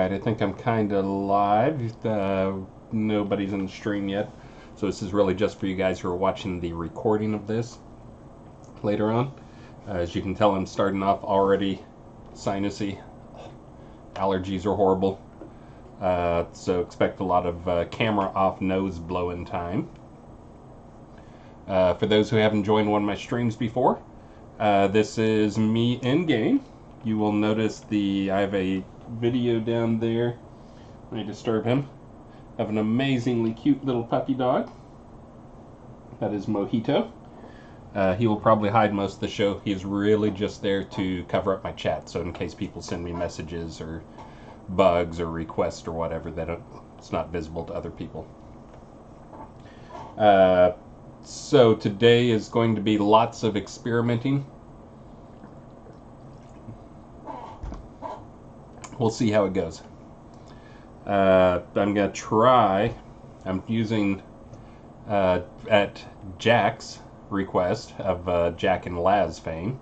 Alright, I think I'm kind of live. Nobody's in the stream yet. So this is really just for you guys who are watching the recording of this later on. As you can tell, I'm starting off already sinusy. Allergies are horrible. So expect a lot of camera off nose blowing time. For those who haven't joined one of my streams before, this is me in game. You will notice I have a video down there. Let me disturb him. I have an amazingly cute little puppy dog. That is Mojito. He will probably hide most of the show. He is really just there to cover up my chat. So in case people send me messages or bugs or requests or whatever, that it's not visible to other people. So today is going to be lots of experimenting. We'll see how it goes. I'm going to try. I'm using, at Jack's request of Jack and Laz fame,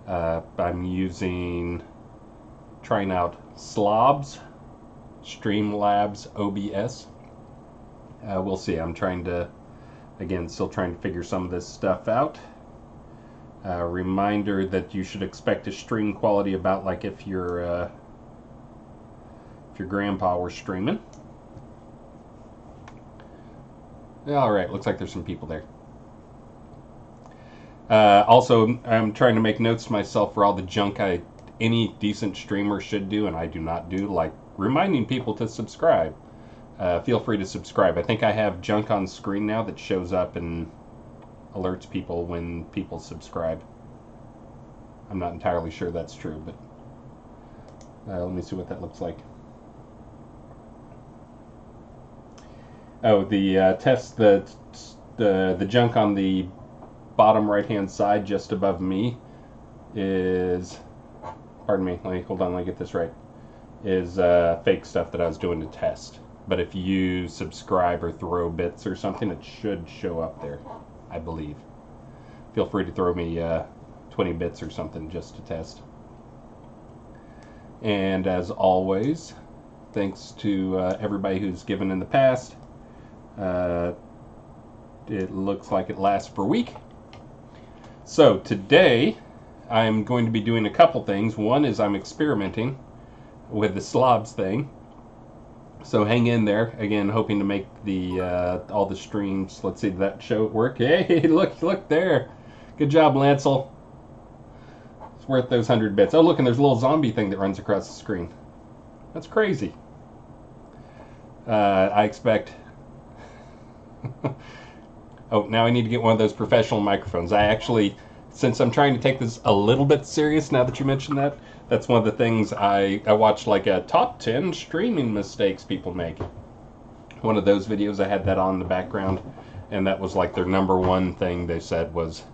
I'm trying out Slobs, Streamlabs OBS. We'll see. I'm trying to, again, still trying to figure some of this stuff out. Reminder that you should expect a stream quality about like if your grandpa were streaming. Alright, looks like there's some people there. Also, I'm trying to make notes to myself for all the junk any decent streamer should do, and I do not do, like reminding people to subscribe. Feel free to subscribe. I think I have junk on screen now that shows up and alerts people when people subscribe. I'm not entirely sure that's true, but let me see what that looks like. Oh, the test, the junk on the bottom right-hand side just above me is, pardon me, hold on, let me get this right, is fake stuff that I was doing to test. But if you subscribe or throw bits or something, it should show up there, I believe. Feel free to throw me 20 bits or something just to test. And as always, thanks to everybody who's given in the past. It looks like it lasts for a week. So today I'm going to be doing a couple things. One is I'm experimenting with the slobs thing. So hang in there. Again, hoping to make the all the streams. Let's see, did that show work? Hey, look there. Good job, Lancel. It's worth those 100 bits. Oh, look, and there's a little zombie thing that runs across the screen. That's crazy. I expect... Oh, now I need to get one of those professional microphones. I actually, since I'm trying to take this a little bit serious now that you mentioned that, that's one of the things I watched, like a top 10 streaming mistakes people make. One of those videos, I had that on in the background, and that was like their #1 thing they said was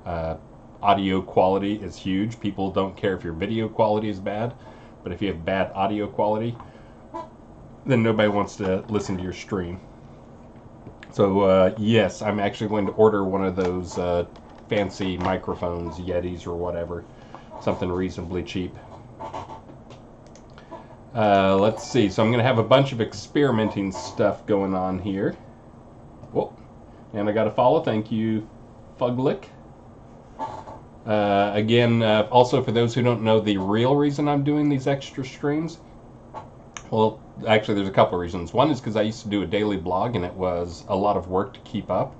audio quality is huge. People don't care if your video quality is bad, but if you have bad audio quality, then nobody wants to listen to your stream. So yes, I'm actually going to order one of those fancy microphones, Yetis or whatever, something reasonably cheap. Let's see, so I'm going to have a bunch of experimenting stuff going on here. Whoa, and I got a follow, thank you, Fuglick. Again, also for those who don't know the real reason I'm doing these extra streams, well, actually there's a couple reasons. One is because I used to do a daily blog and it was a lot of work to keep up.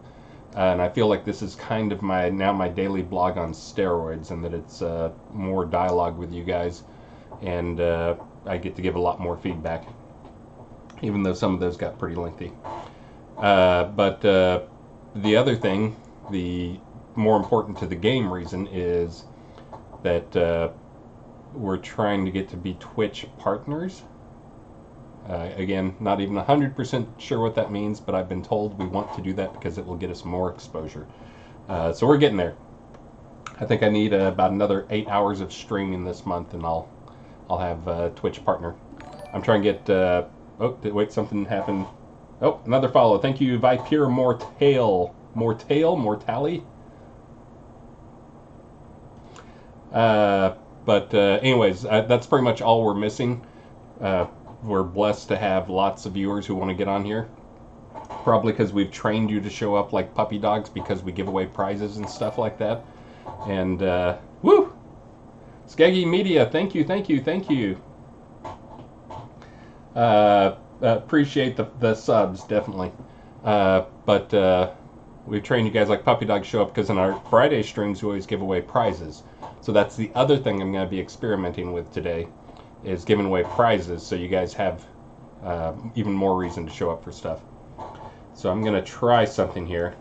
And I feel like this is kind of my daily blog on steroids, and that it's more dialogue with you guys. And I get to give a lot more feedback, even though some of those got pretty lengthy. But the other thing, the more important to the game reason, is that we're trying to get to be Twitch partners. Again, not even 100% sure what that means, but I've been told we want to do that because it will get us more exposure. So we're getting there. I think I need about another 8 hours of streaming this month, and I'll have a Twitch partner. I'm trying to get... oh, wait, something happened. Oh, another follow. Thank you, Vipure Mortale. Mortale? But anyways, that's pretty much all we're missing. We're blessed to have lots of viewers who want to get on here. Probably because we've trained you to show up like puppy dogs because we give away prizes and stuff like that. And, woo! Skeggy Media, thank you, thank you, thank you. Appreciate the subs, definitely. But we've trained you guys like puppy dogs show up because in our Friday streams we always give away prizes. So that's the other thing I'm going to be experimenting with today, is giving away prizes so you guys have even more reason to show up for stuff. So I'm going to try something here.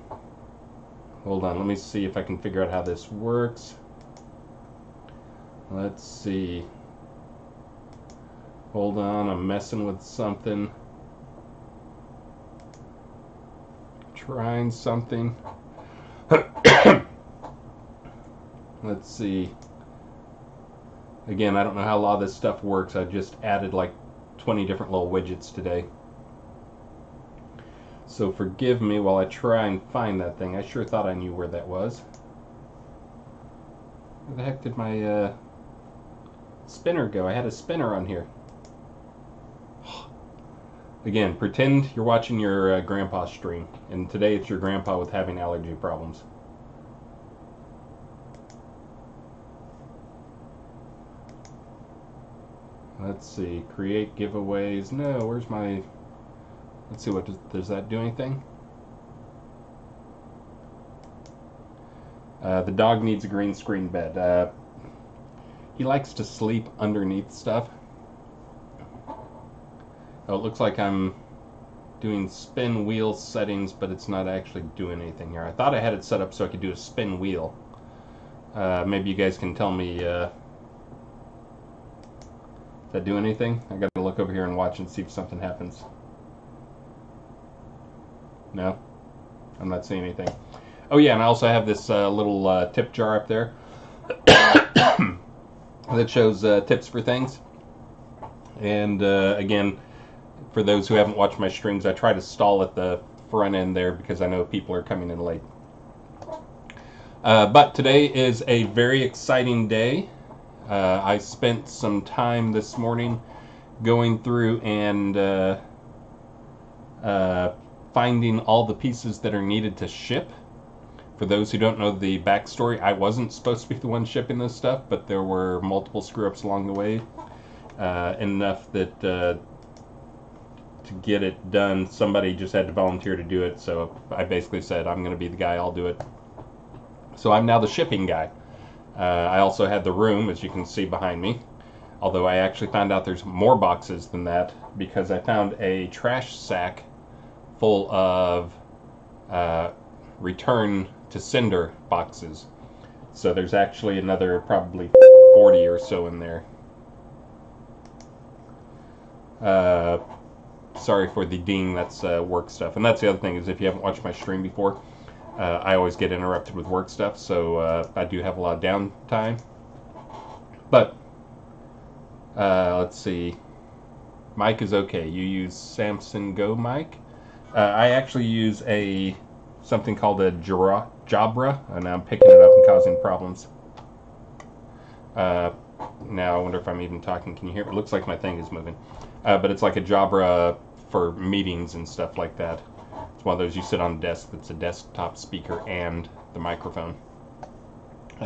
Hold on, let me see if I can figure out how this works. Let's see. Hold on, I'm messing with something. Trying something. Let's see. Again, I don't know how a lot of this stuff works. I just added like 20 different little widgets today. So forgive me while I try and find that thing. I sure thought I knew where that was. Where the heck did my spinner go? I had a spinner on here. Again, pretend you're watching your grandpa's stream, and today it's your grandpa with having allergy problems. Let's see, create giveaways. No, where's my... Let's see, what does that do anything? The dog needs a green screen bed. He likes to sleep underneath stuff. Oh, it looks like I'm doing spin wheel settings, but it's not actually doing anything here. I thought I had it set up so I could do a spin wheel. Maybe you guys can tell me, does that do anything? I gotta look over here and watch and see if something happens. No? I'm not seeing anything. Oh yeah, and I also have this little tip jar up there that shows tips for things. And again, for those who haven't watched my streams, I try to stall at the front end there because I know people are coming in late. But today is a very exciting day. I spent some time this morning going through and finding all the pieces that are needed to ship. For those who don't know the backstory, I wasn't supposed to be the one shipping this stuff, but there were multiple screw-ups along the way. Enough that to get it done, somebody just had to volunteer to do it, so I basically said, I'm going to be the guy, I'll do it. So I'm now the shipping guy. I also had the room, as you can see behind me, although I actually found out there's more boxes than that because I found a trash sack full of return to sender boxes. So there's actually another probably 40 or so in there. Sorry for the ding, that's work stuff. And that's the other thing, is if you haven't watched my stream before, I always get interrupted with work stuff, so I do have a lot of downtime. But let's see, mic is okay. You use Samsung Go mic. I actually use something called a Jabra, and I'm picking it up and causing problems. Now I wonder if I'm even talking. Can you hear it? It looks like my thing is moving. But it's like a Jabra for meetings and stuff like that. It's one of those you sit on a desk that's a desktop speaker and the microphone.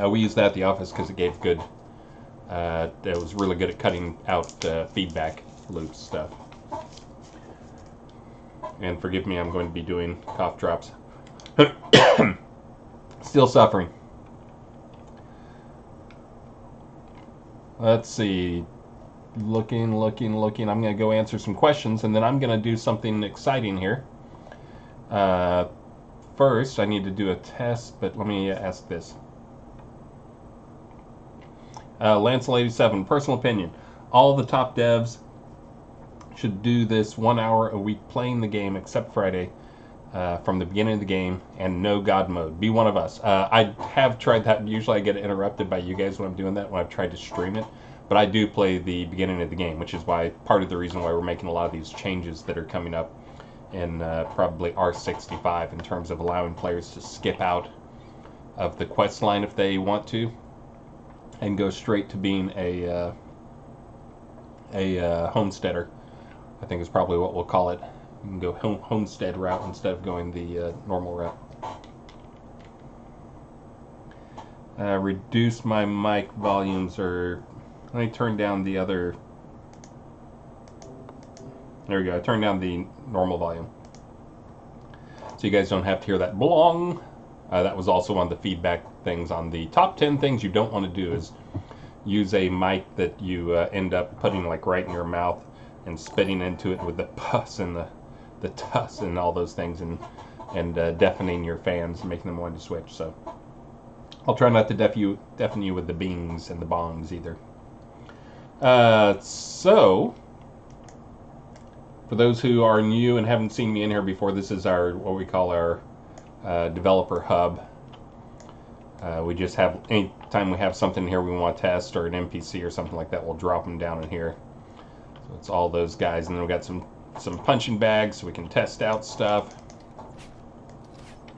We use that at the office because it gave good, it was really good at cutting out feedback loop stuff. And forgive me, I'm going to be doing cough drops. Still suffering. Let's see. Looking. I'm going to go answer some questions, and then I'm going to do something exciting here. First, I need to do a test, but let me ask this. Lancel87, personal opinion. All the top devs should do this 1 hour a week playing the game, except Friday, from the beginning of the game, and no God mode. Be one of us. I have tried that. Usually I get interrupted by you guys when I'm doing that, when I've tried to stream it. But I do play the beginning of the game, which is why part of the reason why we're making a lot of these changes that are coming up in probably R65 in terms of allowing players to skip out of the quest line if they want to and go straight to being a a homesteader, I think is probably what we'll call it. You can go homestead route instead of going the normal route. Reduce my mic volumes, or let me turn down the other. There we go. I turned down the normal volume, so you guys don't have to hear that blong. That was also one of the feedback things on the top 10 things you don't want to do is use a mic that you end up putting like right in your mouth and spitting into it with the pus and the tuss and all those things, and deafening your fans and making them want to switch. So I'll try not to deafen you with the bings and the bongs either. So for those who are new and haven't seen me in here before, this is our what we call our developer hub. We just have, anytime we have something here we want to test, or an NPC or something like that, we'll drop them down in here. So it's all those guys, and then we've got some punching bags so we can test out stuff.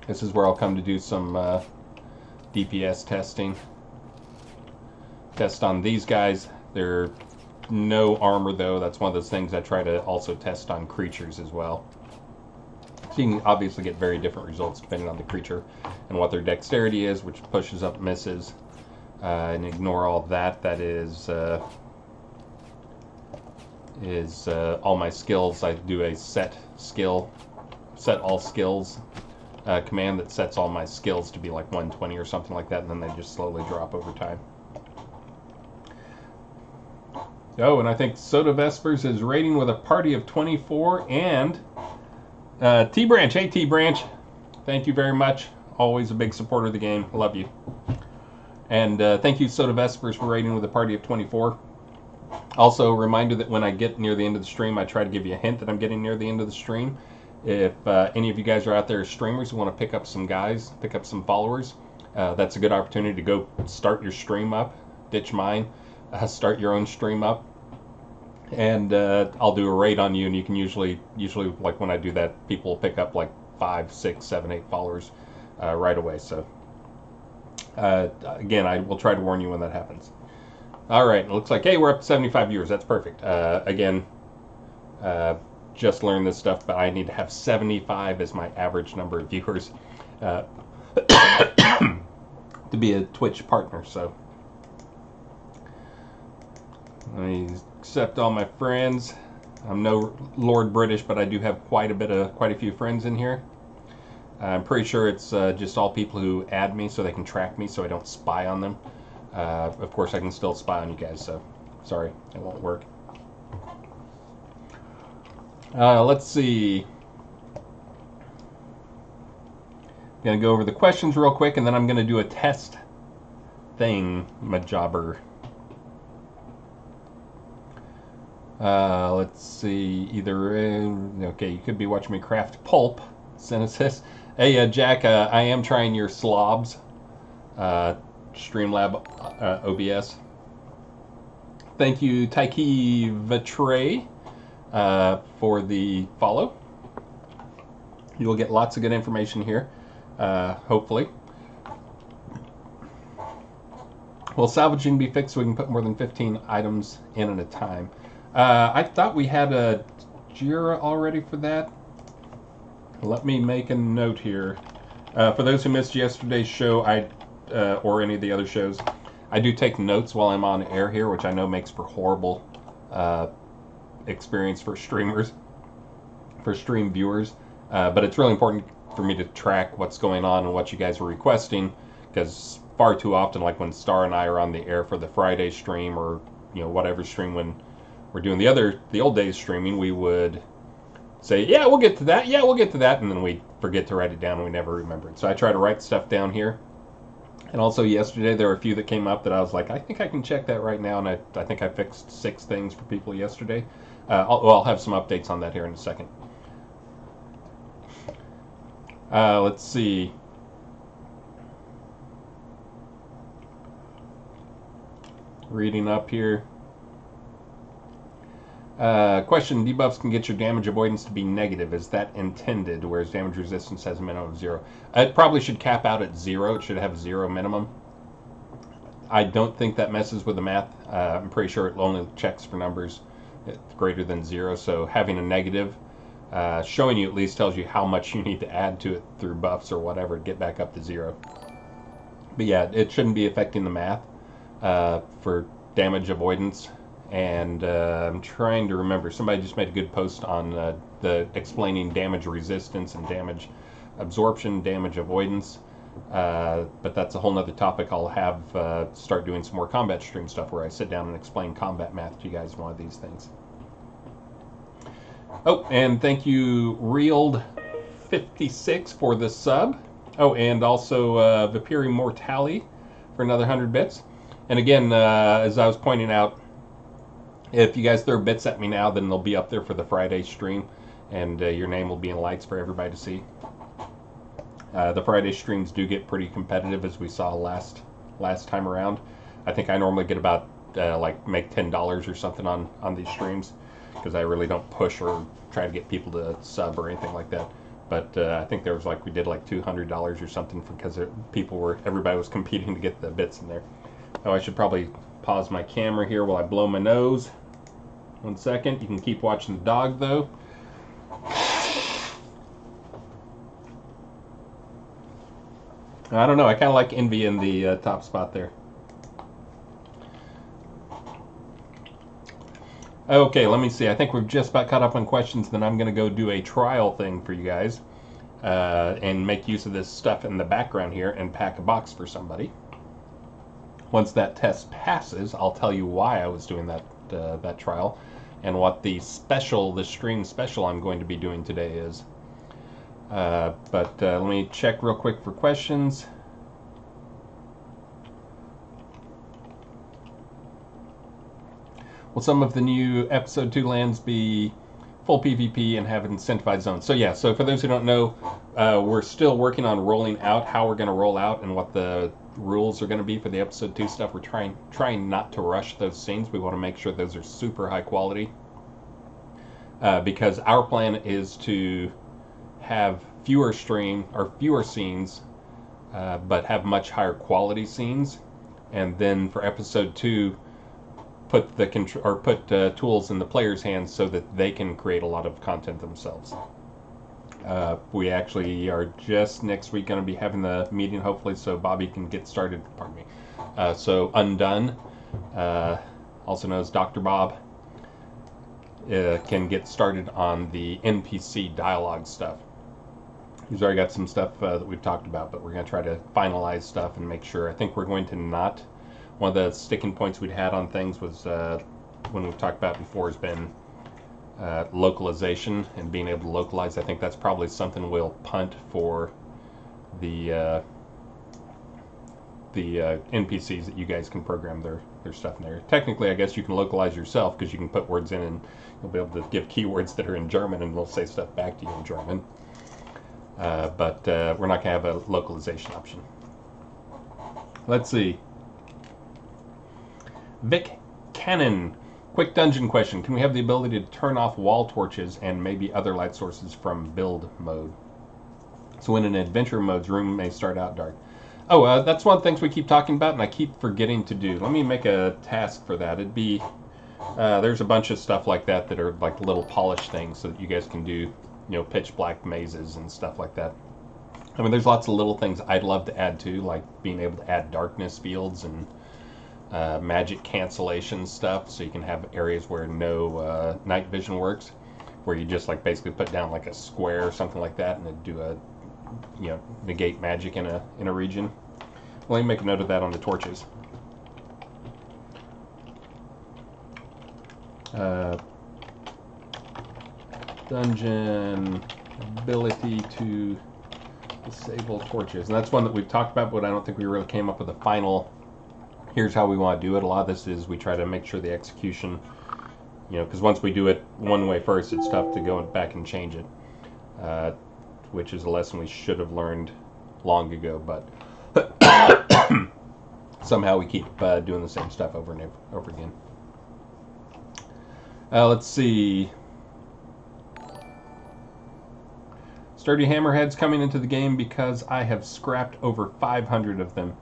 This is where I'll come to do some DPS testing. Test on these guys. They're no armor though. That's one of those things I try to also test on creatures as well. So you can obviously get very different results depending on the creature and what their dexterity is, which pushes up misses. And ignore all that. That is all my skills. I do a set all skills command that sets all my skills to be like 120 or something like that, and then they just slowly drop over time. Oh, and I think Soda Vespers is raiding with a party of 24, and T-Branch. Hey, T-Branch. Thank you very much. Always a big supporter of the game. Love you. And thank you, Soda Vespers, for raiding with a party of 24. Also, a reminder that when I get near the end of the stream, I try to give you a hint that I'm getting near the end of the stream. If any of you guys are out there as streamers who want to pick up some guys, pick up some followers, that's a good opportunity to go start your stream up, ditch mine, start your own stream up, and I'll do a raid on you, and you can usually like when I do that, people will pick up like 5, 6, 7, 8 followers right away. So again, I will try to warn you when that happens. All right, it looks like, hey, we're up to 75 viewers. That's perfect. Again, just learned this stuff, but I need to have 75 as my average number of viewers to be a Twitch partner. So let me accept all my friends. I'm no Lord British, but I do have quite a few friends in here. I'm pretty sure it's just all people who add me so they can track me so I don't spy on them. Of course, I can still spy on you guys, so sorry, it won't work. Let's see. I'm going to go over the questions real quick, and then I'm going to do a test thing, my jobber. Let's see. Okay, you could be watching me craft pulp. Synesis. Hey, Jack, I am trying your slobs. Streamlab OBS. Thank you, Taiki Vatre, for the follow. You'll get lots of good information here, hopefully. Will salvaging be fixed so we can put more than 15 items in at a time? I thought we had a Jira already for that. Let me make a note here. For those who missed yesterday's show, or any of the other shows, I do take notes while I'm on air here, which I know makes for horrible experience for streamers, for stream viewers. But it's really important for me to track what's going on and what you guys are requesting, because far too often, like when Star and I are on the air for the Friday stream, or whatever stream when we're doing the old days streaming, we would say, yeah, we'll get to that, yeah, we'll get to that, and then we forget to write it down and we never remember it. So I try to write stuff down here. And also yesterday there were a few that came up that I was like, I think I can check that right now, and I think I fixed 6 things for people yesterday. I'll have some updates on that here in a second. Let's see. Reading up here. Question, debuffs can get your damage avoidance to be negative. Is that intended, whereas damage resistance has a minimum of 0? It probably should cap out at 0. It should have 0 minimum. I don't think that messes with the math. I'm pretty sure it only checks for numbers. It's greater than 0, so having a negative showing you at least tells you how much you need to add to it through buffs or whatever to get back up to 0. But yeah, it shouldn't be affecting the math for damage avoidance. And I'm trying to remember, somebody just made a good post on the explaining damage resistance and damage absorption, damage avoidance. But that's a whole nother topic. I'll have start doing some more combat stream stuff where I sit down and explain combat math to you guys, one of these things. Oh, and thank you, Reeled56 for the sub. Oh, and also Vipiri Mortali for another 100 bits. And again, as I was pointing out, if you guys throw bits at me now, then they'll be up there for the Friday stream, and your name will be in lights for everybody to see. The Friday streams do get pretty competitive, as we saw last time around. I think I normally get about like make $10 or something on these streams, because I really don't push or try to get people to sub or anything like that. But I think there was we did like $200 or something because everybody was competing to get the bits in there. Oh, I should probably pause my camera here while I blow my nose. 1 second. You can keep watching the dog though. I don't know. I kind of like Envy in the top spot there. Okay, let me see. I think we've just about caught up on questions. Then I'm going to go do a trial thing for you guys and make use of this stuff in the background here and pack a box for somebody. Once that test passes, I'll tell you why I was doing that trial and what the stream special I'm going to be doing today is. But let me check real quick for questions. Will some of the new episode 2 lands be full PvP and have incentivized zones? So yeah, so for those who don't know, we're still working on rolling out how we're going to roll out and what the rules are going to be for the episode 2 stuff. We're trying not to rush those scenes. We want to make sure those are super high quality, because our plan is to have fewer scenes, but have much higher quality scenes, and then for episode 2 put tools in the players' hands so that they can create a lot of content themselves. We actually are just next week going to be having the meeting, hopefully, so Bobby can get started. Pardon me. So Undone, also known as Dr. Bob, can get started on the NPC dialogue stuff. He's already got some stuff that we've talked about, but we're going to try to finalize stuff and make sure. I think we're going to not. One of the sticking points we'd had on things was when we've talked about before has been localization and being able to localize. I think that's probably something we'll punt for the NPCs, that you guys can program their stuff in there. Technically, I guess you can localize yourself because you can put words in and you'll be able to give keywords that are in German and they'll say stuff back to you in German. But we're not going to have a localization option. Let's see. Vic Cannon, quick dungeon question. Can we have the ability to turn off wall torches and maybe other light sources from build mode? So in an adventure mode's room may start out dark. Oh, that's one of the things we keep talking about and I keep forgetting to do. Let me make a task for that. It'd be, there's a bunch of stuff like that that are like little polish things so that you guys can do, pitch black mazes and stuff like that. I mean, there's lots of little things I'd love to add too, like being able to add darkness fields and magic cancellation stuff, so you can have areas where no night vision works, where you just basically put down like a square or something like that and it'd do a negate magic in a region. Let me make a note of that on the torches. Dungeon ability to disable torches, and that's one that we've talked about, but I don't think we really came up with a final here's how we want to do it. A lot of this is we try to make sure the execution, because once we do it one way first, it's tough to go back and change it, which is a lesson we should have learned long ago, but somehow we keep doing the same stuff over and over again. Let's see. Sturdy hammerheads coming into the game because I have scrapped over 500 of them.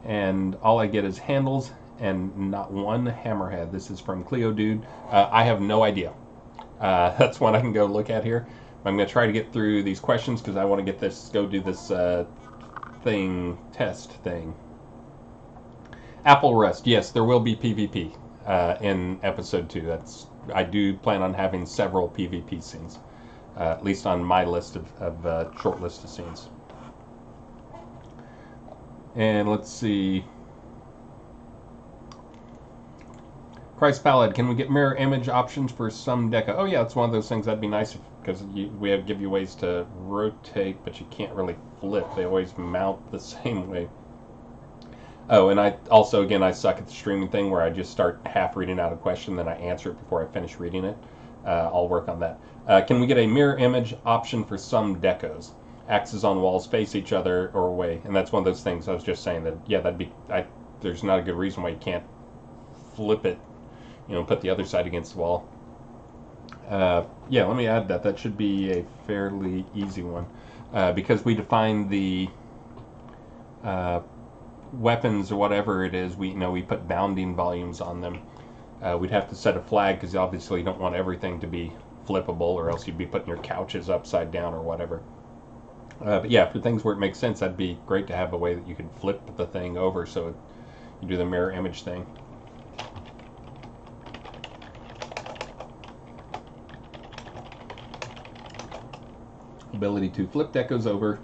And all I get is handles and not one hammerhead. This is from Cleo Dude. I have no idea. That's one I can go look at here. I'm going to try to get through these questions because I want to get this, go do this test thing. Apple Rust. Yes, there will be PvP in episode 2. I do plan on having several PvP scenes, at least on my list of short list of scenes. And let's see. Christ Palette, can we get mirror image options for some deco? Oh yeah, it's one of those things that'd be nice because we give you ways to rotate, but you can't really flip. They always mount the same way. Oh, and I also, again, I suck at the streaming thing where I just start half reading out a question, then I answer it before I finish reading it. I'll work on that. Can we get a mirror image option for some decos? Axes on walls face each other or away, and that's one of those things I was just saying that, yeah, that'd be, there's not a good reason why you can't flip it, you know, put the other side against the wall. Yeah, let me add that. That should be a fairly easy one. Because we define the weapons or whatever it is, we put bounding volumes on them. We'd have to set a flag because obviously you don't want everything to be flippable, or else you'd be putting your couches upside down or whatever. But yeah, for things where it makes sense, that'd be great to have a way that you could flip the thing over so you do the mirror image thing. Ability to flip decos over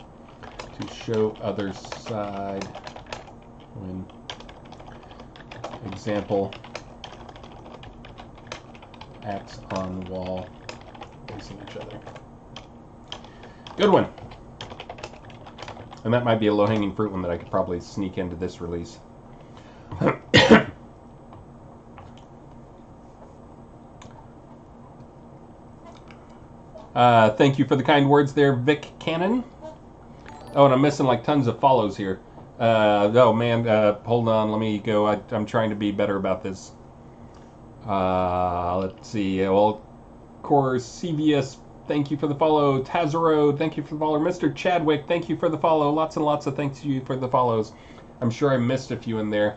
to show other side when, example, axe on wall facing each other. Good one. And that might be a low-hanging fruit one that I could probably sneak into this release. Thank you for the kind words there, Vic Cannon. Oh, and I'm missing like tons of follows here. Oh man, hold on, let me go. I'm trying to be better about this. Let's see. Well, of course, CVS, thank you for the follow. Tazaro, thank you for the follow. Mr. Chadwick, thank you for the follow. Lots and lots of thanks to you for the follows. I'm sure I missed a few in there.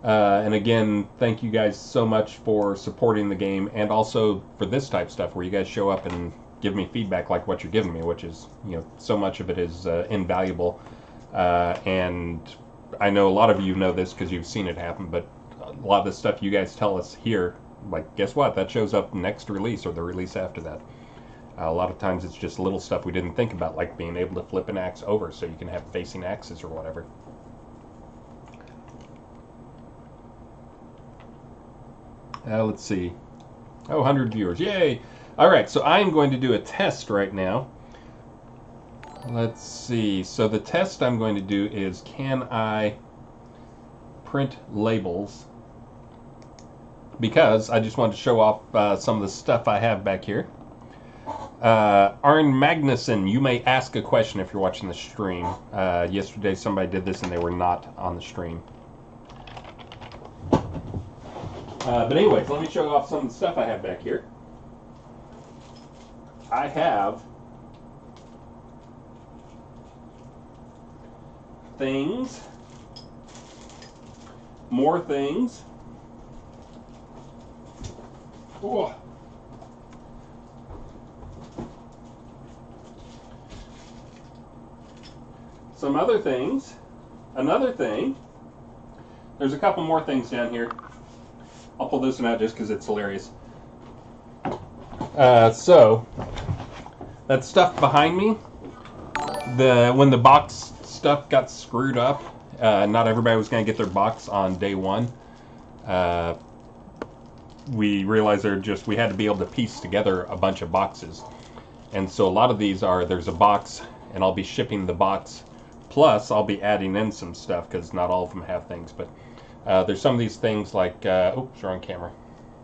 And again, thank you guys so much for supporting the game, and also for this type of stuff where you guys show up and give me feedback like what you're giving me, which is, so much of it is invaluable. And I know a lot of you know this because you've seen it happen, but a lot of the stuff you guys tell us here, like, guess what? That shows up next release or the release after that. A lot of times it's just little stuff we didn't think about, like being able to flip an axe over so you can have facing axes or whatever. Let's see. Oh, 100 viewers. Yay! Alright, so I'm going to do a test right now. Let's see. So the test I'm going to do is, can I print labels? Because I just wanted to show off some of the stuff I have back here. Arn Magnuson, you may ask a question if you're watching the stream. Yesterday somebody did this and they were not on the stream. But anyways, let me show off some of the stuff I have back here. I have things, more things. Oh. Some other things, another thing. There's a couple more things down here. I'll pull this one out just because it's hilarious. So, that stuff behind me, when the box stuff got screwed up, not everybody was going to get their box on day one. We realized we had to be able to piece together a bunch of boxes. And so a lot of these there's a box, and I'll be shipping the box, plus I'll be adding in some stuff, because not all of them have things, but there's some of these things like, oops, wrong camera.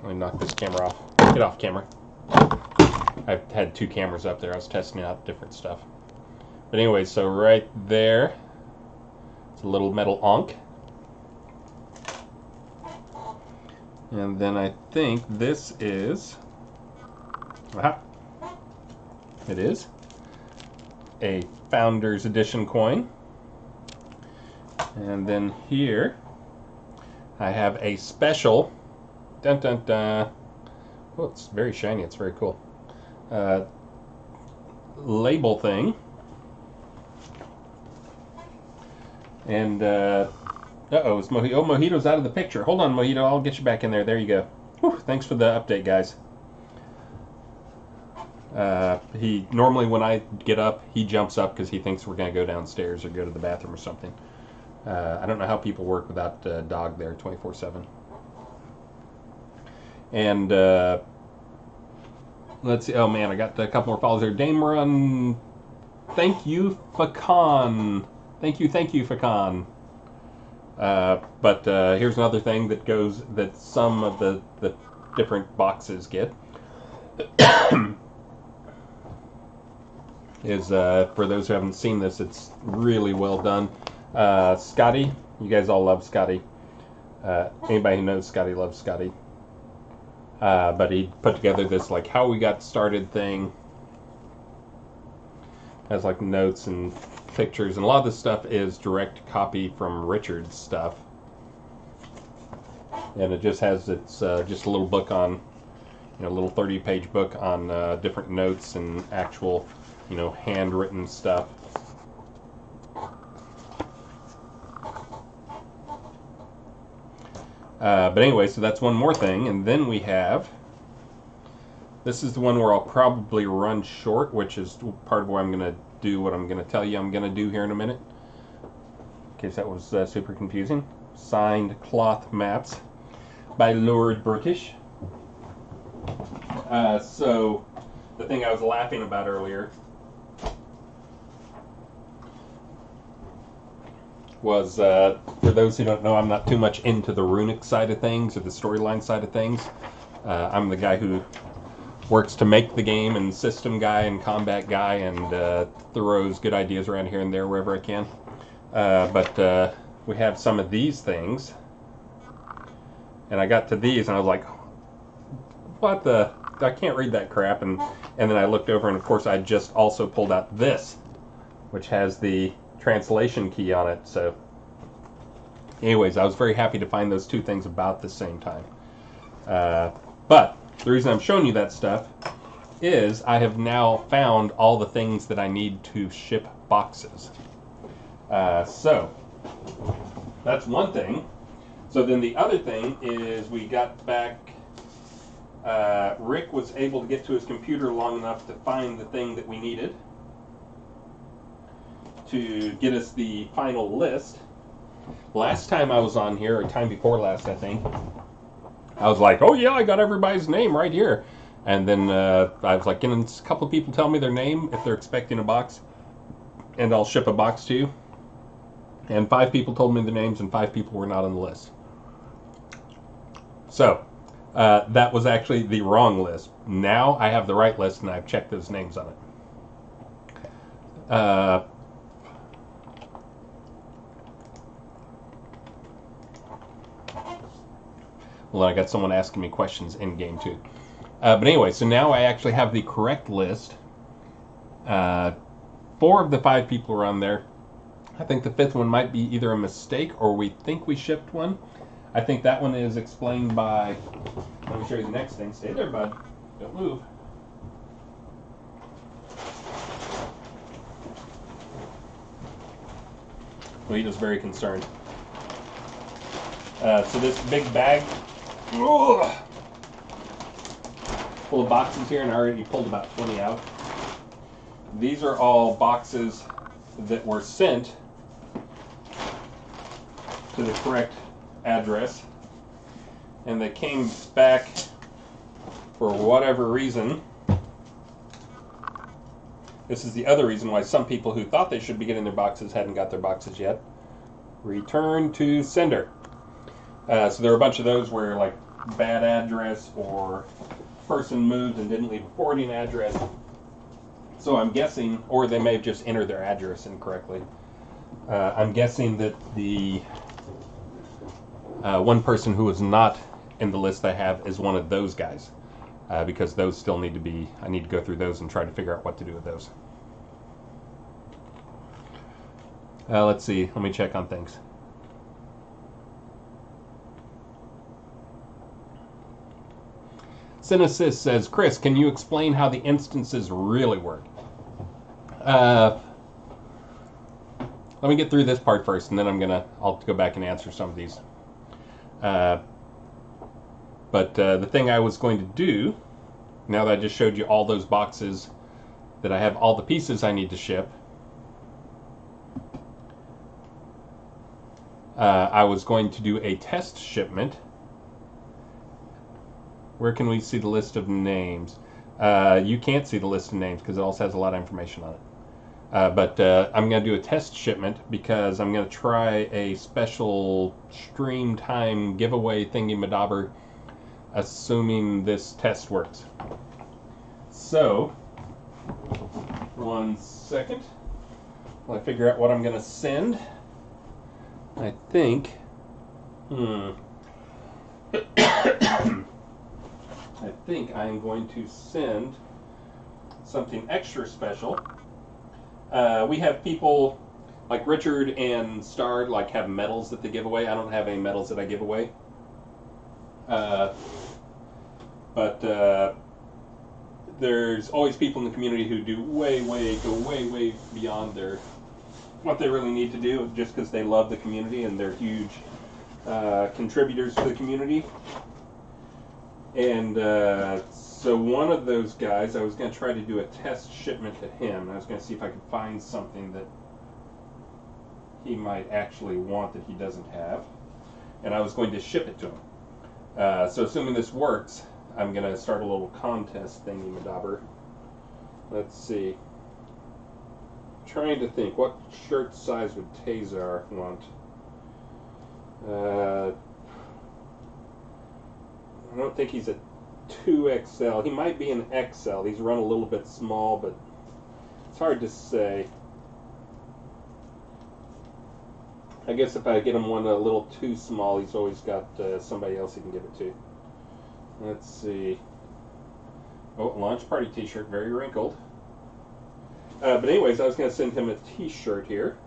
Let me knock this camera off. Get off camera. I've had two cameras up there. I was testing out different stuff. But anyway, so right there, it's a little metal ankh. And then I think this is, it is a Founders Edition coin. And then here I have a special, dun dun dun. Oh, it's very shiny. It's very cool. Label thing. And uh-oh, it's Mojito. Oh, Mojito's out of the picture. Hold on, Mojito. I'll get you back in there. There you go. Whew, thanks for the update, guys. He normally, when I get up, he jumps up because he thinks we're going to go downstairs or go to the bathroom or something. I don't know how people work without a dog there 24/7. And let's see. Oh man, I got a couple more followers there. Dame Run. Thank you, Fakan. Thank you, Fakan. But here's another thing that some of the different boxes get. Is for those who haven't seen this, it's really well done. Scotty, you guys all love Scotty. Anybody who knows Scotty loves Scotty. But he put together this like how we got started thing. Has like notes and pictures, and a lot of this stuff is direct copy from Richard's stuff. And it just has its just a little book on, a little 30-page book on different notes and actual, handwritten stuff. But anyway, so that's one more thing, and then we have, this is the one where I'll probably run short, which is part of where I'm going to do what I'm going to tell you I'm going to do here in a minute, in case that was super confusing. Signed cloth maps by Lord British. So, the thing I was laughing about earlier was, for those who don't know, I'm not too much into the runic side of things or the storyline side of things. I'm the guy who works to make the game, and system guy and combat guy, and throws good ideas around here and there wherever I can. But we have some of these things, and I got to these and I was like, what the, I can't read that crap. And then I looked over, and of course I just also pulled out this, which has the translation key on it. So anyways, I was very happy to find those two things about the same time. But the reason I'm showing you that stuff is I have now found all the things that I need to ship boxes. So that's one thing. So then the other thing is we got back, Rick was able to get to his computer long enough to find the thing that we needed to get us the final list. Last time I was on here, or time before last, I think, I was like, oh yeah, I got everybody's name right here. And then I was like, can a couple of people tell me their name if they're expecting a box, and I'll ship a box to you. And 5 people told me their names, and 5 people were not on the list. So that was actually the wrong list. Now I have the right list, and I've checked those names on it. Well, I got someone asking me questions in game too. But anyway, so now I actually have the correct list. 4 of the 5 people are on there. I think the 5th one might be either a mistake or we think we shipped one. I think that one is explained by, let me show you the next thing. Stay there, bud. Don't move. Lita's very concerned. So this big bag, full of boxes here, and I already pulled about 20 out. These are all boxes that were sent to the correct address, and they came back for whatever reason. This is the other reason why some people who thought they should be getting their boxes hadn't got their boxes yet. Return to sender. So there are a bunch of those where, like, bad address or person moved and didn't leave a forwarding address. So I'm guessing, or they may have just entered their address incorrectly. I'm guessing that the one person who is not in the list I have is one of those guys, because those still need to be, I need to go through those and try to figure out what to do with those. Let's see, let me check on things. Synesys says, Chris, can you explain how the instances really work? Let me get through this part first, and then I'll go back and answer some of these. But the thing I was going to do, now that I just showed you all those boxes that I have all the pieces I need to ship, I was going to do a test shipment. Where can we see the list of names? You can't see the list of names because it also has a lot of information on it. But I'm going to do a test shipment because I'm going to try a special stream time giveaway thingy-madobber, assuming this test works. So, 1 second while I figure out what I'm going to send. I think, I think I'm going to send something extra special. We have people like Richard and Star have medals that they give away. I don't have any medals that I give away. But there's always people in the community who do go way beyond what they really need to do just because they love the community and they're huge contributors to the community. And so one of those guys, I was going to try to do a test shipment to him. I was going to see if I could find something that he might actually want that he doesn't have. And I was going to ship it to him. So assuming this works, I'm going to start a little contest thingy-madobber. Let's see. I'm trying to think, what shirt size would Tazar want? I don't think he's a 2XL. He might be an XL. He's run a little bit small, but it's hard to say. I guess if I get him one a little too small, he's always got somebody else he can give it to. Let's see. Oh, launch party t-shirt, very wrinkled. But anyways, I was going to send him a t-shirt here.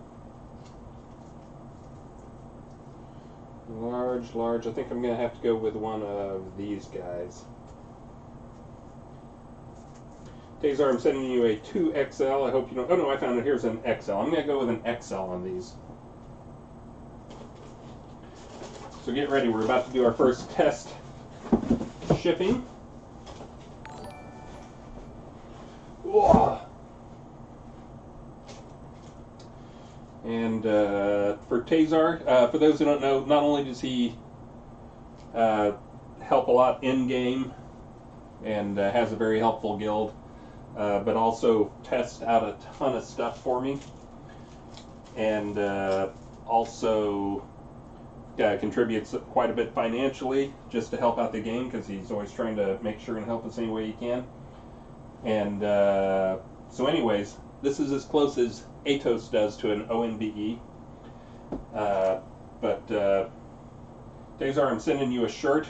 Large. I think I'm going to have to go with one of these guys. Tazar, I'm sending you a 2XL. I hope you don't... Oh, no, I found it. Here's an XL. I'm going to go with an XL on these. So get ready. We're about to do our first test shipping. Whoa. And for Tazar, for those who don't know, not only does he help a lot in-game and has a very helpful guild, but also tests out a ton of stuff for me, and also contributes quite a bit financially just to help out the game because he's always trying to make sure and help us any way he can. And so anyways, this is as close as Atos does to an ONBE. But Tazar, I'm sending you a shirt,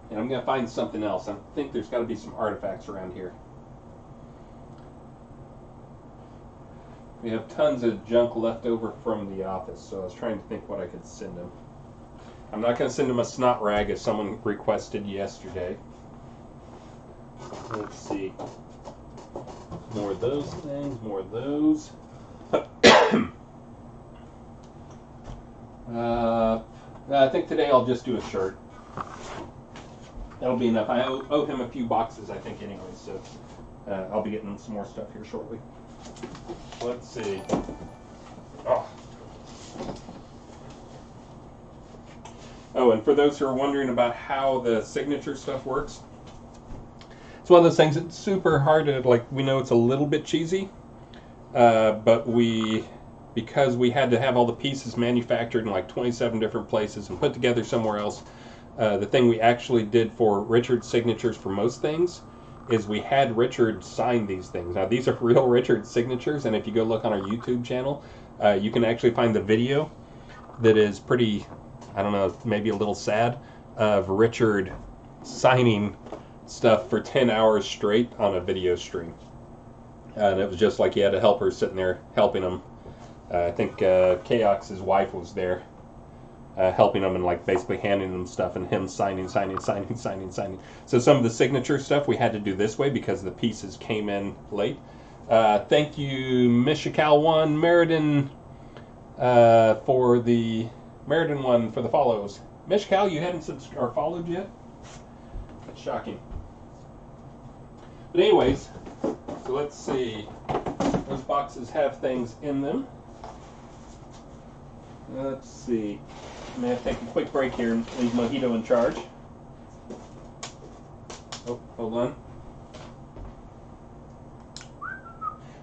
and I'm going to find something else. I think there's got to be some artifacts around here. We have tons of junk left over from the office, so I was trying to think what I could send him. I'm not going to send him a snot rag as someone requested yesterday. Let's see. More of those things, more of those. I think today I'll just do a shirt. That'll be enough. I owe him a few boxes, I think, anyway, so I'll be getting some more stuff here shortly. Let's see. Oh, and for those who are wondering about how the signature stuff works, it's one of those things that's super hard to, we know it's a little bit cheesy, but because we had to have all the pieces manufactured in 27 different places and put together somewhere else, the thing we actually did for Richard's signatures for most things is we had Richard sign these things. Now, these are real Richard signatures, and if you go look on our YouTube channel, you can actually find the video that is pretty, I don't know, maybe a little sad, of Richard signing stuff for 10 hours straight on a video stream. And it was just like he had a helper sitting there helping him. I think Chaox's wife was there helping them and like basically handing them stuff and him signing. So some of the signature stuff we had to do this way because the pieces came in late. Thank you, Mishikal1, Meriden, for the Meriden one for the follows. Mishikal, you hadn't subscribed or followed yet? That's shocking. But anyways, so let's see. Those boxes have things in them. Let's see. I'm going to take a quick break here and leave Mojito in charge. Oh, hold on.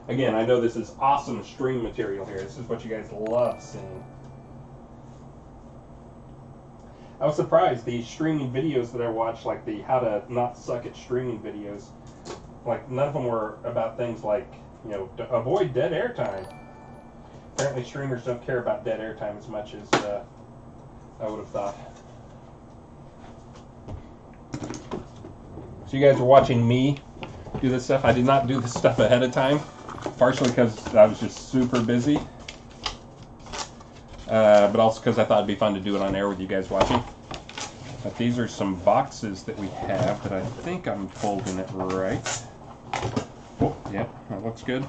Again, I know this is awesome stream material here. This is what you guys love seeing. I was surprised the streaming videos that I watched, like the how to not suck at streaming videos, like none of them were about things like, you know, to avoid dead air time. Apparently streamers don't care about dead air time as much as I would have thought. So you guys are watching me do this stuff. I did not do this stuff ahead of time, partially because I was just super busy, but also because I thought it'd be fun to do it on air with you guys watching. But these are some boxes that we have that I think I'm folding it right. Oh, yeah, that looks good.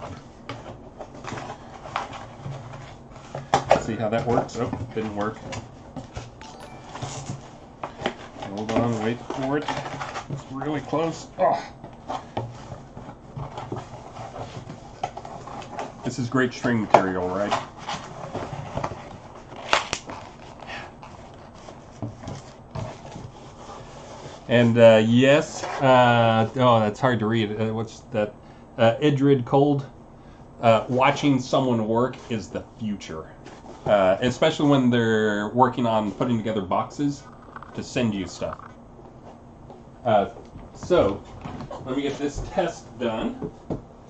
See how that works? Oh, didn't work. Hold on, wait for it. It's really close. Oh. This is great string material, right? And yes, oh, that's hard to read. What's that? Idrid Cold. Watching someone work is the future. Especially when they're working on putting together boxes to send you stuff. So, let me get this test done.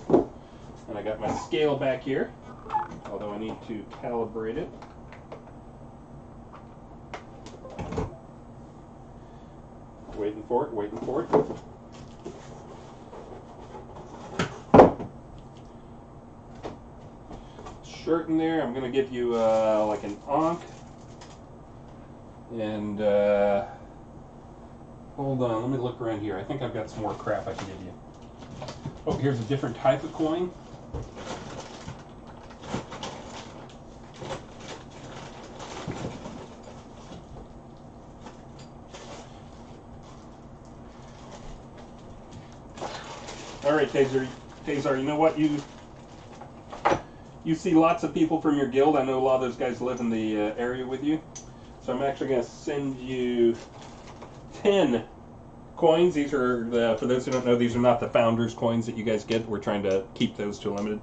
And I got my scale back here, although I need to calibrate it. Waiting for it, waiting for it. Shirt in there. I'm going to give you like an onk. And hold on, let me look around here. I think I've got some more crap I can give you. Oh, here's a different type of coin. All right, Tazar, you know what? You see lots of people from your guild. I know a lot of those guys live in the area with you. So I'm actually going to send you 10 coins. These are, for those who don't know, these are not the founders coins that you guys get. We're trying to keep those to a limited.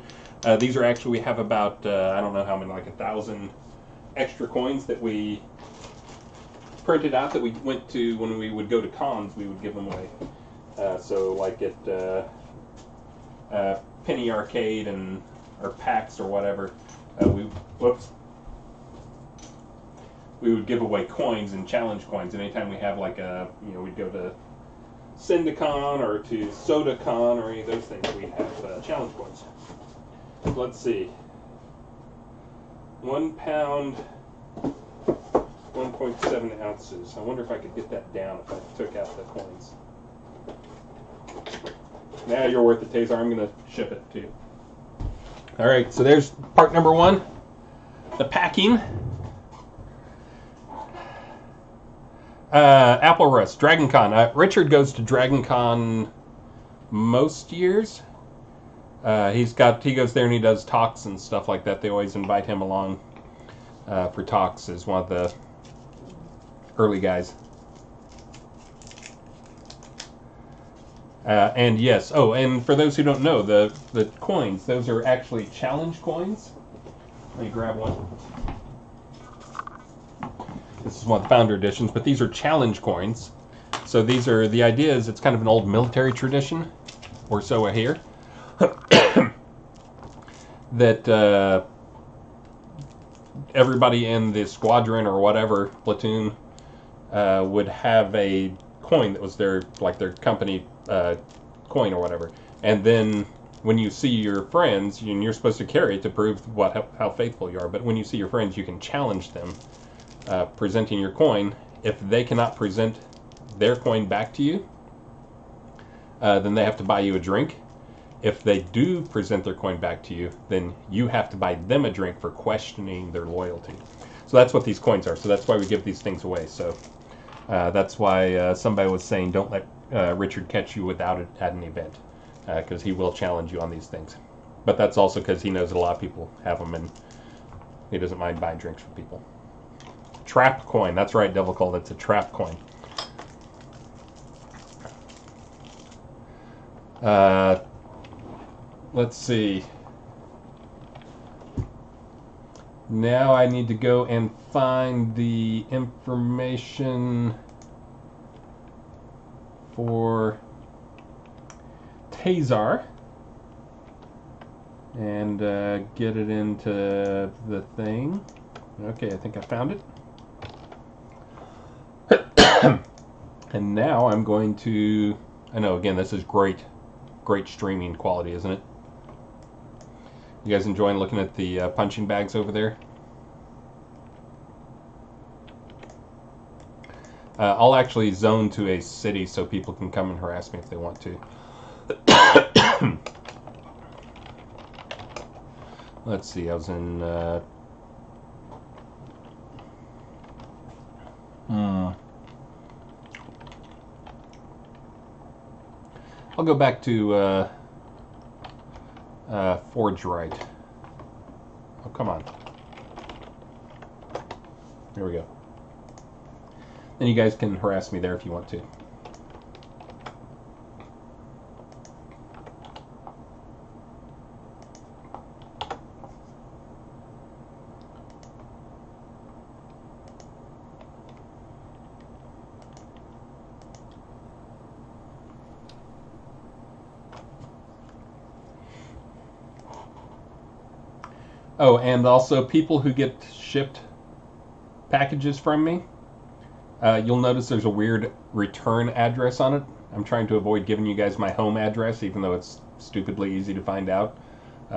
These are actually, we have about, I don't know how many, like 1,000 extra coins that we printed out that we went to, when we would go to cons, we would give them away. So like at Penny Arcade and or PAX or whatever, we would give away coins and challenge coins. And anytime we have like a, you know, we'd go to Syndicon or to SodaCon or any of those things, we have challenge coins. So let's see. 1 pound, 1.7 ounces. I wonder if I could get that down if I took out the coins. Now you're worth it, Tazar. I'm going to ship it to you. All right, so there's part number 1, the packing. Apple Rust, Dragon Con. Richard goes to Dragon Con most years. He goes there and he does talks and stuff like that. They always invite him along for talks as one of the early guys. And yes, oh, and for those who don't know, the coins, those are actually challenge coins. Let me grab one. This is one of the founder editions, but these are challenge coins. So these are, the idea is it's kind of an old military tradition, or so I hear, that everybody in the squadron or whatever platoon would have a coin that was their company coin or whatever. And then when you see your friends, you're supposed to carry it to prove how faithful you are. But when you see your friends, you can challenge them presenting your coin, if they cannot present their coin back to you, then they have to buy you a drink. If they do present their coin back to you, then you have to buy them a drink for questioning their loyalty. So that's what these coins are. So that's why we give these things away. So that's why somebody was saying don't let Richard catch you without it at an event, because he will challenge you on these things. But that's also because he knows that a lot of people have them and he doesn't mind buying drinks from people. Trap coin. That's right, Devil Cold. It's a trap coin. Let's see. Now I need to go and find the information for Tazar and get it into the thing. Okay, I think I found it. And now I'm going to, I know, again, this is great streaming quality, isn't it? You guys enjoying looking at the punching bags over there? I'll actually zone to a city so people can come and harass me if they want to. Let's see, I was in... I'll go back to Forge Right. Oh, come on. There we go. Then you guys can harass me there if you want to. Oh, and also people who get shipped packages from me, you'll notice there's a weird return address on it. I'm trying to avoid giving you guys my home address, even though it's stupidly easy to find out,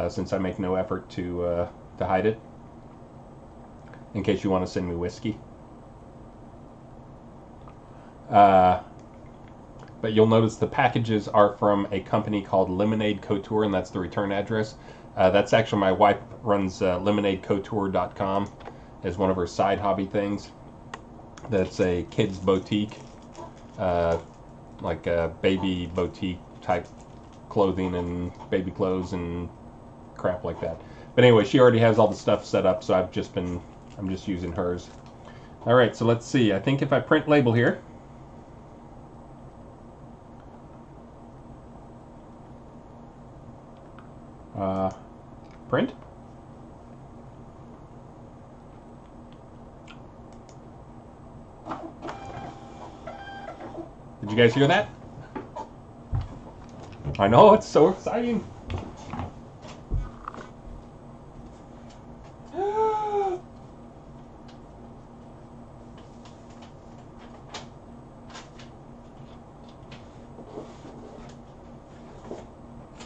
since I make no effort to hide it, in case you want to send me whiskey. But you'll notice the packages are from a company called Lemonade Couture, and that's the return address. That's actually my wife runs lemonadecouture.com as one of her side hobby things. That's a kids boutique, like a baby boutique type clothing and baby clothes and crap like that. But anyway, she already has all the stuff set up, so I'm just using hers. All right, so let's see. I think if I print label here. Print. Did you guys hear that? I know, it's so exciting.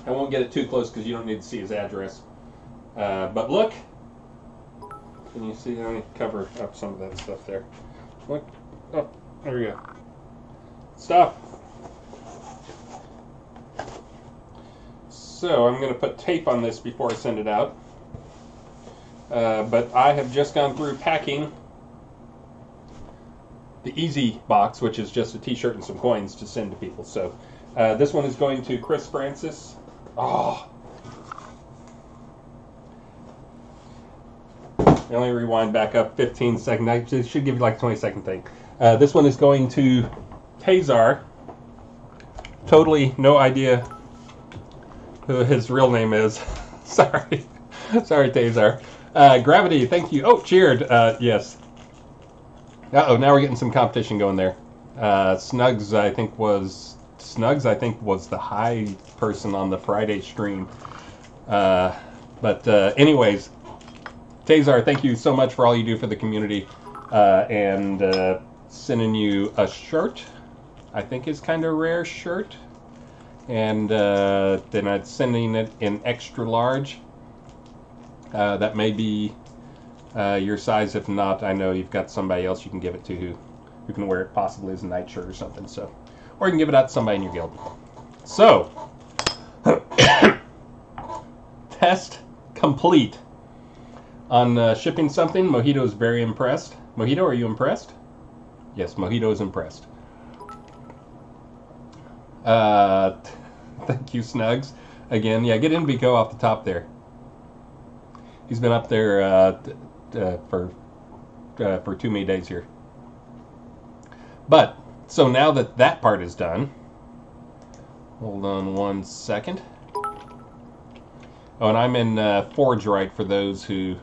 I won't get it too close because you don't need to see his address. But look, can you see? Let me cover up some of that stuff there. Look, oh, there we go. Stuff. So I'm going to put tape on this before I send it out. But I have just gone through packing the Easy box, which is just a t-shirt and some coins to send to people. So this one is going to Chris Francis. Oh. I only rewind back up 15 seconds. I should give you like a 20-second thing. This one is going to Tazar. Totally no idea who his real name is. Sorry. Sorry, Tazar. Gravity, thank you. Oh, cheered. Yes. Uh-oh, now we're getting some competition going there. Snugs, I think, was the high person on the Friday stream. But anyways, Tazar, thank you so much for all you do for the community. And sending you a shirt. I think is kind of rare shirt. And then I'm sending it in extra large. That may be your size. If not, I know you've got somebody else you can give it to who can wear it possibly as a nightshirt or something. So, or you can give it out to somebody in your guild. So, test complete on shipping something. Mojito is very impressed. Mojito, are you impressed? Yes, Mojito is impressed. Thank you, Snugs. Again, yeah, get Invico off the top there. He's been up there for too many days here. But, so now that that part is done, hold on one second. Oh, and I'm in Forge Right for those who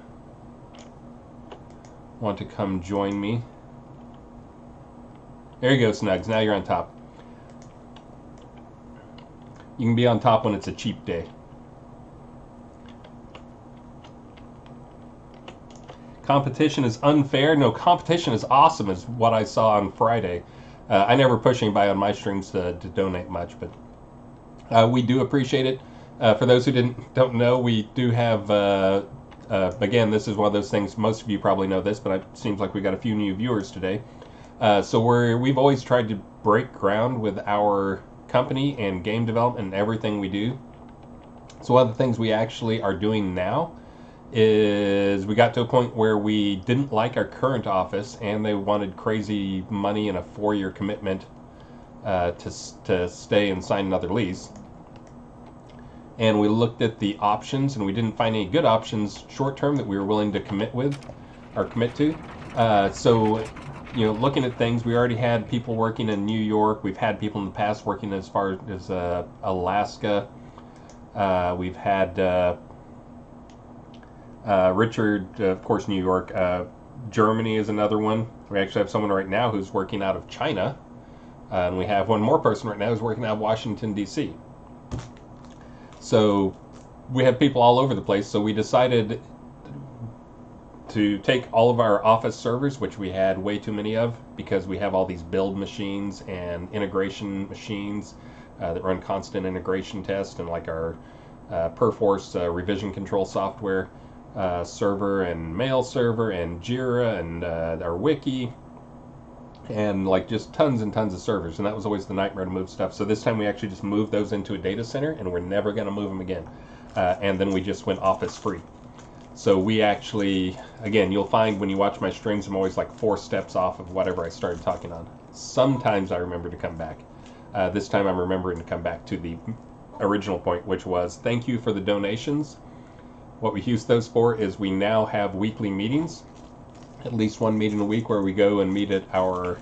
want to come join me. There you go, Snugs. Now you're on top. You can be on top when it's a cheap day. Competition is unfair. No, competition is awesome is what I saw on Friday. I never push anybody on my streams to donate much, but we do appreciate it. For those who don't know, we do have, again, this is one of those things, most of you probably know this, but it seems like we got a few new viewers today. So we've always tried to break ground with our company and game development and everything we do. So one of the things we actually are doing now is we got to a point where we didn't like our current office and they wanted crazy money and a 4-year commitment to stay and sign another lease. And we looked at the options and we didn't find any good options short term that we were willing to commit to. So, you know, looking at things, we already had people working in New York. We've had people in the past working as far as Alaska. We've had Richard, of course, New York. Germany is another one. We actually have someone right now who's working out of China. And we have one more person right now who's working out of Washington, D.C. So we have people all over the place. So we decided to take all of our office servers, which we had way too many of because we have all these build machines and integration machines that run constant integration tests, and like our Perforce revision control software server and mail server and Jira and our wiki and like just tons and tons of servers. And that was always the nightmare to move stuff. So this time we actually just moved those into a data center and we're never going to move them again. And then we just went office free. So we actually, again, you'll find when you watch my streams, I'm always like 4 steps off of whatever I started talking on. Sometimes I remember to come back. This time I'm remembering to come back to the original point, which was thank you for the donations. What we use those for is we now have weekly meetings, at least one meeting a week where we go and meet at our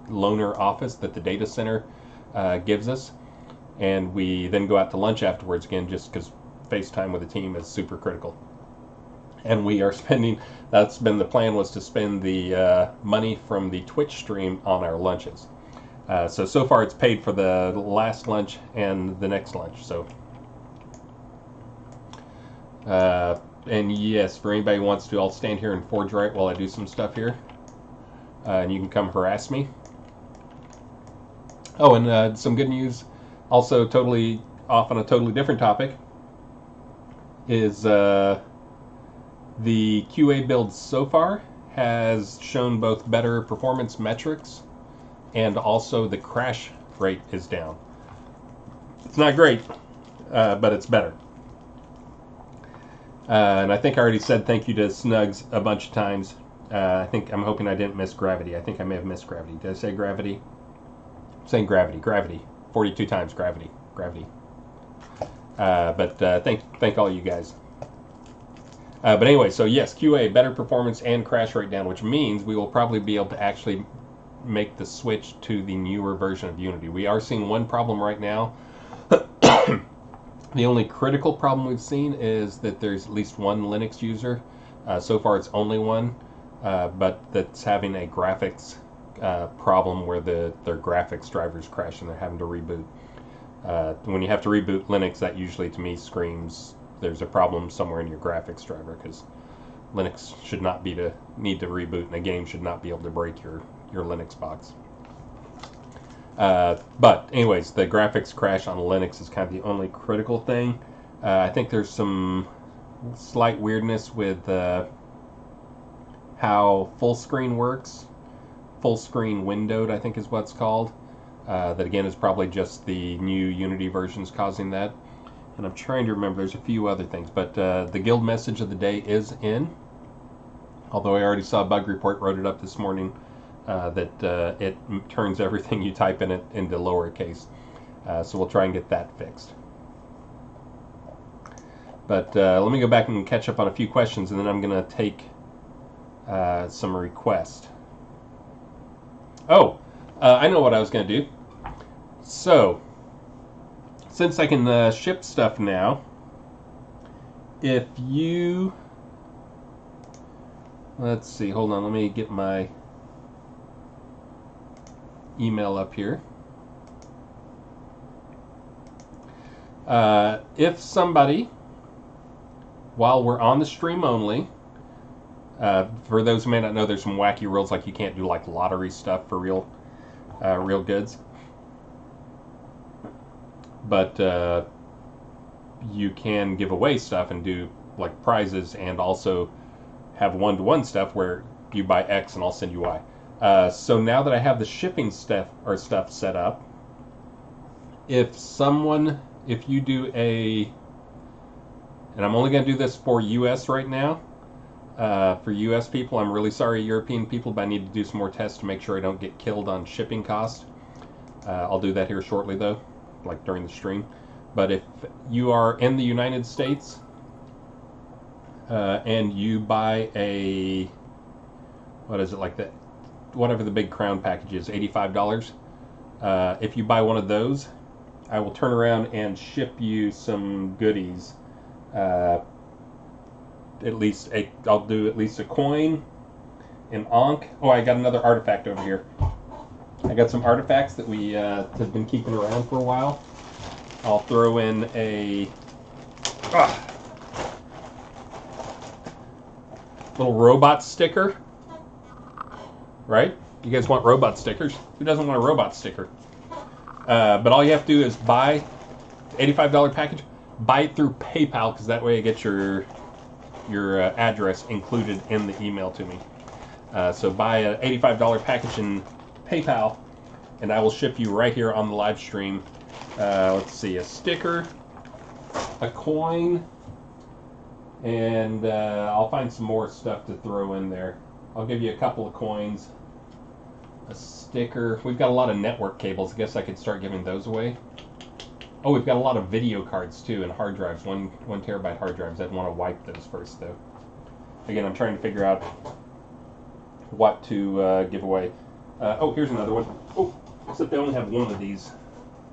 loaner office that the data center gives us. And we then go out to lunch afterwards again, just because FaceTime with the team is super critical. And we are spending, that's been the plan, was to spend the money from the Twitch stream on our lunches. So far it's paid for the last lunch and the next lunch. So, and yes, for anybody who wants to, I'll stand here and forge right while I do some stuff here. And you can come harass me. Oh, and some good news, also totally off on a totally different topic, is the QA build so far has shown both better performance metrics and also the crash rate is down. It's not great, but it's better. And I think I already said thank you to Snugs a bunch of times. I'm hoping I didn't miss Gravity. I think I may have missed Gravity. Did I say Gravity? I'm saying Gravity. 42 times Gravity. But thank all you guys. But anyway, so yes, QA, better performance and crash rate down, which means we will probably be able to actually make the switch to the newer version of Unity. We are seeing one problem right now. The only critical problem we've seen is that there's at least one Linux user. So far it's only one, but that's having a graphics problem where their graphics drivers crash and they're having to reboot. When you have to reboot Linux, that usually to me screams there's a problem somewhere in your graphics driver, because Linux should not need to reboot, and a game should not be able to break your Linux box. But anyways, the graphics crash on Linux is kind of the only critical thing. I think there's some slight weirdness with how full screen works. Full screen windowed, I think is what it's called. That again is probably just the new Unity versions causing that. And I'm trying to remember, there's a few other things, but the guild message of the day is in. Although I already saw a bug report, wrote it up this morning, that it turns everything you type in it into lowercase. So we'll try and get that fixed. But let me go back and catch up on a few questions, and then I'm going to take some requests. Oh, I know what I was going to do. So, since I can ship stuff now, if you... Let's see, hold on, let me get my email up here. If somebody, while we're on the stream only, for those who may not know, there's some wacky rules, like you can't do like lottery stuff for real goods. But you can give away stuff and do like prizes, and also have one-to-one stuff where you buy X and I'll send you Y. So now that I have the shipping stuff set up, if you do and I'm only going to do this for US right now, for US people, I'm really sorry European people, but I need to do some more tests to make sure I don't get killed on shipping costs. I'll do that here shortly though, like during the stream. But if you are in the United States, and you buy a, what is it, like that, whatever the big crown package is, $85. If you buy one of those, I will turn around and ship you some goodies. I'll do at least a coin, an Ankh. Oh, I got another artifact over here. I got some artifacts that we have been keeping around for a while. I'll throw in a little robot sticker, right? You guys want robot stickers? Who doesn't want a robot sticker? But all you have to do is buy the $85 package, buy it through PayPal, because that way it gets your address included in the email to me. So buy an $85 package in PayPal, and I will ship you right here on the live stream. Let's see, a sticker, a coin, and I'll find some more stuff to throw in there. I'll give you a couple of coins, a sticker. We've got a lot of network cables. I guess I could start giving those away. Oh, we've got a lot of video cards too, and hard drives, one terabyte hard drives. I'd want to wipe those first though. Again, I'm trying to figure out what to give away. Oh, here's another one. Oh, except they only have one of these.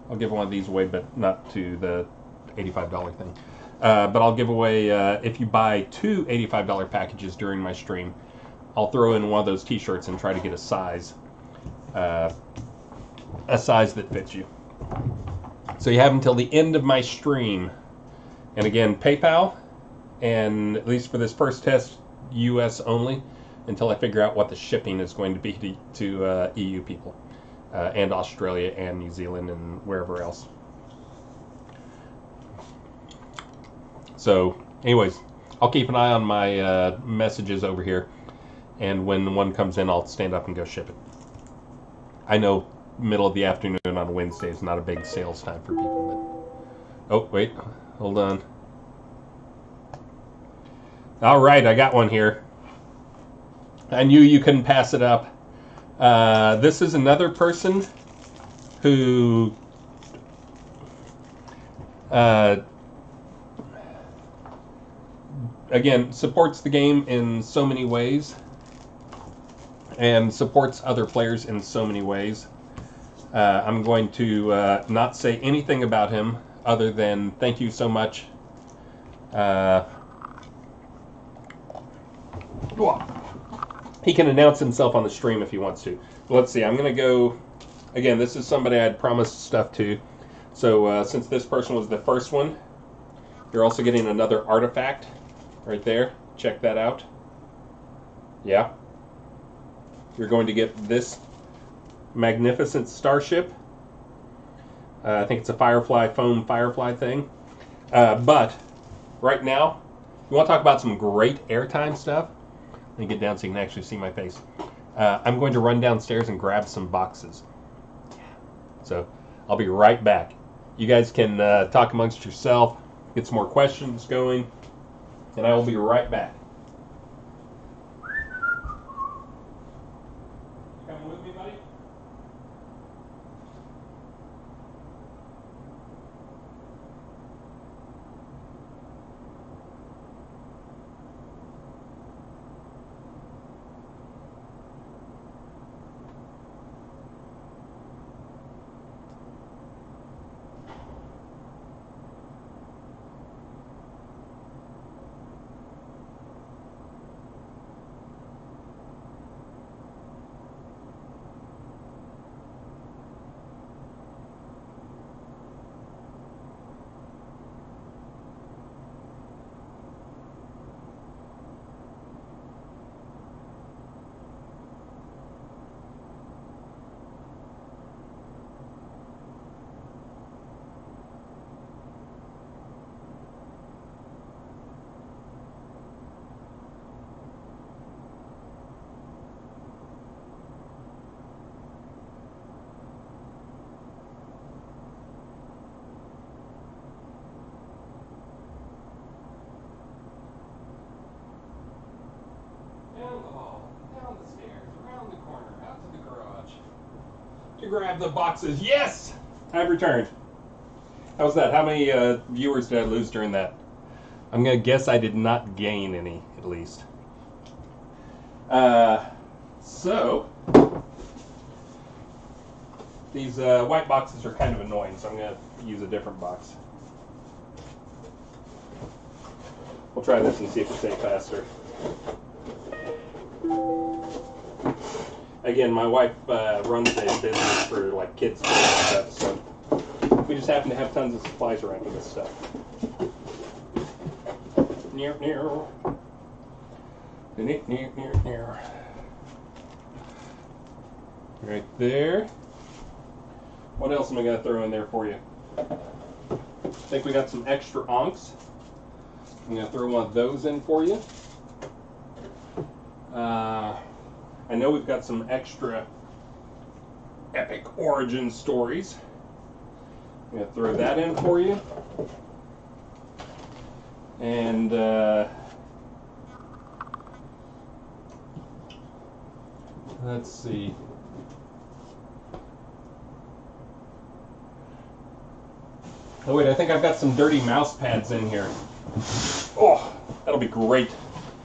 I'll give one of these away, but not to the $85 thing. But I'll give away, if you buy two $85 packages during my stream, I'll throw in one of those t-shirts and try to get a size that fits you. So you have until the end of my stream. And again, PayPal, and at least for this first test, US only, until I figure out what the shipping is going to be to EU people, and Australia and New Zealand and wherever else. So anyways, I'll keep an eye on my messages over here, and when one comes in, I'll stand up and go ship it. I know middle of the afternoon on Wednesday is not a big sales time for people, but... Oh, wait, hold on. All right, I got one here. I knew you couldn't pass it up. This is another person who again, supports the game in so many ways and supports other players in so many ways. I'm going to not say anything about him other than thank you so much. He can announce himself on the stream if he wants to. But let's see, I'm going to go... Again, this is somebody I'd promised stuff to. So since this person was the first one, you're also getting another artifact right there. Check that out. Yeah. You're going to get this magnificent starship. I think it's a foam firefly thing. But right now, You want to talk about some great airtime stuff? Let me get down so you can actually see my face. I'm going to run downstairs and grab some boxes. So I'll be right back. You guys can talk amongst yourself, get some more questions going, and I will be right back. Coming with me, buddy? Down the hall, down the stairs, around the corner, out to the garage. To grab the boxes. Yes! I've returned. How's that? How many viewers did I lose during that? I'm going to guess I did not gain any, at least. So, these white boxes are kind of annoying, so I'm going to use a different box. We'll try this and see if it's any faster. Again, my wife runs a business for like kids and stuff, so we just happen to have tons of supplies around for this stuff. Near. Right there. What else am I going to throw in there for you? I think we got some extra onks. I'm going to throw one of those in for you. I know we've got some extra epic origin stories. I'm going to throw that in for you. And let's see. Oh wait, I think I've got some dirty mouse pads in here. Oh, that'll be great.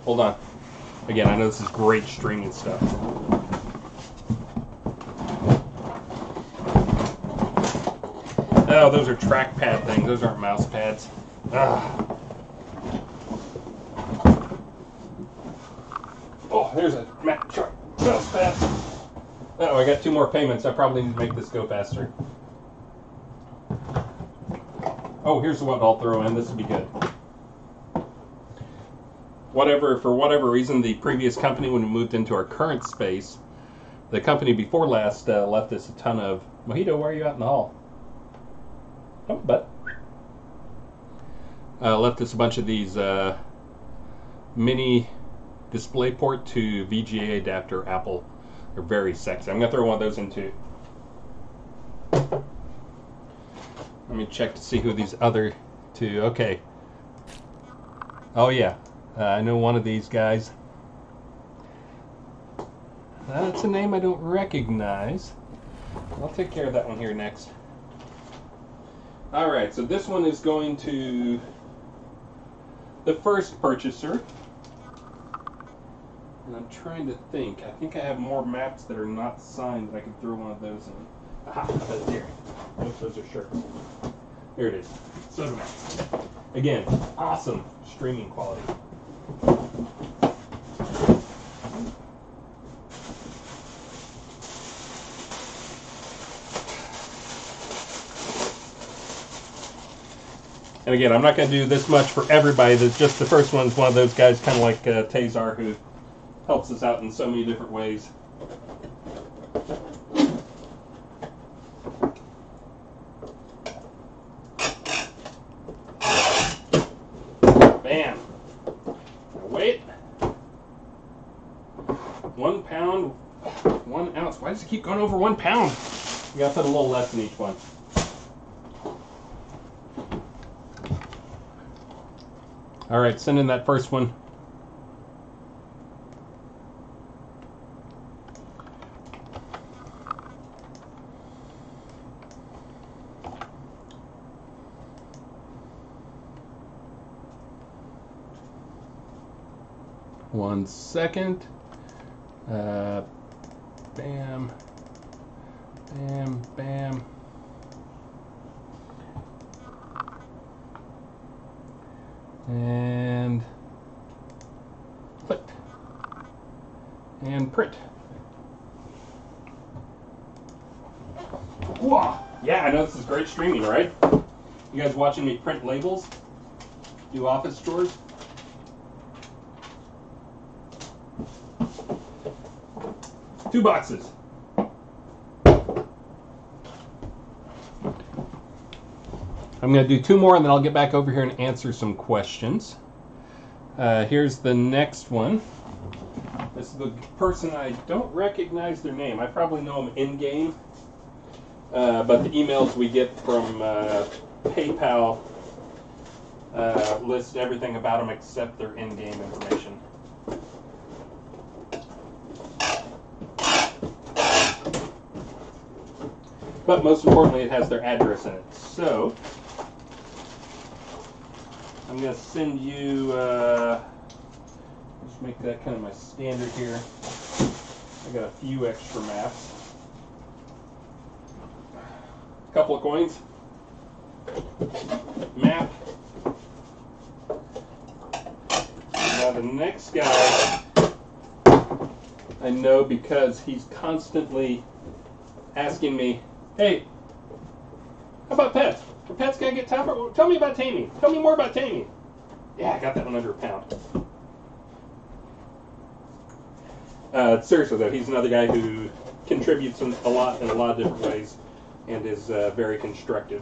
Hold on. Again, I know this is great streaming stuff. Oh, those are trackpad things. Those aren't mouse pads. Ah. Oh, there's a mouse pad. Oh, I got 2 more payments. I probably need to make this go faster. Oh, here's what I'll throw in. This will be good. For whatever reason, the previous company, when we moved into our current space, the company before last left us a ton of... Mojito, why are you out in the hall? Oh, but left us a bunch of these mini DisplayPort to VGA adapter Apple. They're very sexy. I'm going to throw one of those in too. Let me check to see who these other 2... Okay. Oh, yeah. I know one of these guys. That's a name I don't recognize. I'll take care of that one here next. Alright, so this one is going to the first purchaser. And I'm trying to think. I think I have more maps that are not signed that I could throw one of those in. Aha, that's here. Those are shirts. Here it is. So maps. Again, awesome streaming quality. And again, I'm not going to do this much for everybody. Just the first one is one of those guys, kind of like Tazar, who helps us out in so many different ways. Bam. 1 ounce. Why does it keep going over 1 pound? You gotta put a little less in each one. All right, send in that first one. One second. Bam. Bam, bam. And click. And print. Whoa! Yeah, I know this is great streaming, right? You guys watching me print labels? Do office chores? Two boxes. I'm going to do two more and then I'll get back over here and answer some questions. Here's the next one. This is the person, I don't recognize their name. I probably know them in-game. But the emails we get from PayPal list everything about them except their in-game information. But most importantly, it has their address in it. So, I'm going to send you, just make that kind of my standard here. I got a few extra maps. A couple of coins. Map. Now the next guy, I know because he's constantly asking me, hey, how about pets? Are pets gonna get tougher? Tell me about taming. Tell me more about taming. Yeah, I got that one under a pound. Seriously though, he's another guy who contributes a lot in a lot of different ways and is very constructive.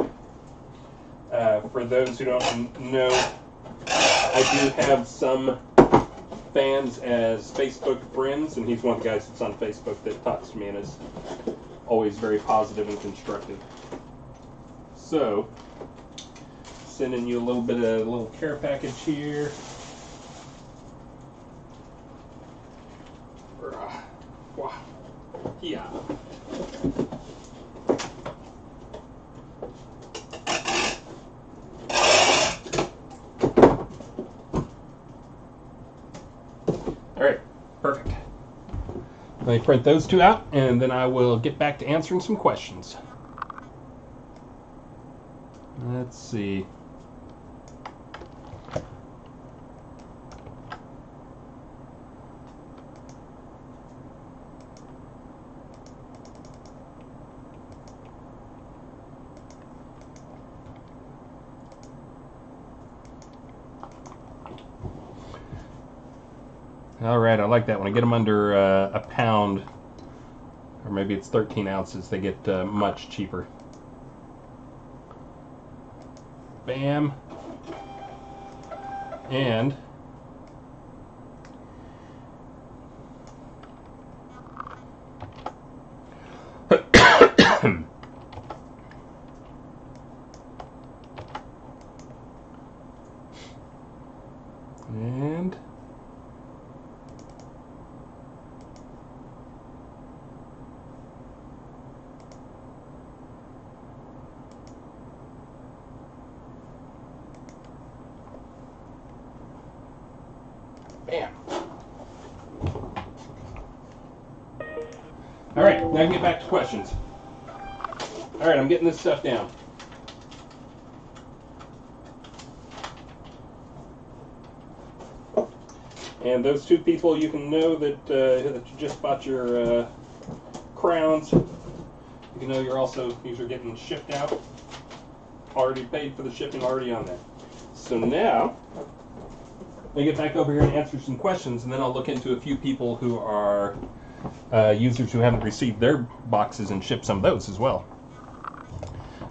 For those who don't know, I do have some fans as Facebook friends, and he's one of the guys that's on Facebook that talks to me and is always very positive and constructive. So, sending you a little bit of a little care package here. Wow. Yeah. All right, perfect. Let me print those two out, and then I will get back to answering some questions. Let's see. All right, I like that. When I get them under a pound, or maybe it's 13 ounces, they get much cheaper. Bam. And and bam. All right, now I can get back to questions. All right, I'm getting this stuff down. And those two people, you can know that, that you just bought your crowns. You can know these are getting shipped out. Already paid for the shipping, already on that. So now, let me get back over here and answer some questions, and then I'll look into a few people who are users who haven't received their boxes and ship some of those as well.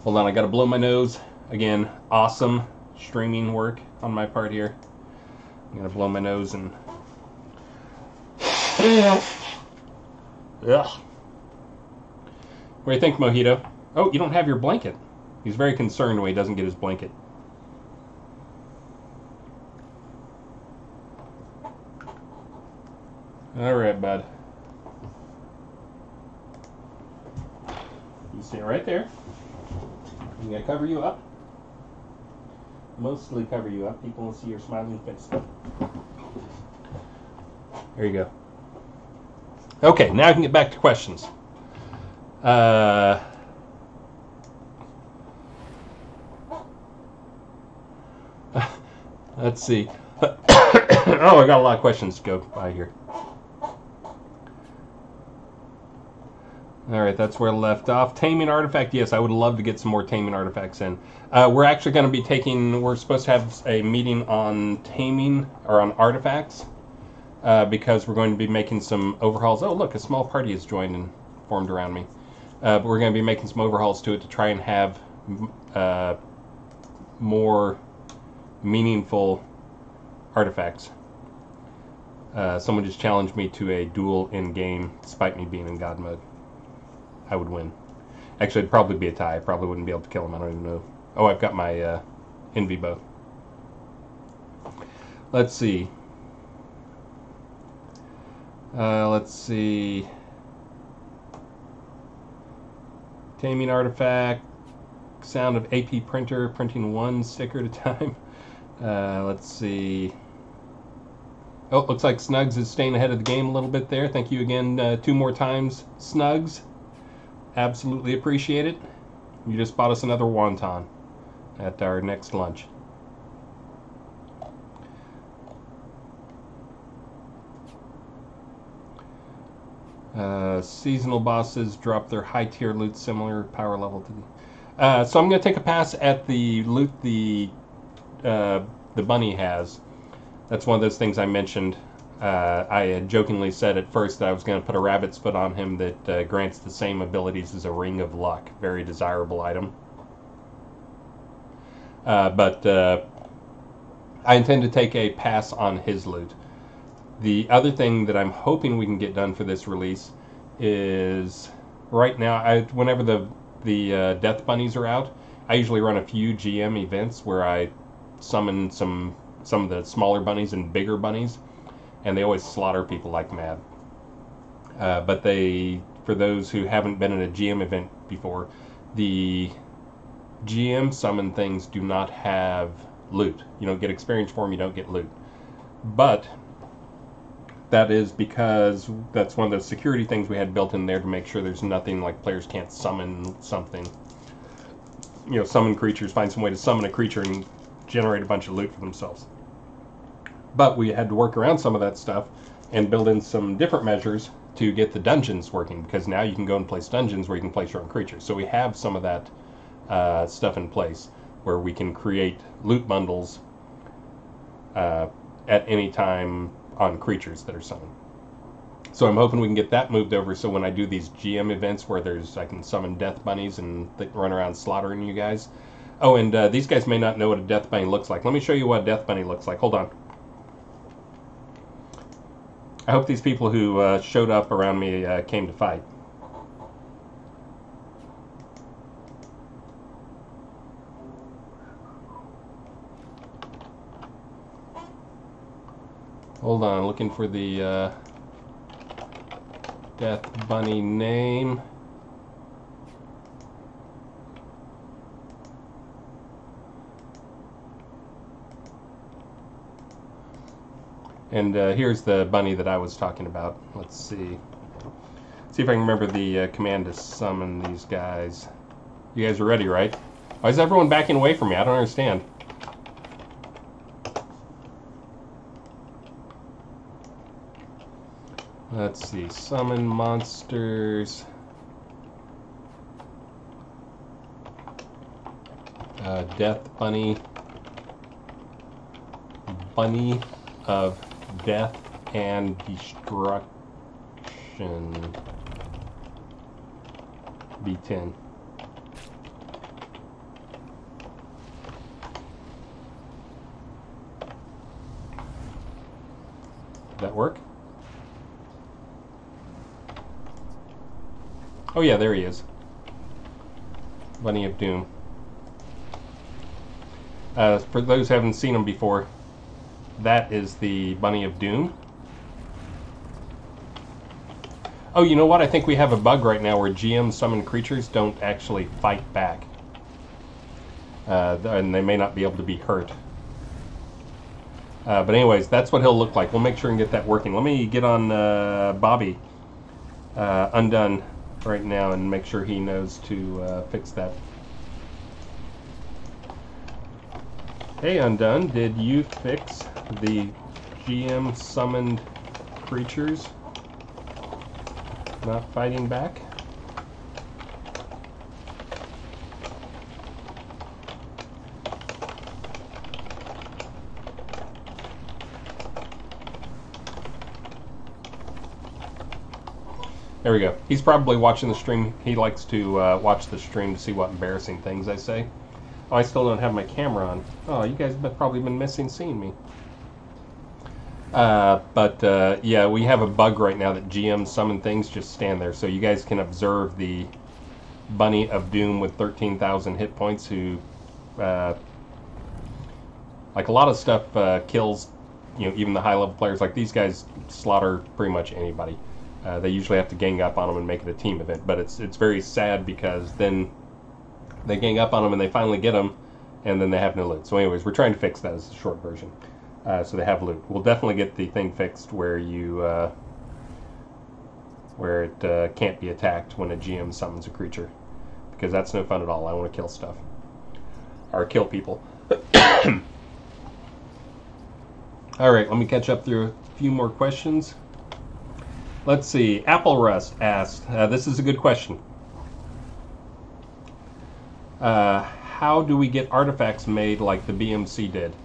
Hold on, I gotta blow my nose. Again, awesome streaming work on my part here. I'm gonna blow my nose and Ugh. What do you think, Mojito? Oh, you don't have your blanket. He's very concerned when he doesn't get his blanket. All right, bud. You stay right there. I'm going to cover you up. Mostly cover you up. People will see your smiling face. There you go. Okay, now I can get back to questions. Let's see. Oh, I got a lot of questions to go by here. All right, that's where I left off. Taming artifact, yes, I would love to get some more taming artifacts in. We're actually going to be we're supposed to have a meeting on taming, or on artifacts, because we're going to be making some overhauls. Oh, look, a small party has joined and formed around me. But we're going to be making some overhauls to it to try and have more meaningful artifacts. Someone just challenged me to a duel in-game, despite me being in God mode. I would win. Actually, it'd probably be a tie. I probably wouldn't be able to kill him. I don't even know. Oh, I've got my envy bow. Let's see. Let's see. Taming artifact. Sound of AP printer. Printing one sticker at a time. Let's see. Oh, looks like Snugs is staying ahead of the game a little bit there. Thank you again 2 more times, Snugs. Absolutely appreciate it. You just bought us another wonton at our next lunch. Seasonal bosses drop their high tier loot similar power level to the... so I'm going to take a pass at the loot the bunny has. That's one of those things I mentioned. I had jokingly said at first that I was going to put a rabbit's foot on him that grants the same abilities as a Ring of Luck. Very desirable item. But I intend to take a pass on his loot. The other thing that I'm hoping we can get done for this release is, right now, whenever the death bunnies are out, I usually run a few GM events where I summon some of the smaller bunnies and bigger bunnies, and they always slaughter people like mad. But for those who haven't been in a GM event before, the GM summon things do not have loot. You don't get experience for them, you don't get loot. But that is because that's one of those security things we had built in there to make sure there's nothing like players can't summon something. You know, summon creatures, find some way to summon a creature and generate a bunch of loot for themselves. But we had to work around some of that stuff and build in some different measures to get the dungeons working, because now you can go and place dungeons where you can place your own creatures. So we have some of that stuff in place where we can create loot bundles at any time on creatures that are summoned. So I'm hoping we can get that moved over, so when I do these GM events where I can summon death bunnies and run around slaughtering you guys. Oh, and these guys may not know what a death bunny looks like. Let me show you what a death bunny looks like. Hold on. I hope these people who showed up around me came to fight. Hold on, looking for the death bunny name. And here's the bunny that I was talking about. Let's see. See if I can remember the command to summon these guys. You guys are ready, right? Why is everyone backing away from me? I don't understand. Let's see. Summon monsters. Death bunny. Bunny of death and destruction. B10. Did that work? Oh yeah, there he is. Bunny of Doom. For those who haven't seen him before, that is the Bunny of Doom. Oh, you know what? I think we have a bug right now where GM summoned creatures don't actually fight back. And they may not be able to be hurt. But anyways, that's what he'll look like. We'll make sure and get that working. Let me get on Bobby Undone right now and make sure he knows to fix that. Hey Undone, did you fix the GM summoned creatures not fighting back? There we go. He's probably watching the stream. He likes to watch the stream to see what embarrassing things I say. Oh, I still don't have my camera on. Oh, you guys have probably been missing seeing me. Yeah, we have a bug right now that GM summon things just stand there. So you guys can observe the Bunny of Doom with 13,000 hit points who, like a lot of stuff kills, you know, even the high level players. Like these guys slaughter pretty much anybody. They usually have to gang up on them and make it a team event. But it's very sad because then they gang up on them and they finally get them and then they have no loot. So anyways, we're trying to fix that as a short version. So they have loot. We'll definitely get the thing fixed where you where it can't be attacked when a GM summons a creature, because that's no fun at all. I want to kill stuff or kill people. All right, let me catch up through a few more questions. Let's see. Apple Rust asked, this is a good question. How do we get artifacts made like the BMC did?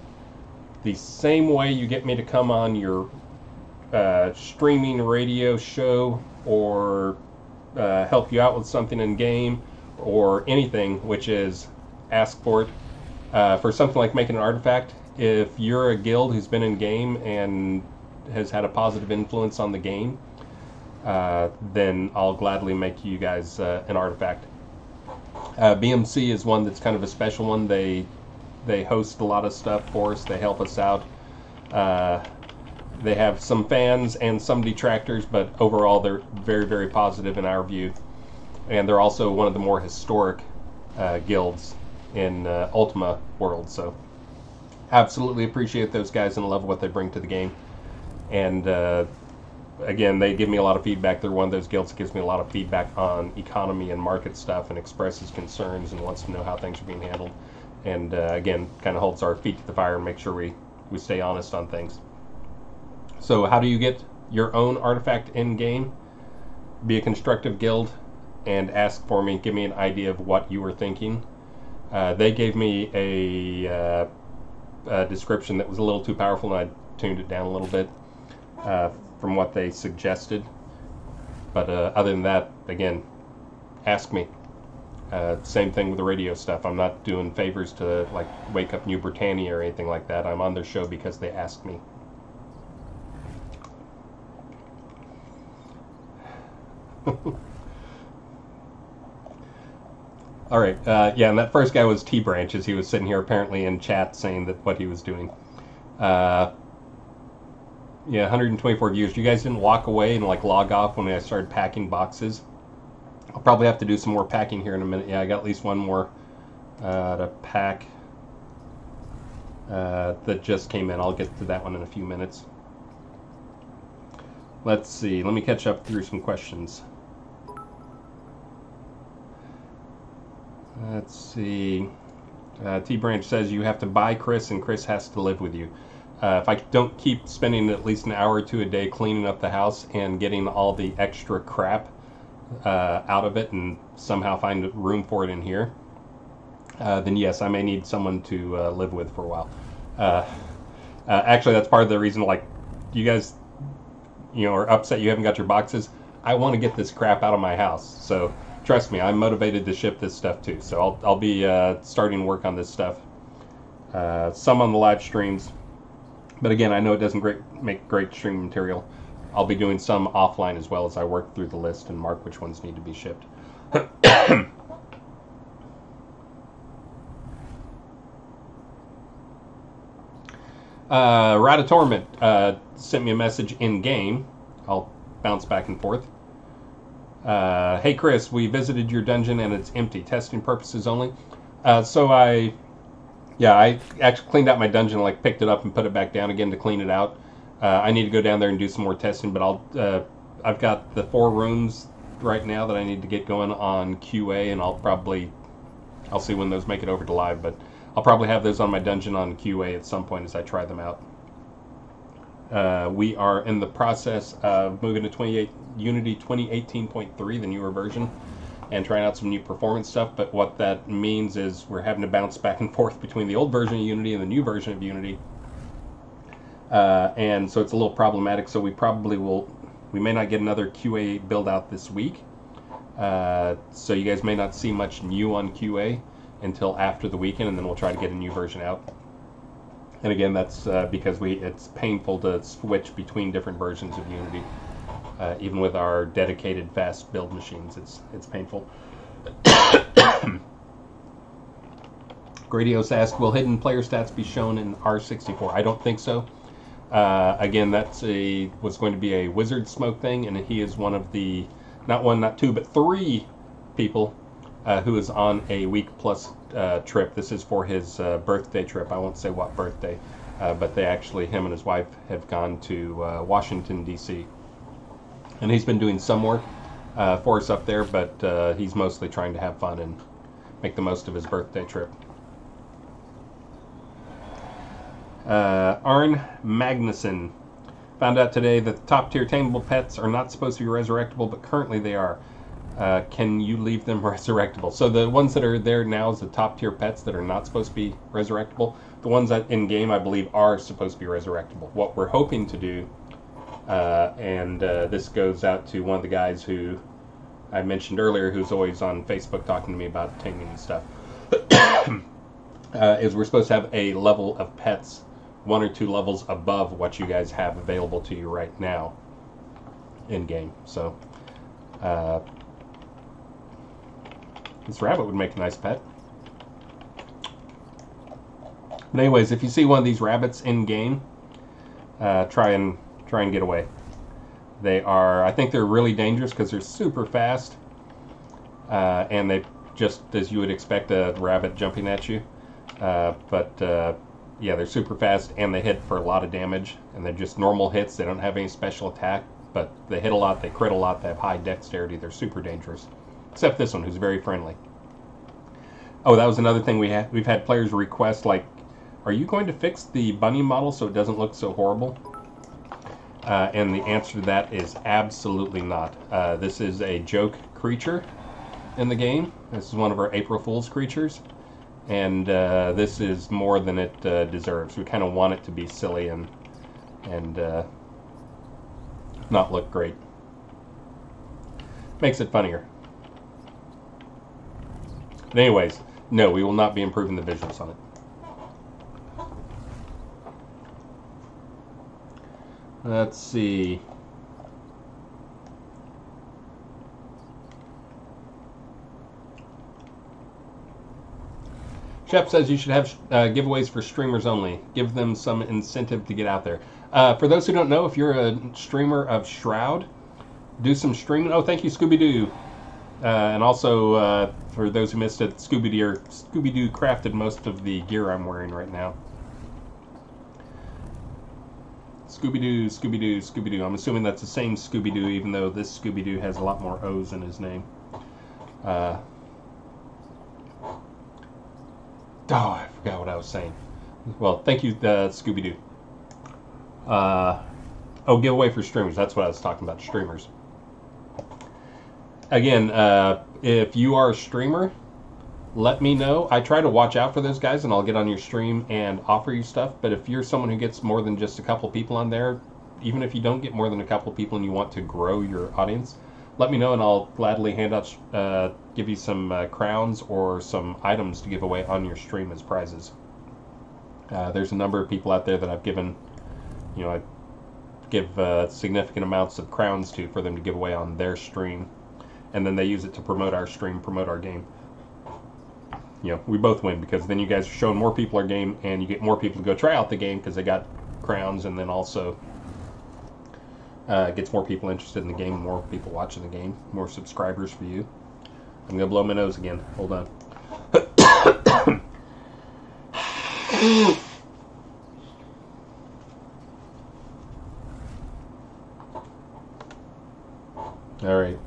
The same way you get me to come on your streaming radio show or help you out with something in game or anything, which is ask for it. For something like making an artifact, if you're a guild who's been in game and has had a positive influence on the game, then I'll gladly make you guys an artifact. BMC is one that's kind of a special one. They host a lot of stuff for us. They help us out. They have some fans and some detractors, but overall they're very, very positive in our view. And they're also one of the more historic guilds in Ultima world. So absolutely appreciate those guys and love what they bring to the game. And again, they give me a lot of feedback. They're one of those guilds that gives me a lot of feedback on economy and market stuff and expresses concerns and wants to know how things are being handled. And again, kind of holds our feet to the fire and make sure we stay honest on things. So how do you get your own artifact in game? Be a constructive guild and ask for me. Give me an idea of what you were thinking. They gave me a description that was a little too powerful, and I tuned it down a little bit from what they suggested. But other than that, again, ask me. Same thing with the radio stuff. I'm not doing favors to like Wake Up New Britannia or anything like that. I'm on their show because they asked me. All right, yeah, and that first guy was T-Branches. He was sitting here apparently in chat saying that what he was doing. Yeah, 124 views. You guys didn't walk away and like log off when I started packing boxes. I'll probably have to do some more packing here in a minute. Yeah, I got at least one more to pack that just came in. I'll get to that one in a few minutes. Let's see. Let me catch up through some questions. Let's see. T-Branch says you have to buy Chris and Chris has to live with you. If I don't keep spending at least an hour or two a day cleaning up the house and getting all the extra crap out of it and somehow find room for it in here, then yes, I may need someone to live with for a while. Actually, that's part of the reason, like, you guys, you know, are upset you haven't got your boxes. I want to get this crap out of my house, so trust me, I'm motivated to ship this stuff too. So I'll be starting work on this stuff. Some on the live streams, but again, I know it doesn't make great stream material I'll be doing some offline as well as I work through the list and mark which ones need to be shipped. Rada Torment sent me a message in game. I'll bounce back and forth. Hey Chris, we visited your dungeon and it's empty. Testing purposes only. So I actually cleaned out my dungeon, like picked it up and put it back down again to clean it out. I need to go down there and do some more testing, but I've got the 4 rooms right now that I need to get going on QA, and I'll see when those make it over to live, but I'll probably have those on my dungeon on QA at some point as I try them out. We are in the process of moving to Unity 2018.3, the newer version, and trying out some new performance stuff, but what that means is we're having to bounce back and forth between the old version of Unity and the new version of Unity. And so it's a little problematic, so we may not get another QA build out this week. So you guys may not see much new on QA until after the weekend, and then we'll try to get a new version out. And again, that's because it's painful to switch between different versions of Unity. Even with our dedicated fast build machines, it's painful. Gradios asked, will hidden player stats be shown in R64? I don't think so. Again, that's was going to be a Wizard Smoke thing, and he is one of the, not one, not two, but 3 people who is on a week-plus trip. This is for his birthday trip. I won't say what birthday, but him and his wife have gone to Washington, D.C. And he's been doing some work for us up there, but he's mostly trying to have fun and make the most of his birthday trip. Arn Magnuson found out today that the top tier tameable pets are not supposed to be resurrectable, but currently they are. Can you leave them resurrectable? So the ones that are there now is the top tier pets that are not supposed to be resurrectable. The ones that in game, I believe, are supposed to be resurrectable. What we're hoping to do, and this goes out to one of the guys who I mentioned earlier, who's always on Facebook talking to me about taming and stuff, is we're supposed to have a level of pets 1 or 2 levels above what you guys have available to you right now in game. So this rabbit would make a nice pet. But anyways, if you see one of these rabbits in game, try and get away. I think they're really dangerous because they're super fast, and they just, as you would expect, a rabbit jumping at you. Yeah, they're super fast and they hit for a lot of damage, and they're just normal hits. They don't have any special attack, but they hit a lot, they crit a lot, they have high dexterity. They're super dangerous, except this one, who's very friendly. Oh, that was another thing we've had players request, like, are you going to fix the bunny model so it doesn't look so horrible? And the answer to that is absolutely not. This is a joke creature in the game. This is one of our April Fool's creatures, and this is more than it deserves. We kind of want it to be silly and not look great. Makes it funnier. But anyways, no, we will not be improving the visuals on it. Let's see. Shep says you should have giveaways for streamers only. Give them some incentive to get out there. For those who don't know, if you're a streamer of Shroud, do some streaming. Oh, thank you, Scooby-Doo. And also, for those who missed it, Scooby-Doo crafted most of the gear I'm wearing right now. Scooby-Doo, Scooby-Doo, Scooby-Doo. I'm assuming that's the same Scooby-Doo, even though this Scooby-Doo has a lot more O's in his name. Oh, I forgot what I was saying. Well, thank you, Scooby-Doo. Oh, giveaway for streamers. That's what I was talking about, streamers. Again, if you are a streamer, let me know. I try to watch out for those guys, and I'll get on your stream and offer you stuff. But if you're someone who gets more than just a couple people on there, even if you don't get more than a couple people and you want to grow your audience, let me know, and I'll gladly hand out, give you some crowns or some items to give away on your stream as prizes. There's a number of people out there that I've given, give significant amounts of crowns to for them to give away on their stream, and then they use it to promote our stream, promote our game. You know, we both win, because then you guys are showing more people our game, and you get more people to go try out the game because they got crowns, and then also gets more people interested in the game, more people watching the game, more subscribers for you. I'm gonna blow my nose again. Hold on. All right.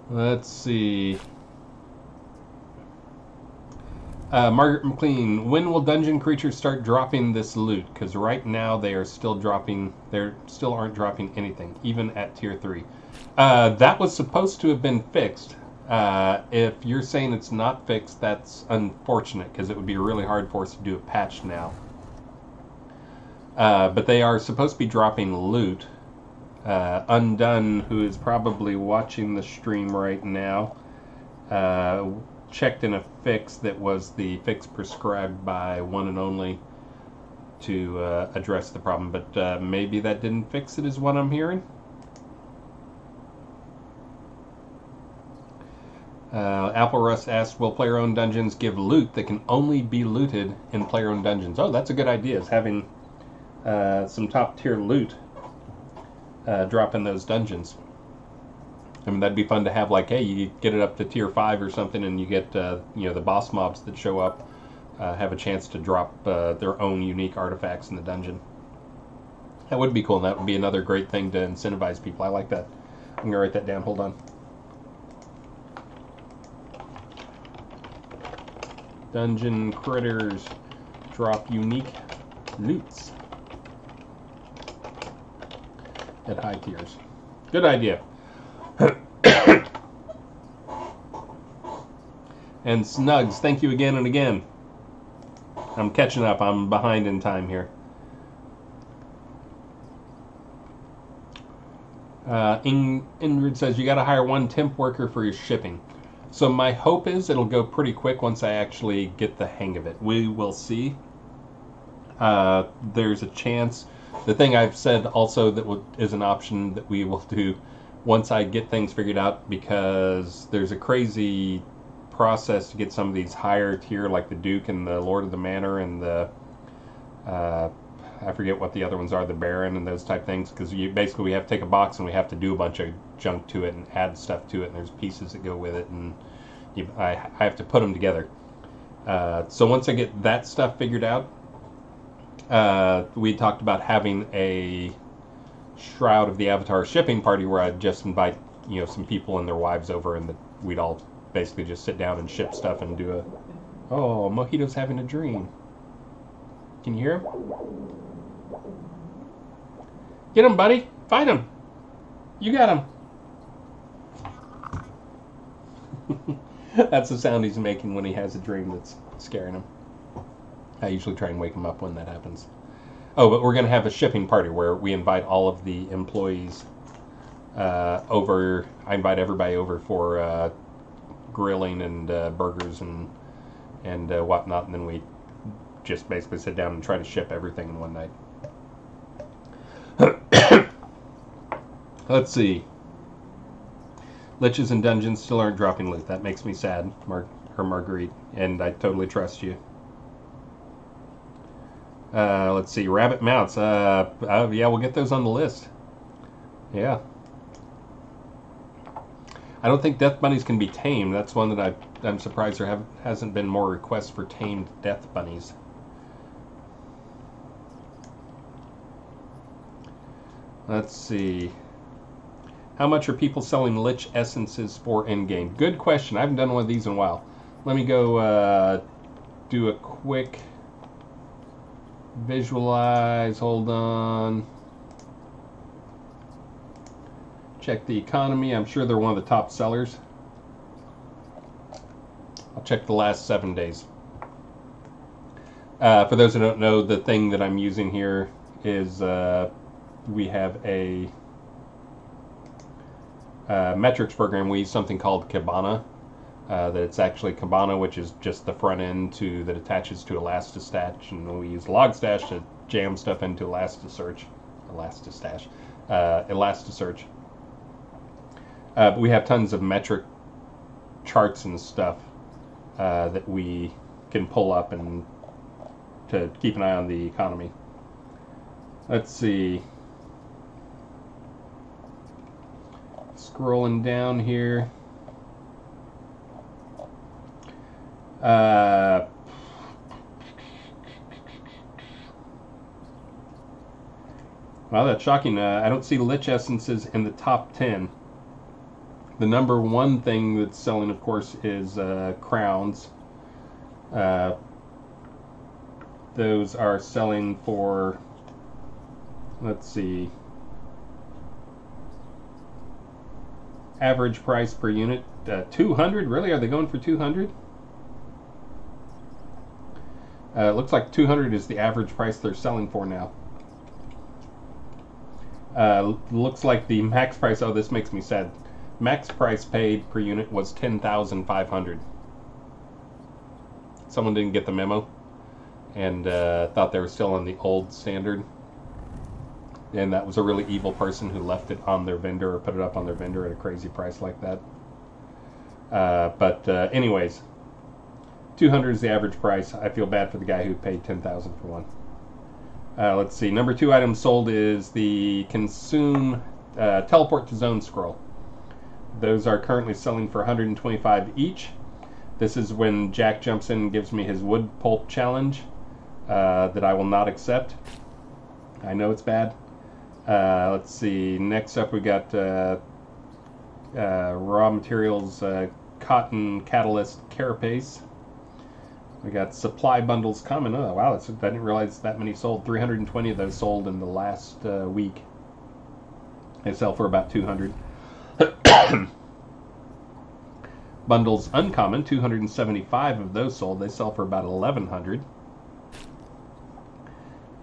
Let's see. Margaret McLean, when will dungeon creatures start dropping this loot? Because right now they are still dropping. They still aren't dropping anything, even at tier 3. That was supposed to have been fixed. If you're saying it's not fixed, that's unfortunate, because it would be really hard for us to do a patch now. But they are supposed to be dropping loot. Undone, who is probably watching the stream right now, checked in a fix that was the fix prescribed by One and Only to address the problem, but maybe that didn't fix it, is what I'm hearing. Apple Rust asked, will player-owned dungeons give loot that can only be looted in player-owned dungeons? Oh, that's a good idea, is having some top-tier loot drop in those dungeons. I mean, that'd be fun to have, like, hey, you get it up to tier 5 or something, and you get, you know, the boss mobs that show up have a chance to drop their own unique artifacts in the dungeon. That would be cool, and that would be another great thing to incentivize people. I like that. I'm going to write that down. Hold on. Dungeon critters drop unique loots at high tiers. Good idea. And Snugs, thank you again and again. I'm catching up. I'm behind in time here. Ingrid says, you got to hire one temp worker for your shipping. So my hope is it'll go pretty quick once I actually get the hang of it. We will see. There's a chance. The thing I've said also that is an option that we will do once I get things figured out, because there's a crazy process to get some of these higher tier, like the Duke and the Lord of the Manor and the I forget what the other ones are, the Baron and those type things, because basically we have to take a box and we have to do a bunch of junk to it and add stuff to it, and there's pieces that go with it, and I have to put them together. So once I get that stuff figured out, we talked about having a Shroud of the Avatar shipping party where I'd just invite, you know, some people and their wives over, and we'd all basically just sit down and ship stuff and do a... Oh, Mojito's having a dream. Can you hear him? Get him, buddy. Find him. You got him. That's the sound he's making when he has a dream that's scaring him. I usually try and wake him up when that happens. Oh, but we're going to have a shipping party where we invite all of the employees over. I invite everybody over for grilling and burgers and whatnot, and then we just basically sit down and try to ship everything in one night. Let's see. Liches and dungeons still aren't dropping loot. That makes me sad, Marguerite, and I totally trust you. Let's see. Rabbit mounts. Yeah, we'll get those on the list. Yeah. I don't think death bunnies can be tamed. That's one that I'm surprised there hasn't been more requests for tamed death bunnies. Let's see. How much are people selling Lich essences for in-game? Good question. I haven't done one of these in a while. Let me go do a quick visualize. Hold on. Check the economy. I'm sure they're one of the top sellers. I'll check the last 7 days. For those who don't know, the thing that I'm using here is we have a metrics program. We use something called Kibana, that it's actually Cabana, which is just the front end that attaches to Elastistash, and we use Logstash to jam stuff into Elastisearch. But we have tons of metric charts and stuff that we can pull up and to keep an eye on the economy. Let's see. Scrolling down here. Wow, that's shocking. I don't see Lich Essences in the top 10. The number one thing that's selling, of course, is crowns. Those are selling for, let's see, average price per unit, 200? Really? Are they going for 200? It looks like 200 is the average price they're selling for now. Looks like the max price, oh, this makes me sad. Max price paid per unit was 10,500. Someone didn't get the memo and thought they were still on the old standard. And that was a really evil person who left it on their vendor or put it up on their vendor at a crazy price like that. Anyways, 200 is the average price. I feel bad for the guy who paid 10,000 for one. Let's see. Number 2 item sold is the Consume Teleport to Zone Scroll. Those are currently selling for 125 each. This is when Jack jumps in and gives me his wood pulp challenge that I will not accept. I know it's bad. Let's see. Next up, we got raw materials, cotton catalyst carapace. We got supply bundles coming. Oh wow, I didn't realize that many sold. 320 of those sold in the last week. They sell for about 200. Bundles uncommon, 275 of those sold. They sell for about 1,100.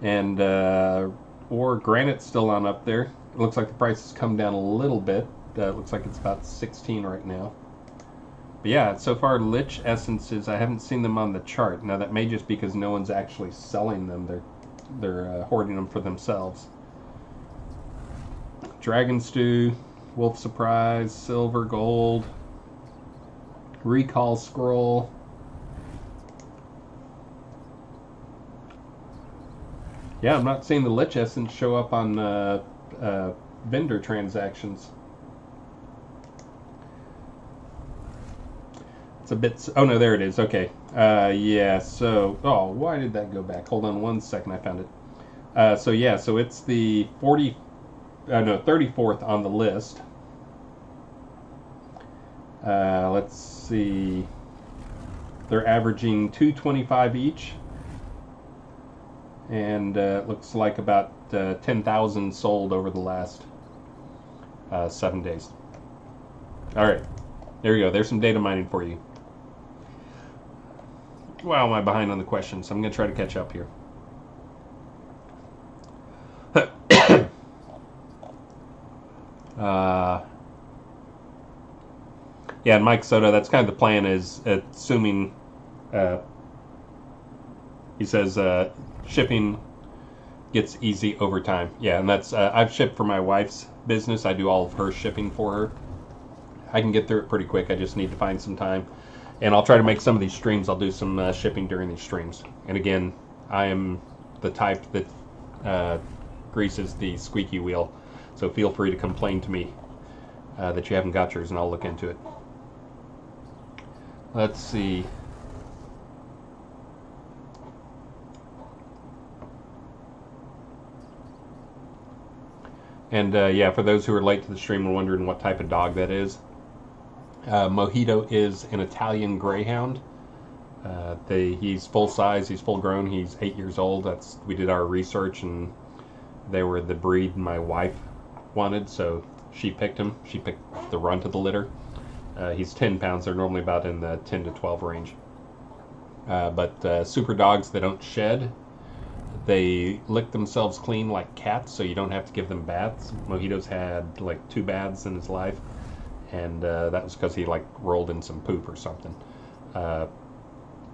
And ore granite's still on up there. It looks like the price has come down a little bit. It looks like it's about 16 right now. But yeah, so far Lich Essences, I haven't seen them on the chart. Now that may just be because no one's actually selling them. They're hoarding them for themselves. Dragon Stew, Wolf Surprise, Silver, Gold, Recall Scroll. Yeah, I'm not seeing the Lich Essence show up on vendor transactions. It's a bit... Oh, no, there it is. Okay. Yeah, so... Oh, why did that go back? Hold on one second. I found it. So, yeah, so it's the 34th on the list. Let's see. They're averaging 225 each. And it looks like about 10,000 sold over the last 7 days. All right. There we go. There's some data mining for you. Wow, am I behind on the questions? I'm going to try to catch up here. Yeah, and Mike Soto, that's kind of the plan, is assuming, he says, shipping gets easy over time. Yeah, and that's, I've shipped for my wife's business. I do all of her shipping for her. I can get through it pretty quick. I just need to find some time. And I'll try to make some of these streams. I'll do some shipping during these streams. And again, I am the type that greases the squeaky wheel. So feel free to complain to me that you haven't got yours, and I'll look into it. Let's see. And yeah, for those who are late to the stream and wondering what type of dog that is, Mojito is an Italian Greyhound. He's full size, he's full grown, he's 8 years old. We did our research and they were the breed my wife wanted, so she picked him. She picked the runt of the litter. He's 10 pounds, they're normally about in the 10 to 12 range. But super dogs, they don't shed. They lick themselves clean like cats, so you don't have to give them baths. Mojito's had like 2 baths in his life. and that was because he like rolled in some poop or something.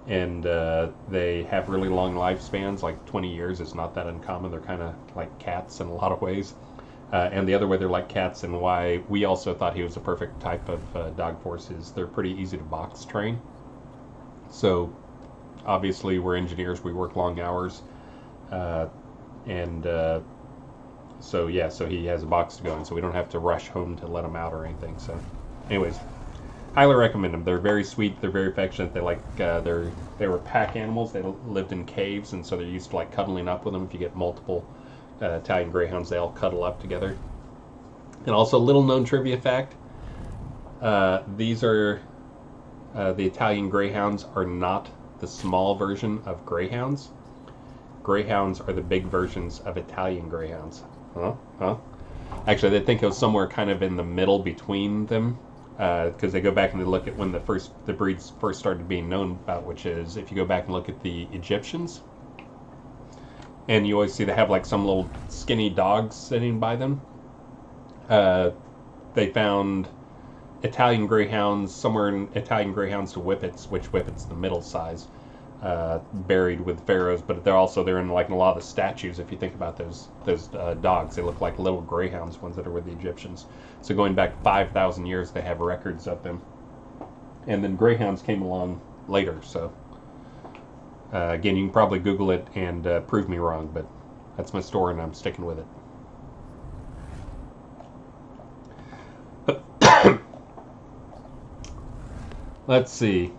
And they have really long lifespans, like 20 years. It's not that uncommon. They're kind of like cats in a lot of ways. And the other way they're like cats, and why we also thought he was a perfect type of dog force, is they're pretty easy to box train. So obviously we're engineers, we work long hours, and so yeah, so he has a box to go in, so we don't have to rush home to let him out or anything. So anyways, highly recommend them. They're very sweet, they're very affectionate. They like they were pack animals. They lived in caves, and so they're used to like cuddling up with them. If you get multiple Italian Greyhounds, they all cuddle up together. And also, little known trivia fact, these are the Italian Greyhounds are not the small version of Greyhounds. Greyhounds are the big versions of Italian Greyhounds. Huh? Actually, they think it was somewhere kind of in the middle between them, because they go back and they look at when the breeds first started being known about, which is, if you go back and look at the Egyptians, and you always see they have like some little skinny dogs sitting by them. They found Italian Greyhounds, somewhere in Italian Greyhounds to Whippets, which Whippets the middle size, buried with pharaohs, but they're in like a lot of the statues. If you think about those dogs, they look like little greyhounds, ones that are with the Egyptians. So going back 5,000 years, they have records of them. And then greyhounds came along later. So again, you can probably Google it and prove me wrong, but that's my story, and I'm sticking with it. Let's see.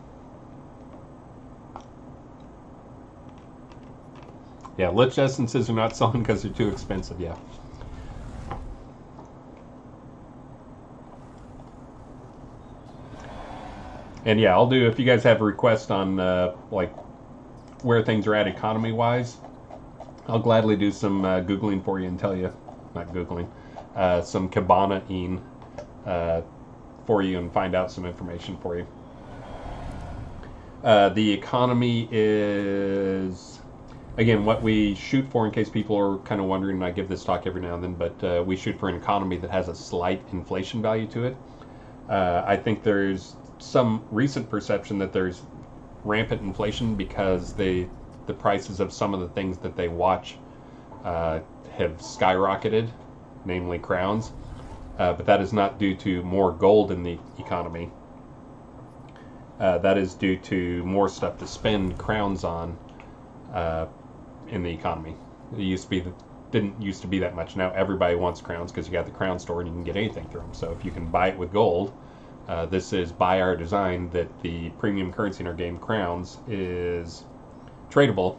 Yeah, Lich essences are not selling because they're too expensive, yeah. And yeah, I'll do, if you guys have a request on like where things are at economy-wise, I'll gladly do some Googling for you and tell you, not Googling, some Cabana-ing for you and find out some information for you. The economy is, again, what we shoot for, in case people are kind of wondering, and I give this talk every now and then, but we shoot for an economy that has a slight inflation value to it. I think there's some recent perception that there's rampant inflation because the prices of some of the things that they watch have skyrocketed, namely crowns. But that is not due to more gold in the economy. That is due to more stuff to spend crowns on in the economy. It didn't used to be that much. Now everybody wants crowns because you got the crown store and you can get anything through them. So if you can buy it with gold, this is by our design that the premium currency in our game, crowns, is tradable.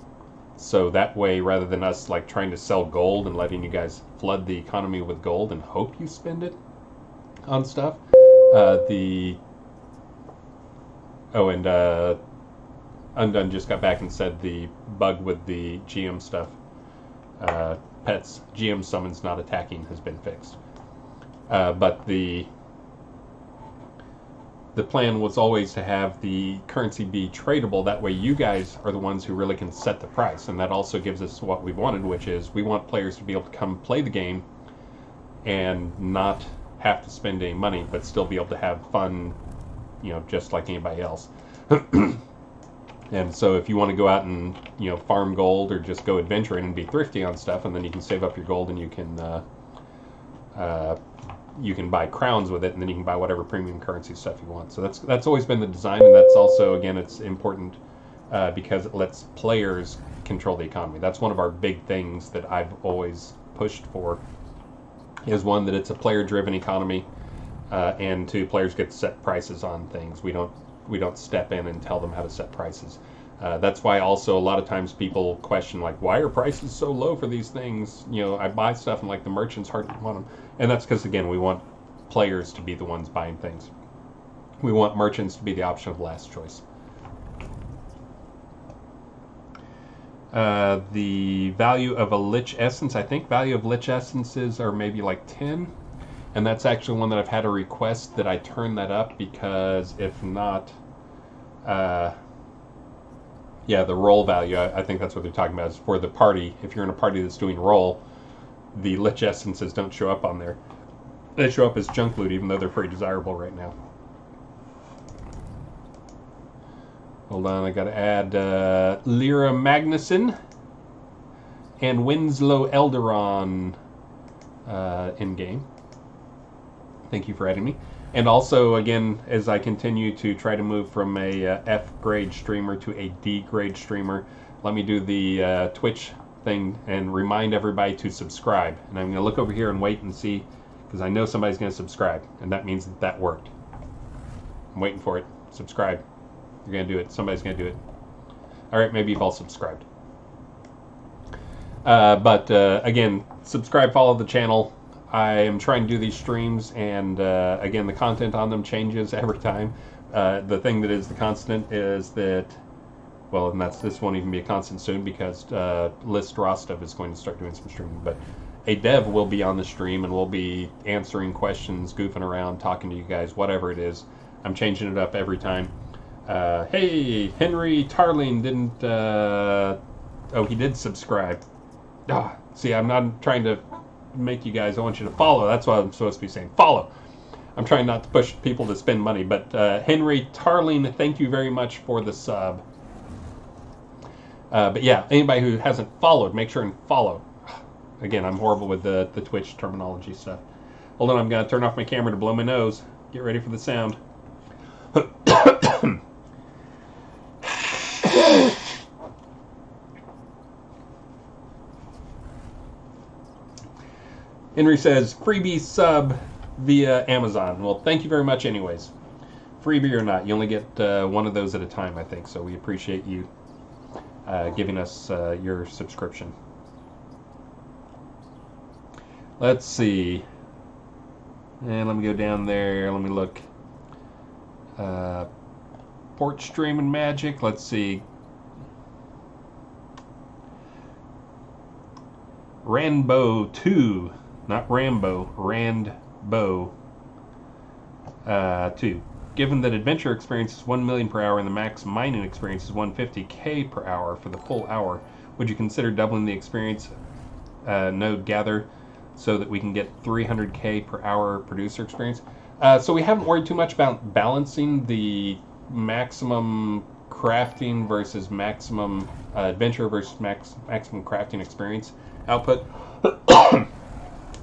So that way, rather than us like trying to sell gold and letting you guys flood the economy with gold and hope you spend it on stuff, Undone just got back and said the bug with the GM stuff, pets, GM summons not attacking, has been fixed. But the plan was always to have the currency be tradable. That way you guys are the ones who really can set the price. And that also gives us what we wanted, which is we want players to be able to come play the game and not have to spend any money, but still be able to have fun, just like anybody else. And so if you want to go out and, farm gold or just go adventuring and be thrifty on stuff, and then you can save up your gold and you can buy crowns with it, and then you can buy whatever premium currency stuff you want. So that's always been the design, and that's also, again, it's important because it lets players control the economy. That's one of our big things that I've always pushed for, is one, that it's a player-driven economy, and two, players get to set prices on things. We don't step in and tell them how to set prices. That's why also a lot of times people question, like, why are prices so low for these things? I buy stuff and like the merchants hardly want them. And that's because, again, we want players to be the ones buying things. We want merchants to be the option of last choice. The value of a Lich Essence, I think value of Lich Essences are maybe like 10. And that's actually one that I've had a request that I turn that up, because if not, the roll value, I think that's what they're talking about, is for the party. If you're in a party that's doing roll, the Lich Essences don't show up on there. They show up as junk loot, even though they're pretty desirable right now. Hold on, I gotta add Lyra Magnuson and Winslow Elderon in game. Thank you for adding me. And also, again, as I continue to try to move from a F grade streamer to a D grade streamer, let me do the Twitch thing and remind everybody to subscribe. And I'm going to look over here and wait and see, because I know somebody's going to subscribe, and that means that that worked. I'm waiting for it. Subscribe. You're going to do it. Somebody's going to do it. All right, maybe you've all subscribed. But again, subscribe, follow the channel. I am trying to do these streams, and again, the content on them changes every time. The thing that is the constant is that, well, and this won't even be a constant soon, because List Rostov is going to start doing some streaming. But a dev will be on the stream, and we'll be answering questions, goofing around, talking to you guys, whatever it is. I'm changing it up every time. Hey, Henry Tarling didn't... oh, he did subscribe. See, I'm not trying to make you guys, I want you to follow. That's what I'm supposed to be saying. Follow. I'm trying not to push people to spend money, but Henry Tarling, thank you very much for the sub. But yeah, anybody who hasn't followed, make sure and follow. Again, I'm horrible with the Twitch terminology stuff. Hold on, I'm going to turn off my camera to blow my nose. Get ready for the sound. Henry says, freebie sub via Amazon. Well, thank you very much anyways. Freebie or not, you only get one of those at a time, I think. So we appreciate you giving us your subscription. Let's see. And let me go down there. Let me look. Port Stream and Magic. Let's see. Rambo 2. Not Rambo, Randbo 2. Given that adventure experience is 1 million per hour and the max mining experience is 150k per hour for the full hour, would you consider doubling the experience node gather so that we can get 300k per hour producer experience? So we haven't worried too much about balancing the maximum crafting versus maximum adventure versus maximum crafting experience output.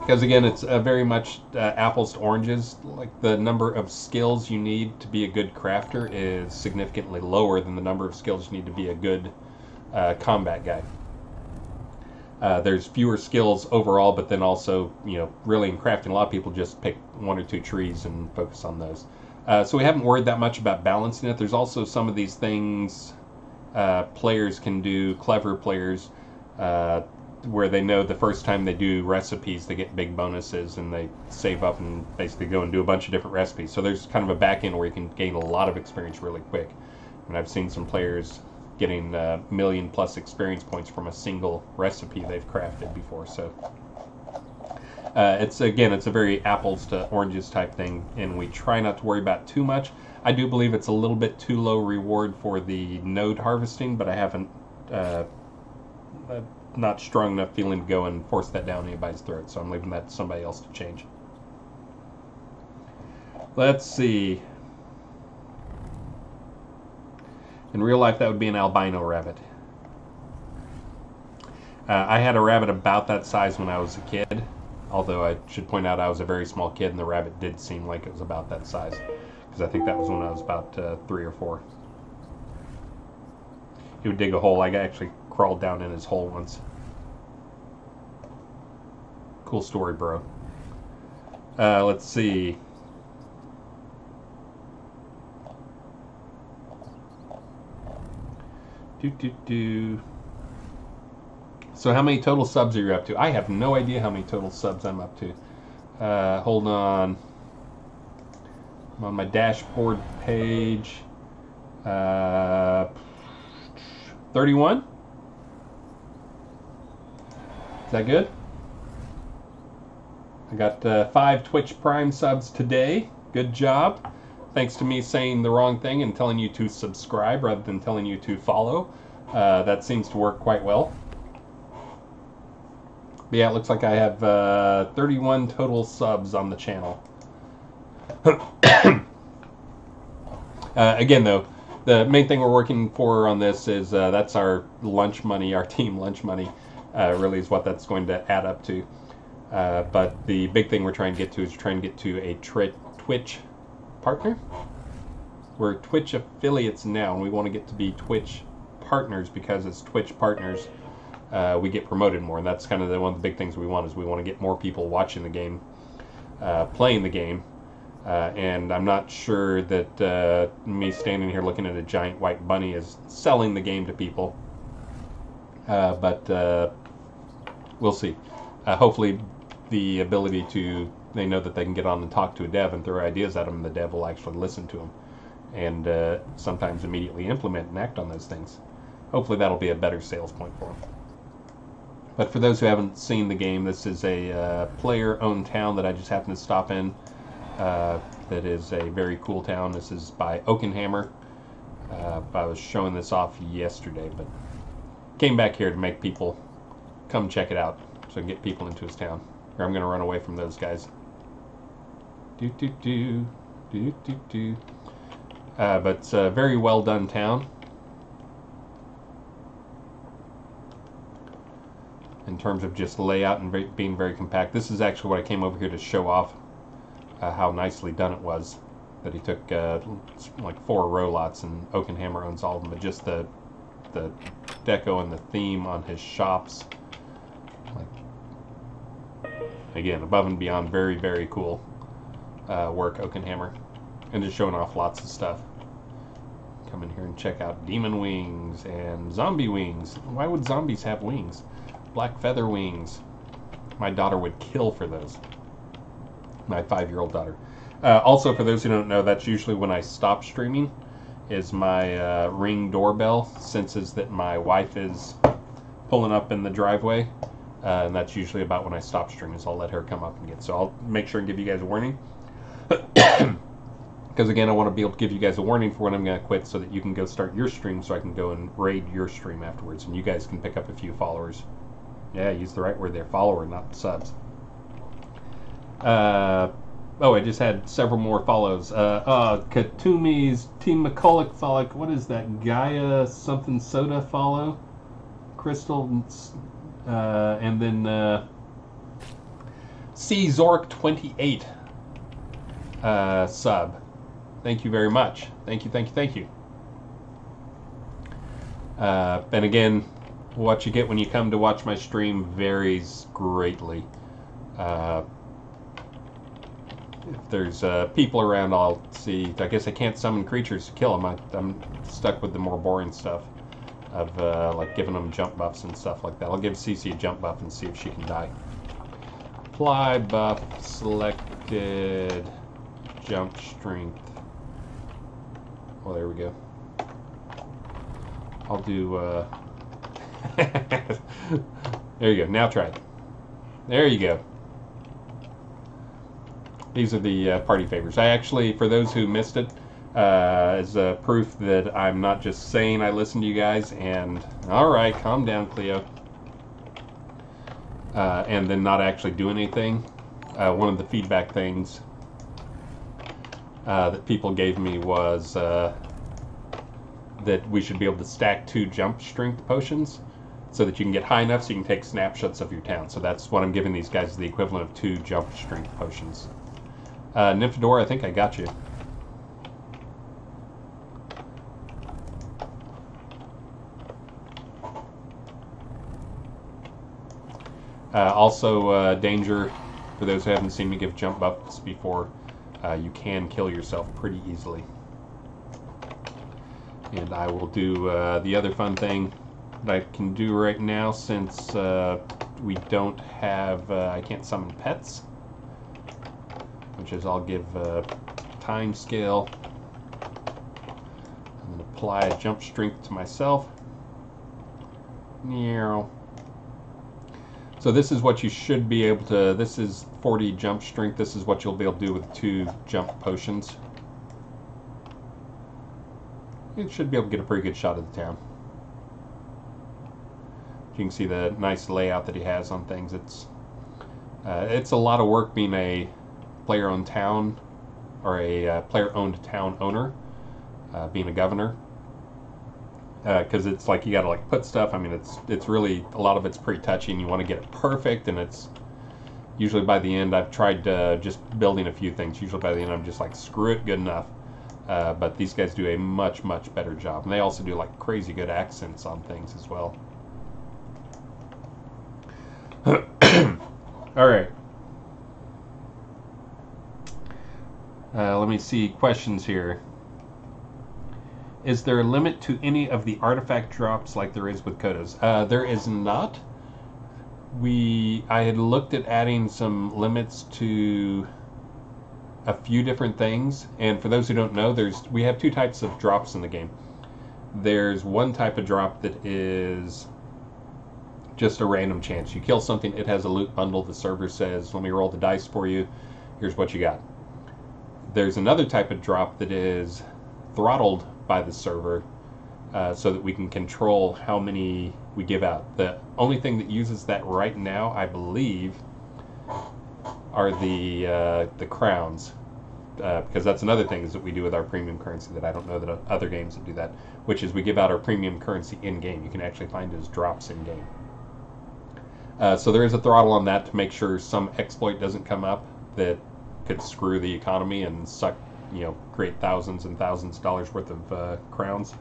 Because again, it's very much apples to oranges. Like, the number of skills you need to be a good crafter is significantly lower than the number of skills you need to be a good combat guy. There's fewer skills overall, but then also, you know, really in crafting, a lot of people just pick 1 or 2 trees and focus on those. So we haven't worried that much about balancing it. There's also some of these things players can do, clever players, where they know the first time they do recipes they get big bonuses, and they save up and basically go and do a bunch of different recipes. So there's kind of a back end where you can gain a lot of experience really quick. And I've seen some players getting million plus experience points from a single recipe they've crafted before. So it's a very apples to oranges type thing, and we try not to worry about too much. I do believe it's a little bit too low reward for the node harvesting, but I haven't not strong enough feeling to go and force that down anybody's throat, so I'm leaving that to somebody else to change. Let's see. In real life, that would be an albino rabbit. I had a rabbit about that size when I was a kid, although I should point out I was a very small kid, and the rabbit did seem like it was about that size, because I think that was when I was about 3 or 4. He would dig a hole. I actually crawled down in his hole once. Cool story, bro. Let's see. So how many total subs are you up to? I have no idea how many total subs I'm up to. Hold on. I'm on my dashboard page. 31? Is that good? I got 5 Twitch Prime subs today. Good job. Thanks to me saying the wrong thing and telling you to subscribe rather than telling you to follow. That seems to work quite well. But yeah, it looks like I have 31 total subs on the channel. Again, though, the main thing we're working for on this is that's our lunch money, our team lunch money, really is what that's going to add up to. But the big thing we're trying to get to is trying to get to a Twitch partner. We're Twitch affiliates now, and we want to get to be Twitch partners, because as Twitch partners, we get promoted more, and that's kind of one of the big things we want, is we want to get more people watching the game, playing the game. And I'm not sure that me standing here looking at a giant white bunny is selling the game to people, but we'll see. Hopefully the ability to, they know that they can get on and talk to a dev and throw ideas at them, and the dev will actually listen to them and sometimes immediately implement and act on those things. Hopefully that'll be a better sales point for them. But for those who haven't seen the game, this is a player-owned town that I just happened to stop in. That is a very cool town. This is by Oakenhammer. I was showing this off yesterday, but came back here to make people come check it out, so I can get people into his town. Or I'm going to run away from those guys. But it's a very well done town. In terms of just layout and being very compact. This is actually what I came over here to show off. How nicely done it was. That he took like 4 row lots, and Oakenhammer owns all of them. But just the deco and the theme on his shops, like, again, above and beyond, very, very cool work, Oakenhammer. And just showing off lots of stuff. Come in here and check out demon wings and zombie wings. Why would zombies have wings? Black feather wings. My daughter would kill for those. My 5-year-old daughter. Also, for those who don't know, that's usually when I stop streaming, is my Ring doorbell senses that my wife is pulling up in the driveway, and that's usually about when I stop streaming, so I'll let her come up and get. So I'll make sure and give you guys a warning. Because again, I want to be able to give you guys a warning for when I'm going to quit, so that you can go start your stream, so I can go and raid your stream afterwards, and you guys can pick up a few followers. Yeah, use the right word there, follower, not subs. Oh, I just had several more follows. Katumi's Team McCulloch follow. What is that? Gaia something soda follow. Crystal, and then C Zork 28 sub. Thank you very much. Thank you, thank you, thank you. And again, what you get when you come to watch my stream varies greatly. If there's people around, I'll see. I guess I can't summon creatures to kill them. I'm stuck with the more boring stuff of like giving them jump buffs and stuff like that. I'll give Cece a jump buff and see if she can die. Apply buff selected. Jump strength. Well, there we go. I'll do. There you go. Now try it. There you go. These are the party favors. I actually, for those who missed it, as proof that I'm not just saying I listen to you guys and, alright, calm down, Cleo, and then not actually doing anything. One of the feedback things that people gave me was that we should be able to stack 2 jump strength potions so that you can get high enough so you can take snapshots of your town. So that's what I'm giving these guys, the equivalent of 2 jump strength potions. Nymphadora, I think I got you. Also, danger, for those who haven't seen me give jump buffs before, you can kill yourself pretty easily. And I will do the other fun thing that I can do right now, since we don't have, I can't summon pets, which is I'll give time scale and apply a jump strength to myself. So this is what you should be able to, this is 40 jump strength, this is what you'll be able to do with 2 jump potions. You should be able to get a pretty good shot of the town. You can see the nice layout that he has on things. It's a lot of work being a player-owned town, or a player-owned town owner, being a governor, because it's like you got to like put stuff. I mean, it's really, a lot of it's pretty touchy, and you want to get it perfect. And it's usually by the end, I've tried just building a few things. Usually by the end, I'm just like, screw it, good enough. But these guys do a much better job, and they also do like crazy good accents on things as well. All right. Let me see questions here. Is there a limit to any of the artifact drops like there is with Kodos? There is not. I had looked at adding some limits to a few different things, and for those who don't know, we have two types of drops in the game. There's one type of drop that is just a random chance. You kill something, it has a loot bundle. The server says, let me roll the dice for you. Here's what you got. There's another type of drop that is throttled by the server, so that we can control how many we give out. The only thing that uses that right now, I believe, are the crowns, because that's another thing is that we do with our premium currency that I don't know that other games that do that, which is we give out our premium currency in-game. You can actually find those drops in-game. So there is a throttle on that to make sure some exploit doesn't come up that could screw the economy and suck, create thousands and thousands of dollars worth of crowns.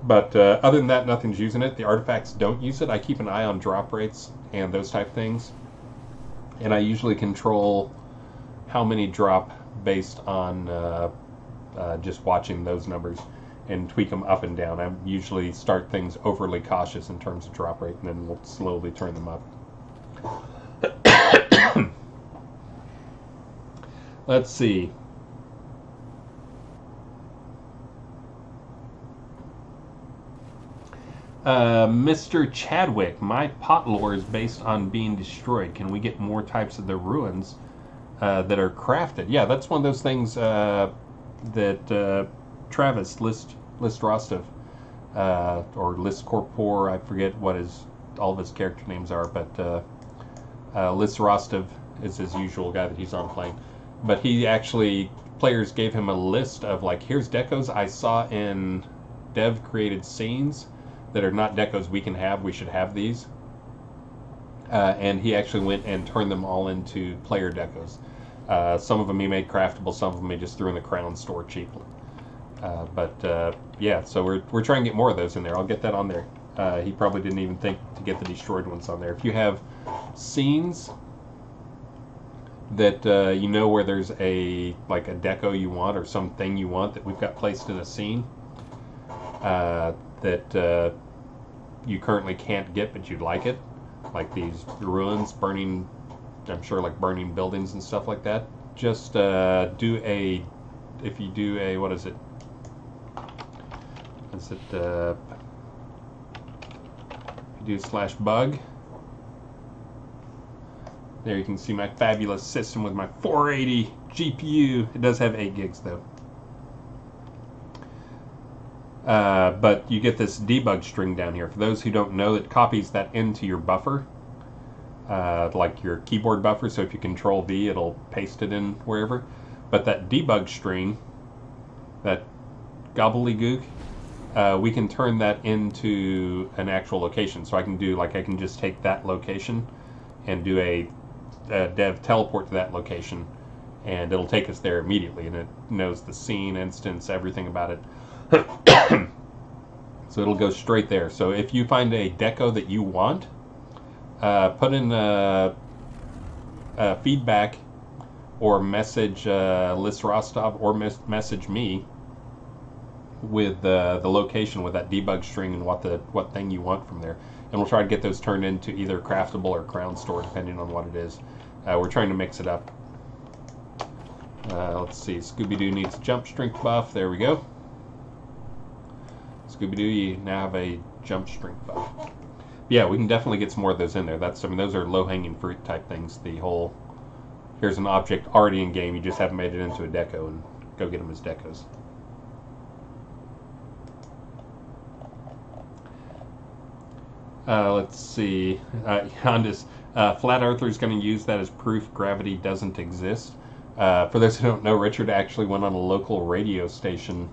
But other than that, nothing's using it. The artifacts don't use it. I keep an eye on drop rates and those type of things. And I usually control how many drop based on just watching those numbers and tweak them up and down. I usually start things overly cautious in terms of drop rate, and then we'll slowly turn them up. Let's see. Mr. Chadwick, my pot lore is based on being destroyed. Can we get more types of the ruins that are crafted? Yeah, that's one of those things that Travis, List Rostov, or List Corpor, I forget what all of his character names are, but List Rostov is his usual guy that he's on playing. But he actually, players gave him a list of like, here's decos I saw in dev created scenes that are not decos we can have. We should have these. And he actually went and turned them all into player decos. Some of them he made craftable, some of them he just threw in the crown store cheaply. Yeah, so we're trying to get more of those in there. I'll get that on there. He probably didn't even think to get the destroyed ones on there. If you have scenes that where there's a deco you want or something you want that we've got placed in a scene that you currently can't get but you'd like it, like these ruins burning, I'm sure like burning buildings and stuff like that, just if you do a, what is it, if you do /bug, there you can see my fabulous system with my 480 GPU. It does have 8 gigs though. But you get this debug string down here. For those who don't know, it copies that into your buffer, like your keyboard buffer. So if you Control V, it'll paste it in wherever. But that debug string, that gobbledygook, we can turn that into an actual location. So I can do, like, I can just take that location and do a dev teleport to that location, and it'll take us there immediately, and it knows the scene, instance, everything about it. So it'll go straight there. So if you find a deco that you want, put in feedback or message List Rostov or message me with the location with that debug string and what thing you want from there, and we'll try to get those turned into either craftable or crown store depending on what it is. We're trying to mix it up. Let's see, Scooby-Doo needs a jump strength buff. There we go. Scooby-Doo, you now have a jump strength buff. Yeah, we can definitely get some more of those in there. Those are low-hanging fruit type things. The whole, here's an object already in game, you just haven't made it into a deco, and go get them as decos. Let's see. Honda's Flat Earther's going to use that as proof gravity doesn't exist. For those who don't know, Richard actually went on a local radio station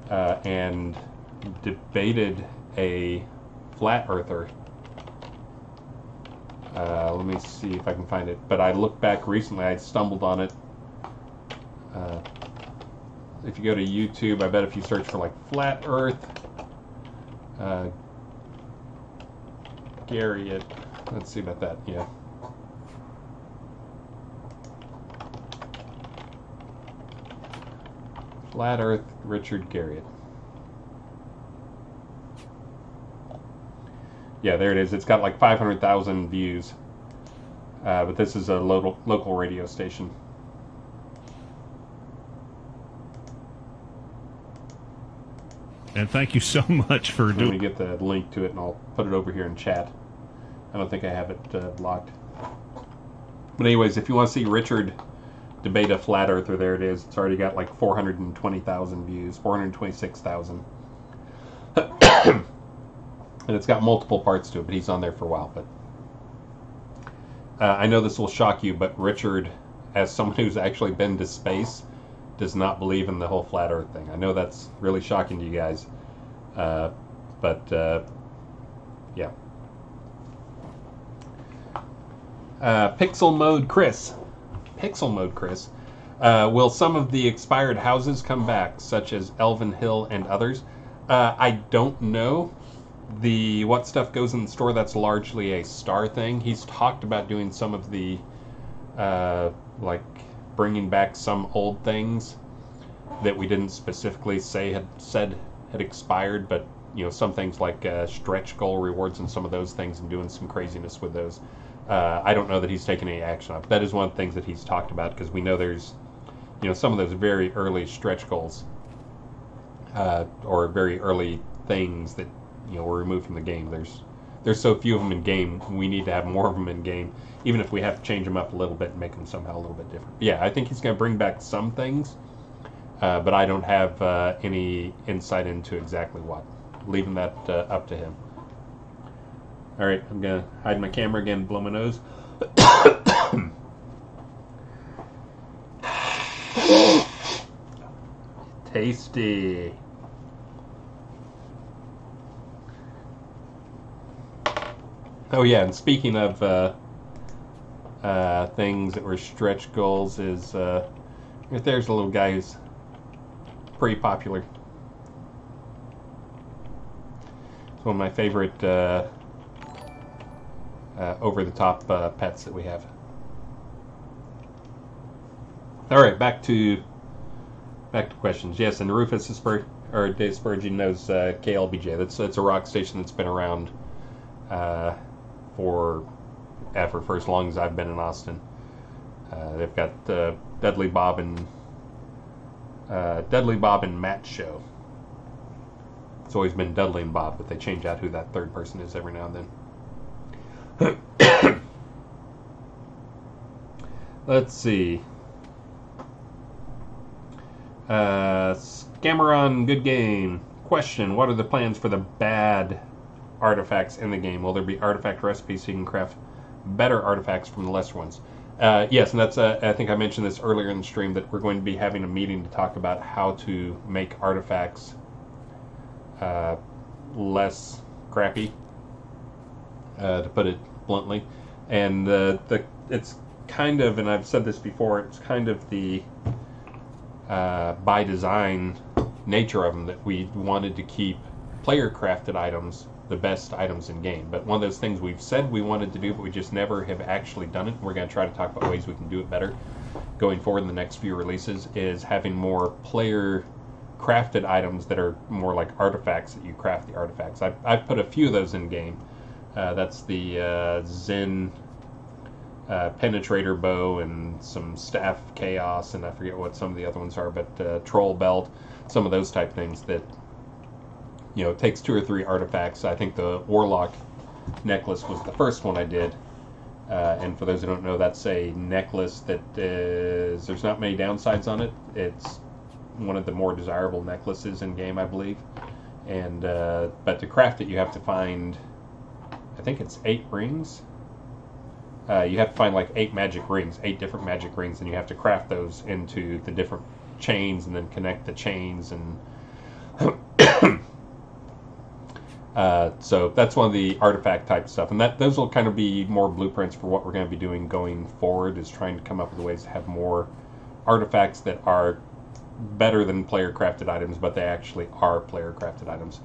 and debated a flat earther. Let me see if I can find it. But I looked back recently. I stumbled on it. If you go to YouTube, I bet if you search for like flat Earth, Garriott. Let's see about that. Yeah. Flat Earth, Richard Garriott. Yeah, there it is. It's got like 500,000 views. But this is a local radio station. And thank you so much for doing. Let me get the link to it, and I'll put it over here in chat. I don't think I have it blocked. But anyways, if you want to see Richard debate a flat earther, there it is. It's already got like 420,000 views, 426,000. And it's got multiple parts to it, but he's on there for a while. But I know this will shock you, but Richard, as someone who's actually been to space, does not believe in the whole flat Earth thing. I know that's really shocking to you guys, but yeah. Pixel Mode Chris. Will some of the expired houses come back, such as Elven Hill and others? I don't know. What stuff goes in the store, that's largely a Star thing. He's talked about doing some of the like bringing back some old things that we didn't specifically say had expired, but some things like stretch goal rewards and some of those things, and doing some craziness with those. I don't know that he's taken any action on it. That is one of the things that he's talked about, because we know there's some of those very early stretch goals or very early things that were removed from the game. There's so few of them in game. We need to have more of them in game, even if we have to change them up a little bit and make them somehow a little bit different. But yeah, I think he's going to bring back some things, but I don't have any insight into exactly what. Leaving that up to him. All right, I'm going to hide my camera again, blow my nose. Tasty. Oh yeah, and speaking of things that were stretch goals, is right there's a little guy who's pretty popular. It's one of my favorite over-the-top pets that we have. All right, back to questions. Yes, and Rufus Dave Spurgeon knows KLBJ. That's a rock station that's been around for as long as I've been in Austin. They've got Dudley Bob and Matt show. It's always been Dudley and Bob, but they change out who that third person is every now and then. Let's see. Scammeron, good game. Question: what are the plans for the bad artifacts in the game? Will there be artifact recipes so you can craft better artifacts from the lesser ones? Yes, and that's I think I mentioned this earlier in the stream, that we're going to be having a meeting to talk about how to make artifacts less crappy, to put it bluntly. And it's kind of, and I've said this before, it's kind of the by design nature of them, that we wanted to keep player crafted items the best items in game. But one of those things we've said we wanted to do, but we just never have actually done it. We're going to try to talk about ways we can do it better going forward in the next few releases, is having more player crafted items that are more like artifacts, that you craft the artifacts. I've put a few of those in game. That's the Zen Penetrator Bow and some Staff Chaos, and I forget what some of the other ones are, but Troll Belt, some of those type things that it takes 2 or 3 artifacts. I think the Warlock necklace was the first one I did. And for those who don't know, that's a necklace that there's not many downsides on it. It's one of the more desirable necklaces in game, I believe. And but to craft it, you have to find I think it's 8 rings. You have to find like 8 magic rings, 8 different magic rings, and you have to craft those into the different chains and then connect the chains. And so that's one of the artifact type stuff, and those will kind of be more blueprints for what we're going to be doing going forward, is trying to come up with ways to have more artifacts that are better than player crafted items, but they actually are player crafted items.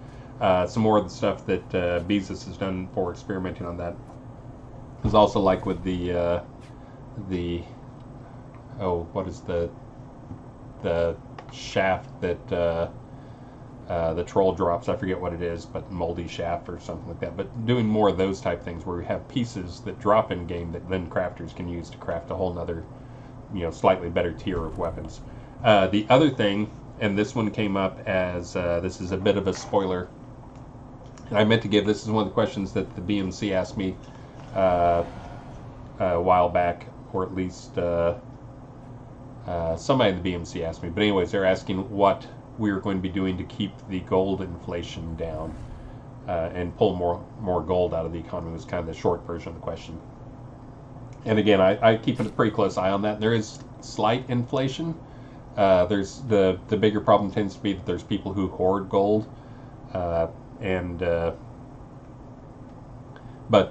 Some more of the stuff that Beezus has done for experimenting on that is also like with the what is the shaft that the troll drops? I forget what it is, but moldy shaft or something like that. But doing more of those type things where we have pieces that drop in game that then crafters can use to craft a whole nother, slightly better tier of weapons. The other thing, and this one came up as this is a bit of a spoiler. I meant to give, this is one of the questions that the BMC asked me a while back, or at least somebody in the BMC asked me. But anyways, they're asking what we are going to be doing to keep the gold inflation down and pull more gold out of the economy, was kind of the short version of the question. And again, I keep a pretty close eye on that. There is slight inflation. There's the bigger problem tends to be that there's people who hoard gold, but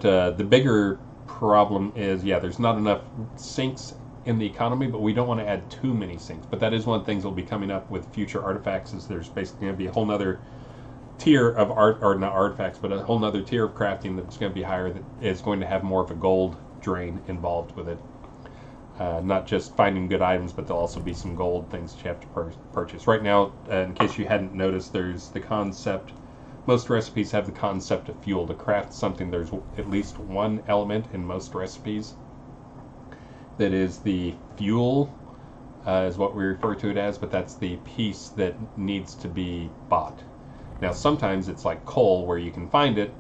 the bigger problem is, there's not enough sinks in the economy, but we don't want to add too many sinks. But that is one of the things that will be coming up with future artifacts, is there's basically going to be a whole nother tier of not artifacts, but a whole nother tier of crafting that's going to be higher, that is going to have more of a gold drain involved with it. Not just finding good items, but there'll also be some gold things that you have to purchase. Right now, in case you hadn't noticed, there's the concept, most recipes have the concept of fuel. To craft something, there's at least one element in most recipes that is the fuel, is what we refer to it as, but that's the piece that needs to be bought. Now, sometimes it's like coal, where you can find it,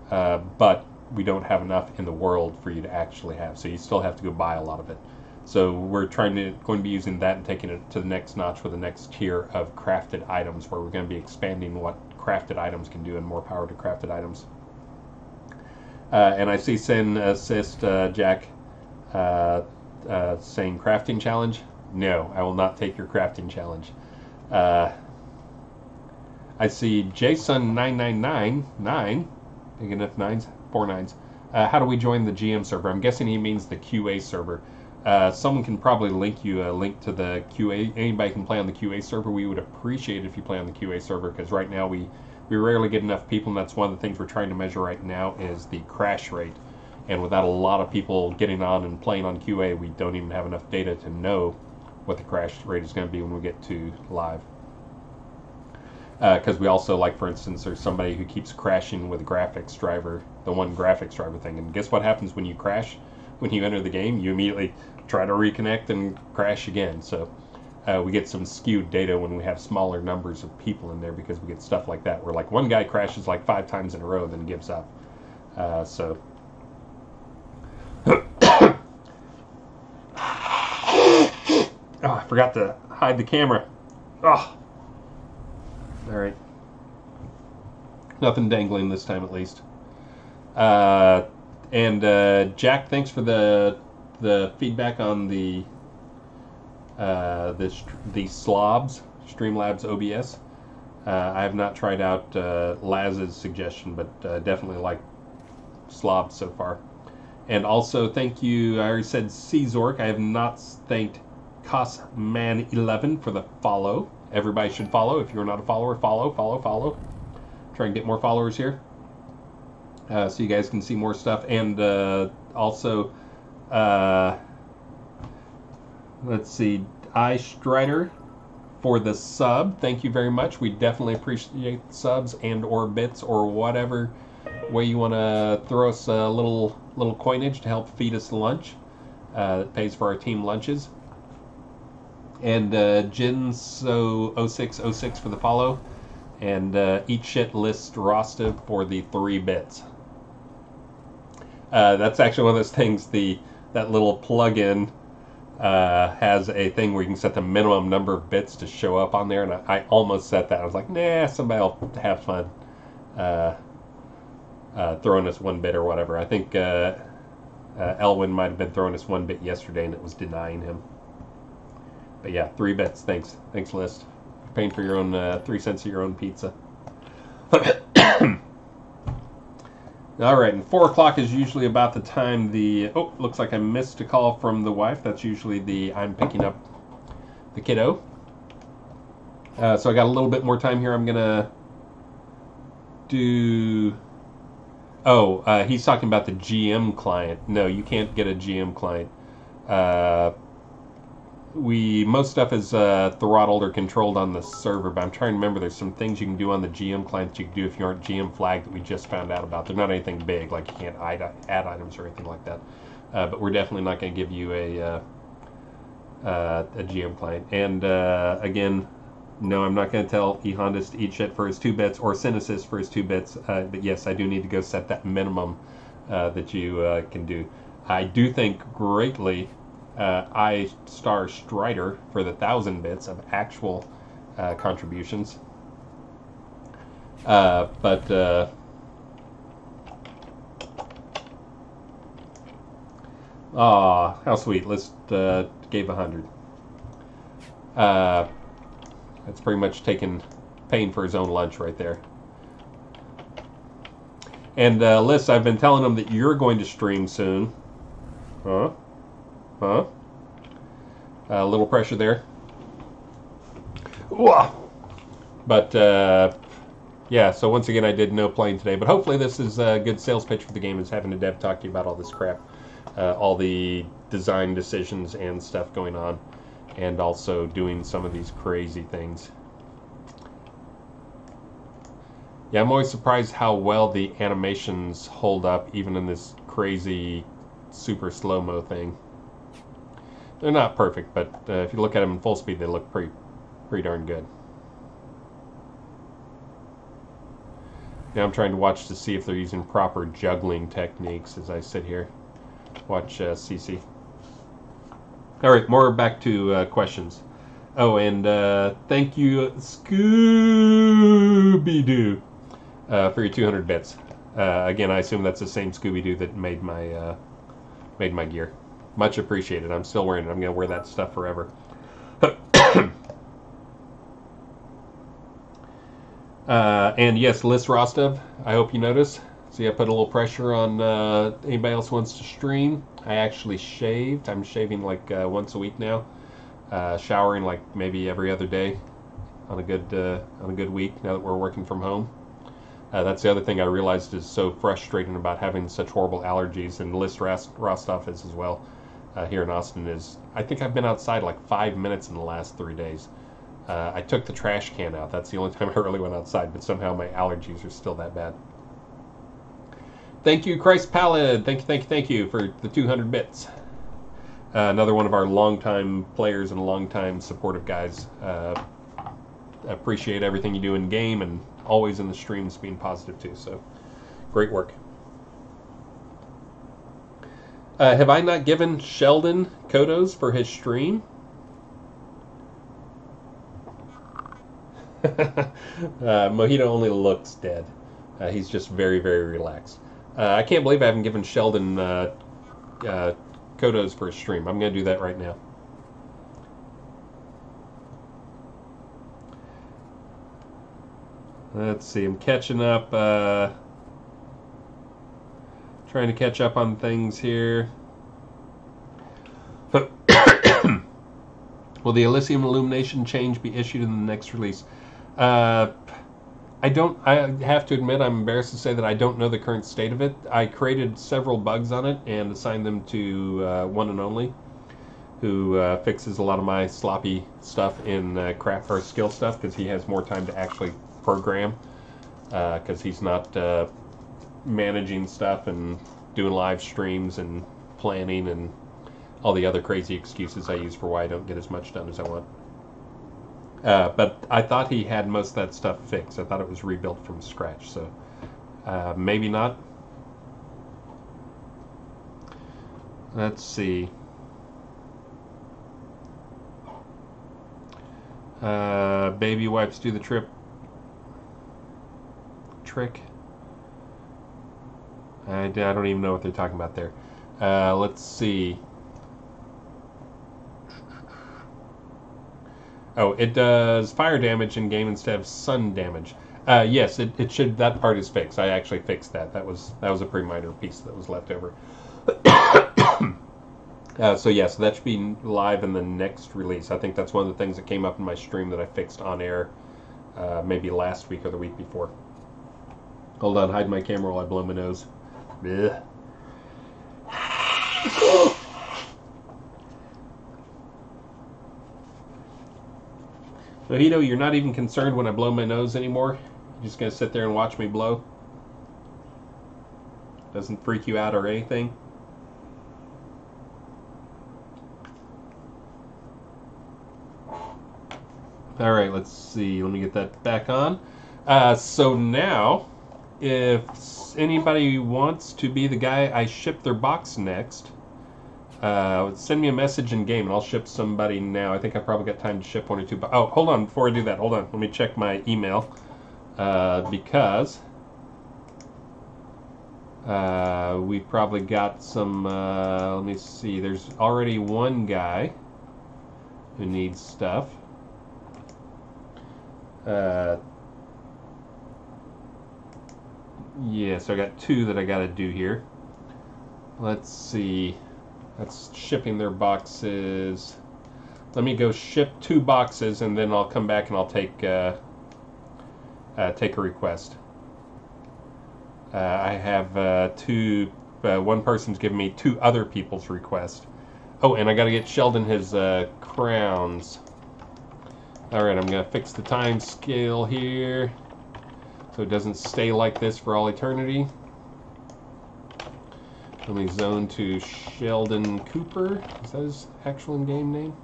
but we don't have enough in the world for you to actually have, so you still have to go buy a lot of it. So we're going to be using that and taking it to the next notch with the next tier of crafted items, where we're going to be expanding what crafted items can do and more power to crafted items. And I see Sin Assist Jack saying crafting challenge. No, I will not take your crafting challenge. I see Jason9999, big enough nines, 4 nines. How do we join the GM server? I'm guessing he means the QA server. Someone can probably link you a link to the QA. Anybody can play on the QA server. We would appreciate it if you play on the QA server, because right now we rarely get enough people, and that's one of the things we're trying to measure right now, is the crash rate. And without a lot of people getting on and playing on QA, we don't even have enough data to know what the crash rate is going to be when we get to live. Because we also, like, for instance, there's somebody who keeps crashing with graphics driver, the one graphics driver thing. And guess what happens when you crash? When you enter the game, you immediately try to reconnect and crash again. So we get some skewed data when we have smaller numbers of people in there, because we get stuff like that, where like one guy crashes like 5 times in a row, then gives up. So oh, I forgot to hide the camera. Oh. All right. Nothing dangling this time, at least. And Jack, thanks for the feedback on the Slobs, Streamlabs OBS. I have not tried out Laz's suggestion, but definitely like Slobs so far. And also, thank you, I already said Czork. I have not thanked Cosman11 for the follow. Everybody should follow. If you're not a follower, follow. Try and get more followers here, so you guys can see more stuff. And also, let's see, Strider for the sub. Thank you very much. We definitely appreciate subs and or bits or whatever way you want to throw us a little coinage to help feed us lunch. That pays for our team lunches. And Jinso0606 for the follow. And Eat Shit List Rostiv for the 3 bits. That's actually one of those things, that little plugin has a thing where you can set the minimum number of bits to show up on there, and I almost set that. I was like, nah, somebody will have fun. throwing us one bit or whatever. I think Elwin might have been throwing us one bit yesterday, and it was denying him. But yeah, 3 bits. Thanks, List. Paying for your own 3 cents of your own pizza. All right, and 4 o'clock is usually about the time the... Oh, looks like I missed a call from the wife. That's usually the I'm picking up the kiddo. So I got a little bit more time here. I'm going to do... Oh, he's talking about the GM client. No, you can't get a GM client. Most stuff is throttled or controlled on the server, but I'm trying to remember there's some things you can do on the GM client that you can do if you aren't GM flagged that we just found out about. They're not anything big, like you can't add items or anything like that. But we're definitely not going to give you a GM client. And again, no, I'm not going to tell eHondas to eat shit for his 2 bits or Synesys for his 2 bits. But yes, I do need to go set that minimum that you can do. I do think greatly I-Star Strider for the 1,000 bits of actual contributions. But how sweet. List gave 100. That's pretty much paying for his own lunch right there. And Liz, I've been telling him that you're going to stream soon. Huh? A little pressure there. But yeah, so once again, I did no playing today. But hopefully this is a good sales pitch for the game, is having a dev talk to you about all this crap. All the design decisions and stuff going on. And also doing some of these crazy things. Yeah, I'm always surprised how well the animations hold up, even in this crazy super slow-mo thing. They're not perfect, but if you look at them in full speed, they look pretty darn good. Now I'm trying to watch to see if they're using proper juggling techniques as I sit here. Watch CC. All right, more back to questions. Oh, and thank you, Scooby-Doo, for your 200 bits. Again, I assume that's the same Scooby-Doo that made my gear. Much appreciated. I'm still wearing it. I'm going to wear that stuff forever. And yes, Liz Rostov, I hope you notice. See, I put a little pressure on anybody else who wants to stream. I actually shaved. I'm shaving like once a week now. Showering like maybe every other day on a good week now that we're working from home. That's the other thing I realized is so frustrating about having such horrible allergies, and Liz Rostov is as well. Here in Austin is, I think I've been outside like 5 minutes in the last 3 days. I took the trash can out. That's the only time I really went outside, but somehow my allergies are still that bad. Thank you, Christ Pallid. Thank you for the 200 bits. Another one of our longtime players and longtime supportive guys. Appreciate everything you do in game and always in the streams being positive too. So great work. Have I not given Sheldon Kodos for his stream? Mojito only looks dead. He's just very, very relaxed. I can't believe I haven't given Sheldon Kodos for his stream. I'm going to do that right now. Let's see. I'm catching up. Trying to catch up on things here. Will the Elysium Illumination change be issued in the next release? I have to admit, I'm embarrassed to say that I don't know the current state of it. I created several bugs on it and assigned them to One and Only, who fixes a lot of my sloppy stuff in craft or skill stuff, because he has more time to actually program, because he's not managing stuff and doing live streams and planning and all the other crazy excuses I use for why I don't get as much done as I want. But I thought he had most of that stuff fixed. I thought it was rebuilt from scratch, so maybe not. Let's see. Baby wipes do the trick. I don't even know what they're talking about there. Let's see. Oh, it does fire damage in game instead of sun damage. Yes, it should. That part is fixed. I actually fixed that. That was a pretty minor piece that was left over. So yeah, so that should be live in the next release. I think that's one of the things that came up in my stream that I fixed on air, maybe last week or the week before. Hold on, hide my camera while I blow my nose. Blech. Mojito, you're not even concerned when I blow my nose anymore? You're just going to sit there and watch me blow? Doesn't freak you out or anything? Alright, let's see. Let me get that back on. So now, if anybody wants to be the guy I ship their box next, send me a message in game and I'll ship somebody now. I think I probably got time to ship one or two. Oh, hold on. Before I do that, hold on. Let me check my email. Because we probably got some, let me see. There's already one guy who needs stuff. Yeah, so I got two that I got to do here. Let's see. That's shipping their boxes. Let me go ship 2 boxes, and then I'll come back and I'll take a request. I have two. One person's given me 2 other people's requests. Oh, and I got to get Sheldon his crowns. All right, I'm gonna fix the time scale here, so it doesn't stay like this for all eternity. Let me zone to Sheldon Cooper. Is that his actual in-game name?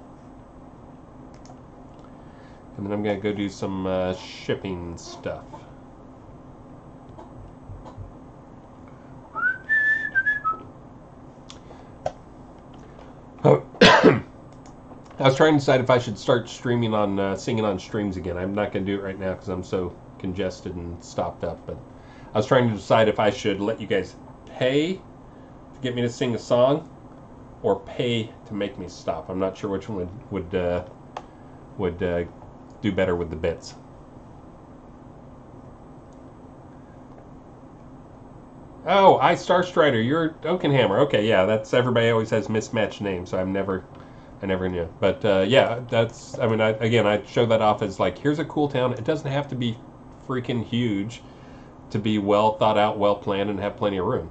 And then I'm going to go do some shipping stuff. I was trying to decide if I should start streaming on singing on streams again. I'm not going to do it right now because I'm so congested and stopped up. But I was trying to decide if I should let you guys pay to get me to sing a song, or pay to make me stop. I'm not sure which one would do better with the bits. Oh, Star Strider, you're Oakenhammer. Okay, yeah, that's everybody always has mismatched names, so I never knew. But yeah, that's. I mean, I show that off as like, here's a cool town. It doesn't have to be freaking huge to be well thought out, well planned, and have plenty of room.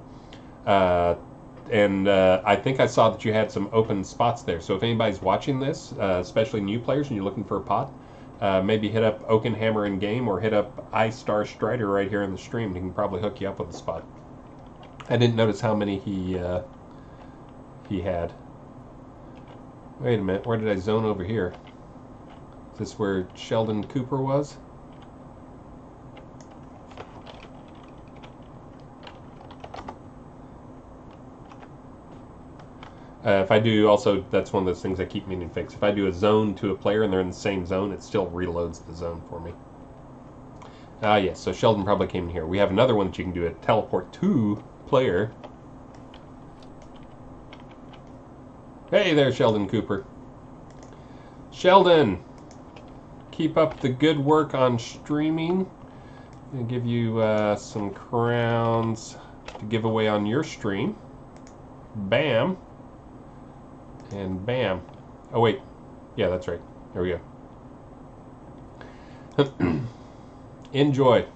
And I think I saw that you had some open spots there. So if anybody's watching this, especially new players, and you're looking for a pot, maybe hit up Oakenhammer in game or hit up Star Strider right here in the stream. He can probably hook you up with a spot. I didn't notice how many he had. Wait a minute, where did I zone over here? Is this where Sheldon Cooper was? If I do, also, that's one of those things I keep meaning to fix. If I do a zone to a player and they're in the same zone, it still reloads the zone for me. Ah, yes, so Sheldon probably came in here. We have another one that you can do, a teleport to player. Hey there, Sheldon Cooper. Sheldon, keep up the good work on streaming. I'm going to give you some crowns to give away on your stream. Bam. And bam. Oh, wait. Yeah, that's right. There we go. Enjoy.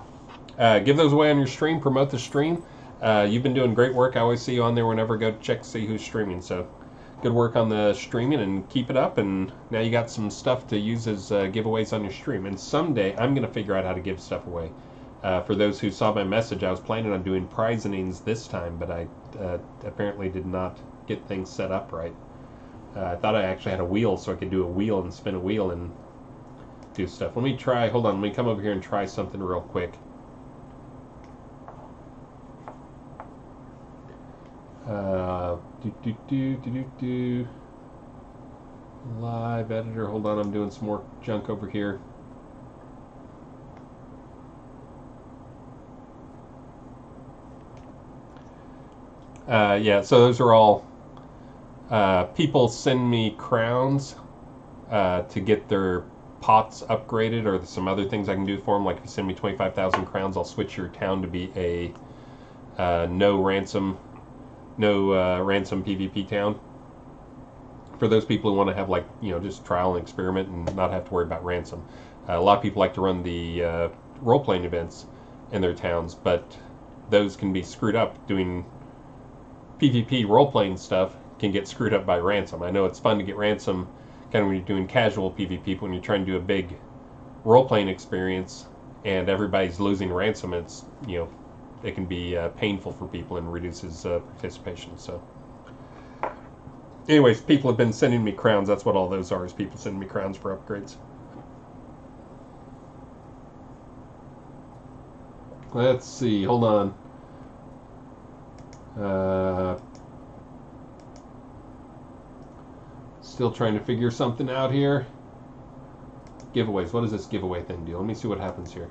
Give those away on your stream. Promote the stream. You've been doing great work. I always see you on there whenever I go to check to see who's streaming. So good work on the streaming, and keep it up. And now you got some stuff to use as giveaways on your stream. And someday I'm going to figure out how to give stuff away. For those who saw my message, I was planning on doing prizenings this time, but I apparently did not get things set up right. I thought I actually had a wheel, so I could do a wheel and spin a wheel and do stuff. Let me try. Hold on. Let me come over here and try something real quick. Live editor. Hold on. I'm doing some more junk over here. Yeah, so those are all people send me crowns to get their pots upgraded, or some other things I can do for them. Like if you send me 25,000 crowns, I'll switch your town to be a no ransom PvP town. For those people who want to have, like, just trial and experiment and not have to worry about ransom. A lot of people like to run the role-playing events in their towns, but those can be screwed up. Doing PvP role-playing stuff can get screwed up by ransom. I know it's fun to get ransom kind of when you're doing casual PvP, but when you're trying to do a big role-playing experience and everybody's losing ransom, it's, it can be painful for people and reduces participation. So anyways, people have been sending me crowns. That's what all those are, is people sending me crowns for upgrades. Let's see, hold on. Still trying to figure something out here. Giveaways. What does this giveaway thing do? Let me see what happens here.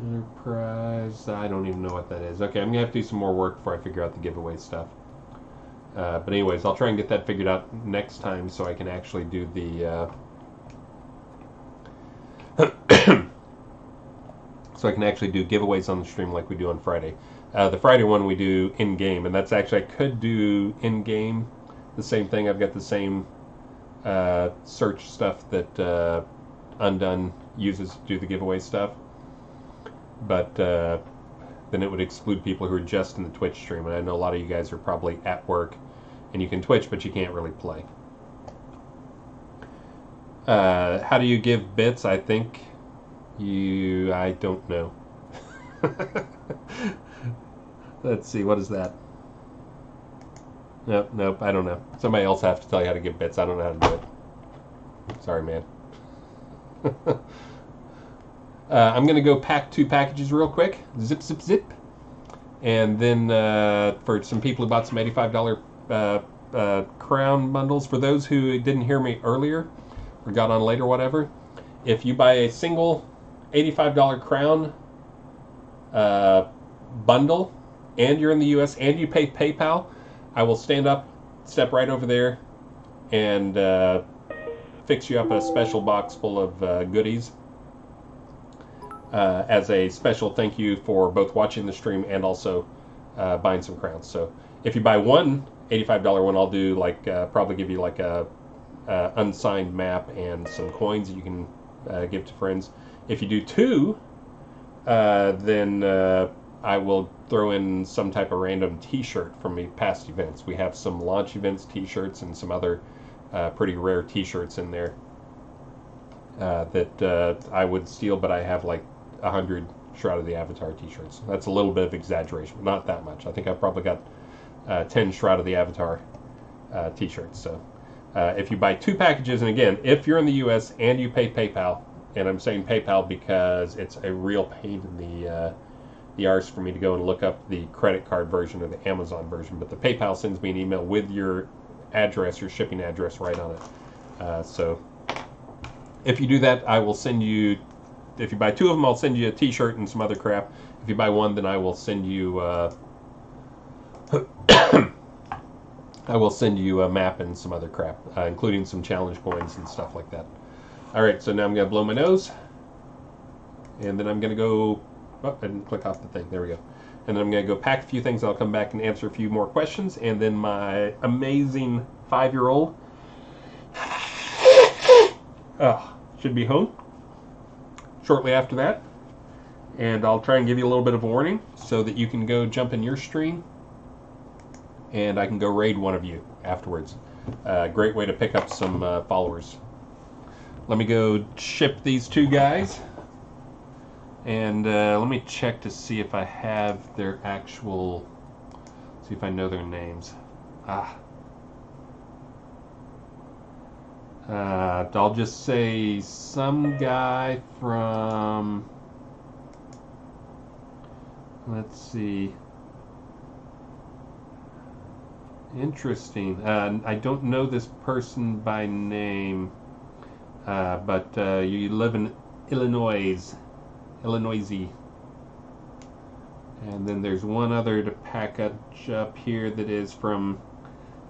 Enterprise. I don't even know what that is. Okay, I'm going to have to do some more work before I figure out the giveaway stuff. But anyways, I'll try and get that figured out next time so I can actually do the... so I can actually do giveaways on the stream like we do on Friday. The Friday one we do in-game, and that's actually, I could do in-game the same thing. I've got the same search stuff that Undone uses to do the giveaway stuff. But then it would exclude people who are just in the Twitch stream, and I know a lot of you guys are probably at work, and you can Twitch, but you can't really play. How do you give bits? I think I don't know. Let's see, what is that? Nope, I don't know. Somebody else has to tell you how to give bits. I don't know how to do it. Sorry, man. I'm going to go pack 2 packages real quick. Zip, zip, zip. And then for some people who bought some $85 crown bundles, for those who didn't hear me earlier or got on late or whatever, if you buy a single $85 crown bundle and you're in the US and you pay PayPal, I will step right over there and fix you up a special box full of goodies as a special thank you for both watching the stream and also buying some crowns. So if you buy one $85 one, I'll do probably give you like a unsigned map and some coins that you can give to friends. If you do 2, then I will throw in some type of random t-shirt from past events. We have some launch events t-shirts and some other pretty rare t-shirts in there that I would steal, but I have like 100 Shroud of the Avatar t-shirts. That's a little bit of exaggeration, not that much. I think I've probably got 10 Shroud of the Avatar t-shirts. So if you buy 2 packages, and again, if you're in the US and you pay PayPal, and I'm saying PayPal because it's a real pain in the arse for me to go and look up the credit card version or the Amazon version, but the PayPal sends me an email with your address, your shipping address right on it. So if you do that, I will send you, if you buy 2 of them, I'll send you a t-shirt and some other crap. If you buy 1, then I will send you I will send you a map and some other crap, including some challenge coins and stuff like that. Alright, so now I'm going to blow my nose, and then I'm going to go, oh, I didn't click off the thing, there we go. And then I'm going to go pack a few things, I'll come back and answer a few more questions, and then my amazing 5-year-old should be home shortly after that. And I'll try and give you a little bit of a warning so that you can go jump in your stream, and I can go raid one of you afterwards. Great way to pick up some followers. Let me go ship these 2 guys, and let me check to see if I have their actual, see if I know their names. I'll just say some guy from, let's see, interesting. I don't know this person by name. but you live in Illinois. And then there's one other to package up here that is from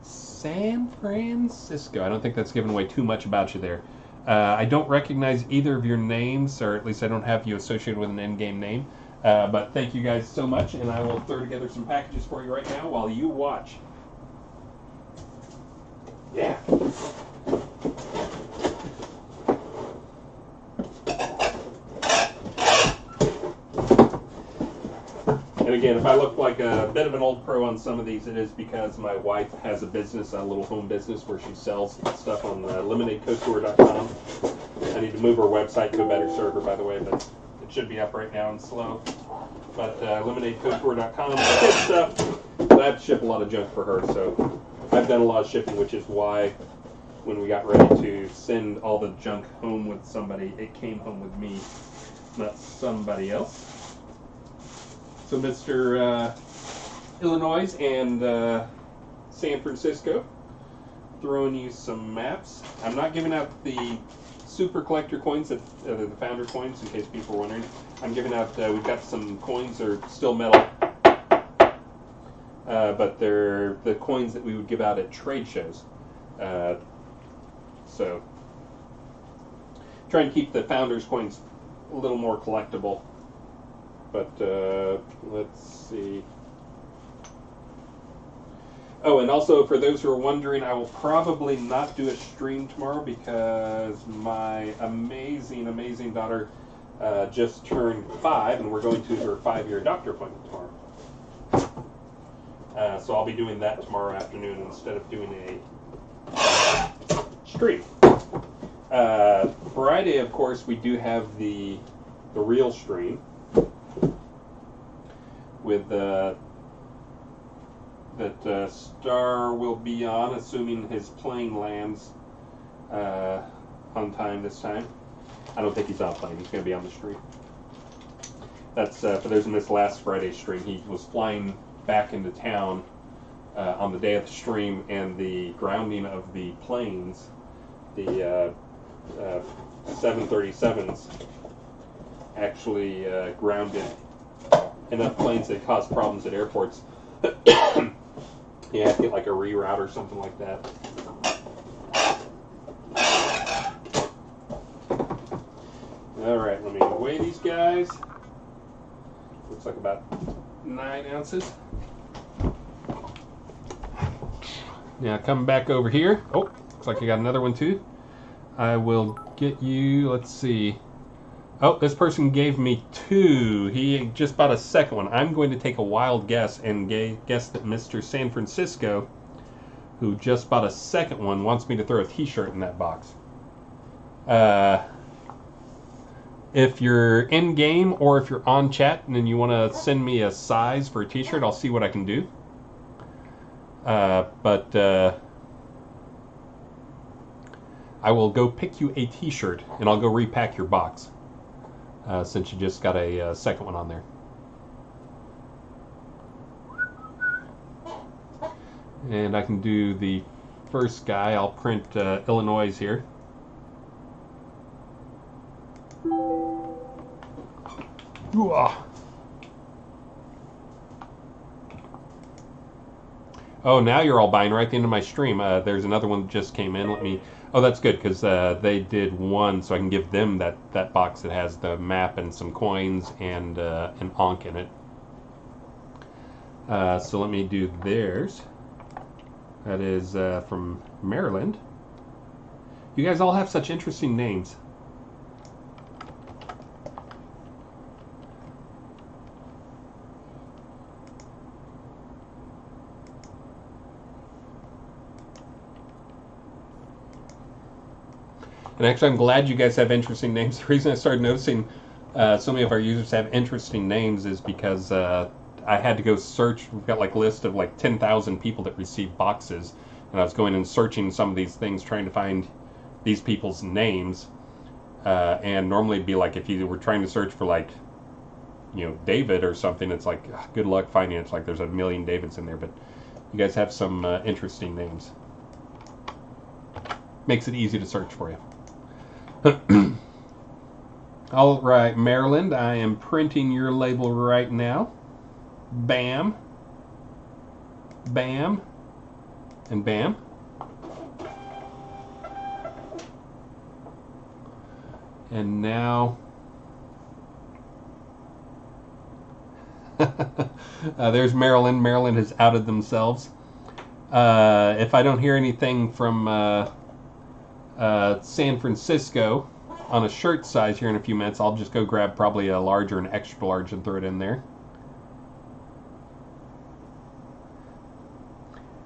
San Francisco. I don't think that's giving away too much about you there. I don't recognize either of your names, or at least I don't have you associated with an in-game name. But thank you guys so much, and I will throw together some packages for you right now while you watch. Yeah. And again, if I look like a bit of an old pro on some of these, it is because my wife has a business, a little home business, where she sells stuff on lemonadecotour.com. I need to move her website to a better server, by the way, but it should be up right now and slow. But lemonadecotour.com, good stuff. But I have to ship a lot of junk for her, so I've done a lot of shipping, which is why when we got ready to send all the junk home with somebody, it came home with me, not somebody else. So Mr. Illinois and San Francisco, throwing you some maps. I'm not giving out the super collector coins, the founder coins, in case people are wondering. I'm giving out, we've got some coins that are still metal, but they're the coins that we would give out at trade shows. So, trying to keep the founders coins a little more collectible. But let's see. Oh, and also for those who are wondering, I will probably not do a stream tomorrow because my amazing, amazing daughter just turned 5, and we're going to her 5-year doctor appointment tomorrow. So I'll be doing that tomorrow afternoon instead of doing a stream. Friday, of course, we do have the real stream with that Star will be on, assuming his plane lands on time this time. I don't think he's on plane. He's going to be on the stream. That's for those who missed last Friday's stream. He was flying back into town on the day of the stream, and the grounding of the planes, the 737s, actually grounded enough planes that caused problems at airports. You have to get like a reroute or something like that. Alright, let me weigh these guys. Looks like about 9 ounces. Now coming back over here. Oh, looks like I got another one too. I will get you, let's see. Oh, this person gave me 2. He just bought a second one. I'm going to take a wild guess and guess that Mr. San Francisco, who just bought a second one, wants me to throw a t-shirt in that box. If you're in-game or if you're on chat and then you want to send me a size for a t-shirt, I'll see what I can do. But I will go pick you a t-shirt and I'll go repack your box. Since you just got a second one on there. And I can do the first guy. I'll print Illinois here. Oh, now you're all buying right at the end of my stream. There's another one that just came in. Let me... Oh, that's good, because they did one, so I can give them that box that has the map and some coins and an Ankh in it. So let me do theirs. That is from Maryland. You guys all have such interesting names. And actually, I'm glad you guys have interesting names. The reason I started noticing so many of our users have interesting names is because I had to go search. We've got like a list of like 10,000 people that receive boxes, and I was going and searching some of these things, trying to find these people's names. And normally it'd be like if you were trying to search for like, you know, David or something, it's like good luck finding it. It's like there's a million Davids in there, but you guys have some interesting names. Makes it easy to search for you. All right, Maryland, I am printing your label right now. Bam. Bam. And bam. And now... there's Maryland. Maryland has outed themselves. If I don't hear anything from San Francisco on a shirt size here in a few minutes, I'll just go grab probably a large or an extra large and throw it in there.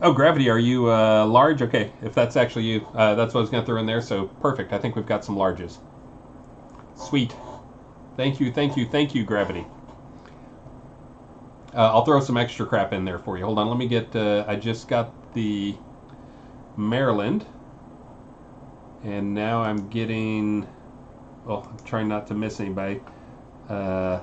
Oh, Gravity, are you large? Okay, if that's actually you, that's what I was going to throw in there, so perfect. I think we've got some larges. Sweet. Thank you, thank you, thank you, Gravity. I'll throw some extra crap in there for you. Hold on, let me get, I just got the Maryland. And now I'm getting, well, I'm trying not to miss anybody. Did I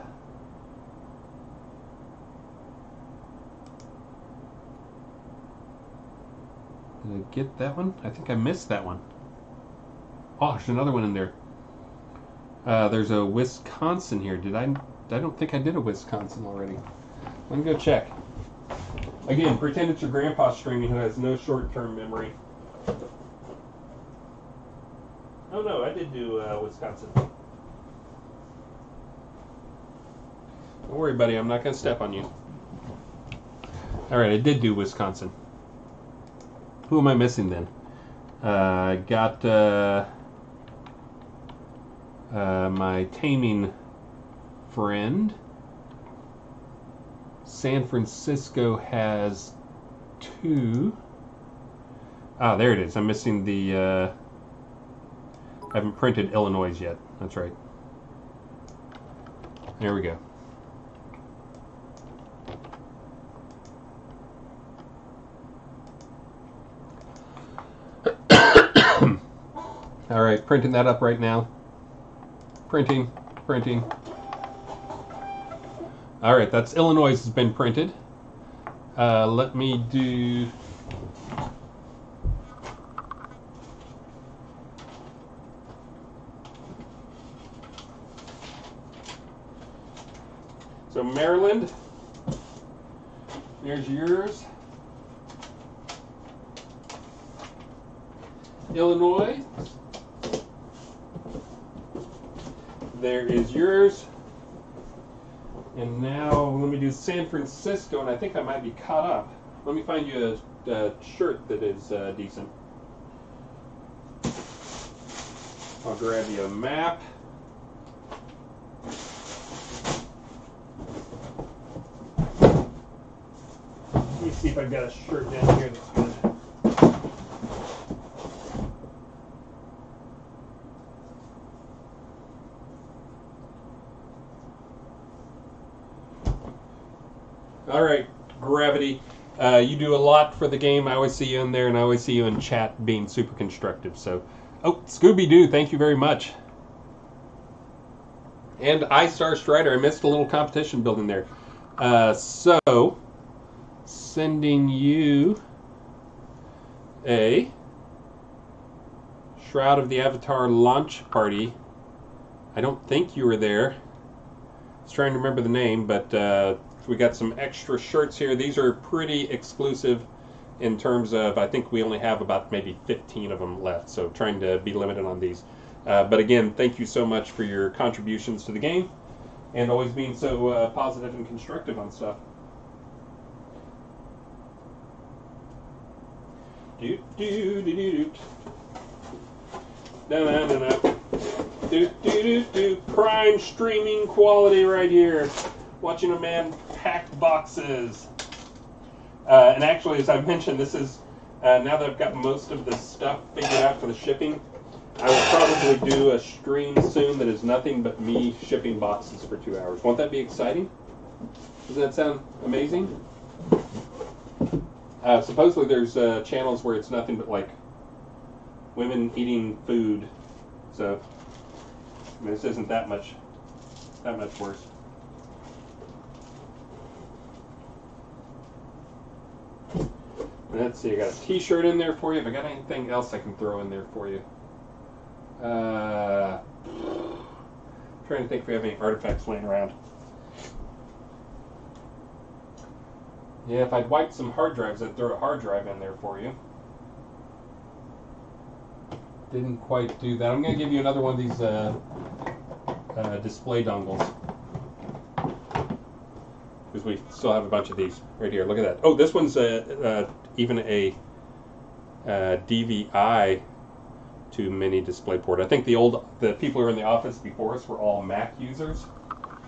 get that one? I think I missed that one. Oh, there's another one in there. There's a Wisconsin here. I don't think I did a Wisconsin already. Let me go check. Again, pretend it's your grandpa streaming who has no short-term memory. Oh no, I did do Wisconsin. Don't worry, buddy. I'm not going to step on you. All right, I did do Wisconsin. Who am I missing then? I got my taming friend. San Francisco has 2. Ah, there it is. I'm missing the... I haven't printed Illinois yet. That's right. There we go. All right, printing that up right now. Printing. All right, that's Illinois has been printed. Let me do... So Maryland, there's yours. Illinois, there is yours. And now let me do San Francisco, and I think I might be caught up. Let me find you a shirt that is decent. I'll grab you a map. Let me see if I've got a shirt down here that's good. All right, Gravity. You do a lot for the game. I always see you in there, and I always see you in chat being super constructive. So, oh, Scooby-Doo, thank you very much. And iStar Strider, I missed a little competition building there. So, sending you a Shroud of the Avatar launch party. I don't think you were there. I was trying to remember the name, but we got some extra shirts here. These are pretty exclusive in terms of, I think we only have about maybe 15 of them left, so trying to be limited on these. But again, thank you so much for your contributions to the game and always being so positive and constructive on stuff. Do do do do do. No no no no. Do do do do. Prime streaming quality right here. Watching a man pack boxes. And actually, as I mentioned, this is now that I've got most of the stuff figured out for the shipping, I will probably do a stream soon that is nothing but me shipping boxes for 2 hours. Won't that be exciting? Doesn't that sound amazing? Supposedly there's channels where it's nothing but like women eating food. So I mean, this isn't that much worse. Let's see, I got a t-shirt in there for you. If I got anything else I can throw in there for you. Trying to think if we have any artifacts laying around. Yeah, if I'd wiped some hard drives, I'd throw a hard drive in there for you. Didn't quite do that. I'm going to give you another one of these display dongles. Because we still have a bunch of these right here. Look at that. Oh, this one's even a DVI to mini DisplayPort. I think the people who were in the office before us were all Mac users,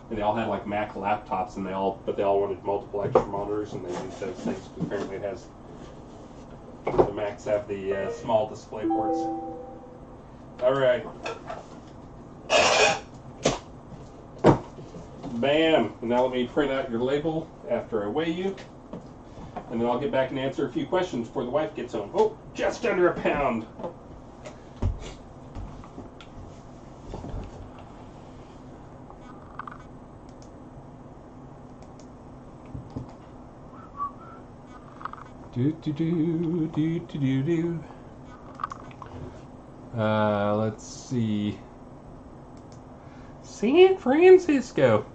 and they all had like Mac laptops, and they all wanted multiple extra monitors, and they used those things. Apparently, it has the Macs have the small display ports. All right. Bam! And now let me print out your label after I weigh you, and then I'll get back and answer a few questions before the wife gets home. Oh, just under a pound. Let's see. San Francisco.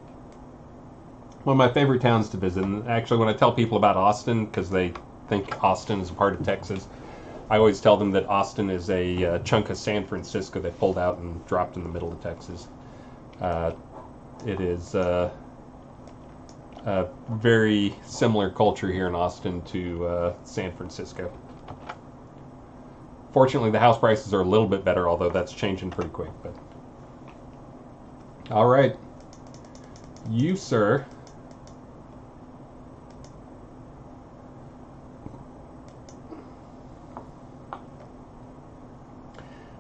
One of my favorite towns to visit. And actually, when I tell people about Austin, because they think Austin is a part of Texas, I always tell them that Austin is a chunk of San Francisco they pulled out and dropped in the middle of Texas. It is a very similar culture here in Austin to San Francisco. Fortunately, the house prices are a little bit better, although that's changing pretty quick. But all right, you, sir.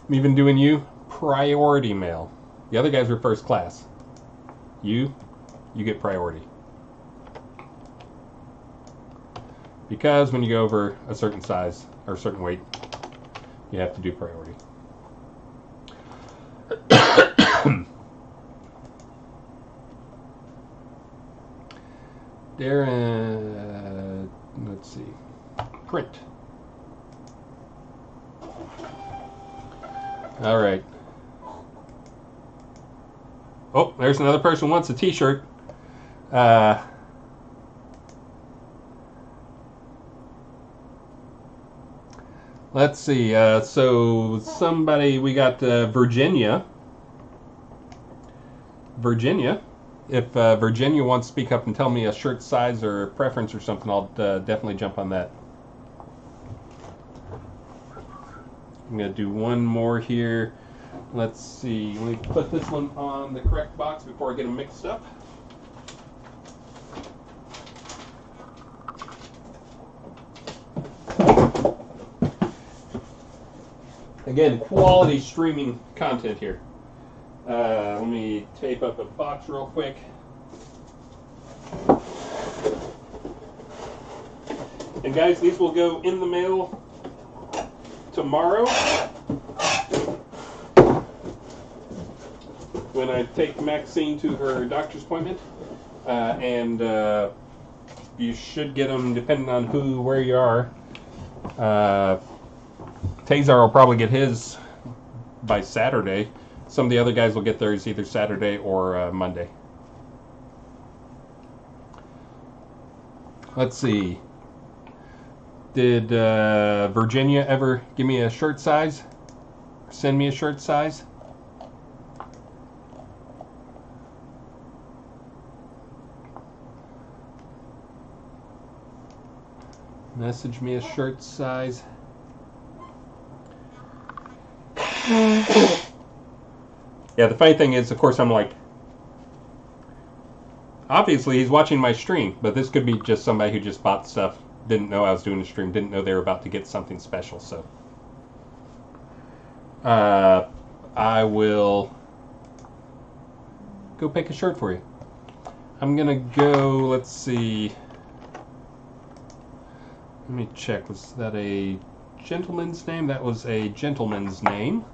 I'm even doing you priority mail. The other guys are first class. You get priority. Because when you go over a certain size or a certain weight, you have to do priority. Darren, let's see. Print. All right. Oh, there's another person who wants a t-shirt. Let's see. So somebody, we got Virginia. Virginia. If Virginia wants to speak up and tell me a shirt size or preference or something, I'll definitely jump on that. I'm going to do one more here. Let's see. Let me put this one on the correct box before I get them mixed up. Again, quality streaming content here. Let me tape up a box real quick. And guys, these will go in the mail tomorrow when I take Maxine to her doctor's appointment. And you should get them depending on where you are. Tazar will probably get his by Saturday. Some of the other guys will get theirs either Saturday or Monday. Let's see. Did Virginia ever give me a shirt size? Send me a shirt size? Message me a shirt size. Yeah, the funny thing is, of course, I'm like, obviously he's watching my stream, but this could be just somebody who just bought stuff, didn't know I was doing a stream, didn't know they were about to get something special, so. I will go pick a shirt for you. I'm gonna go, let's see. Let me check, was that a gentleman's name? That was a gentleman's name.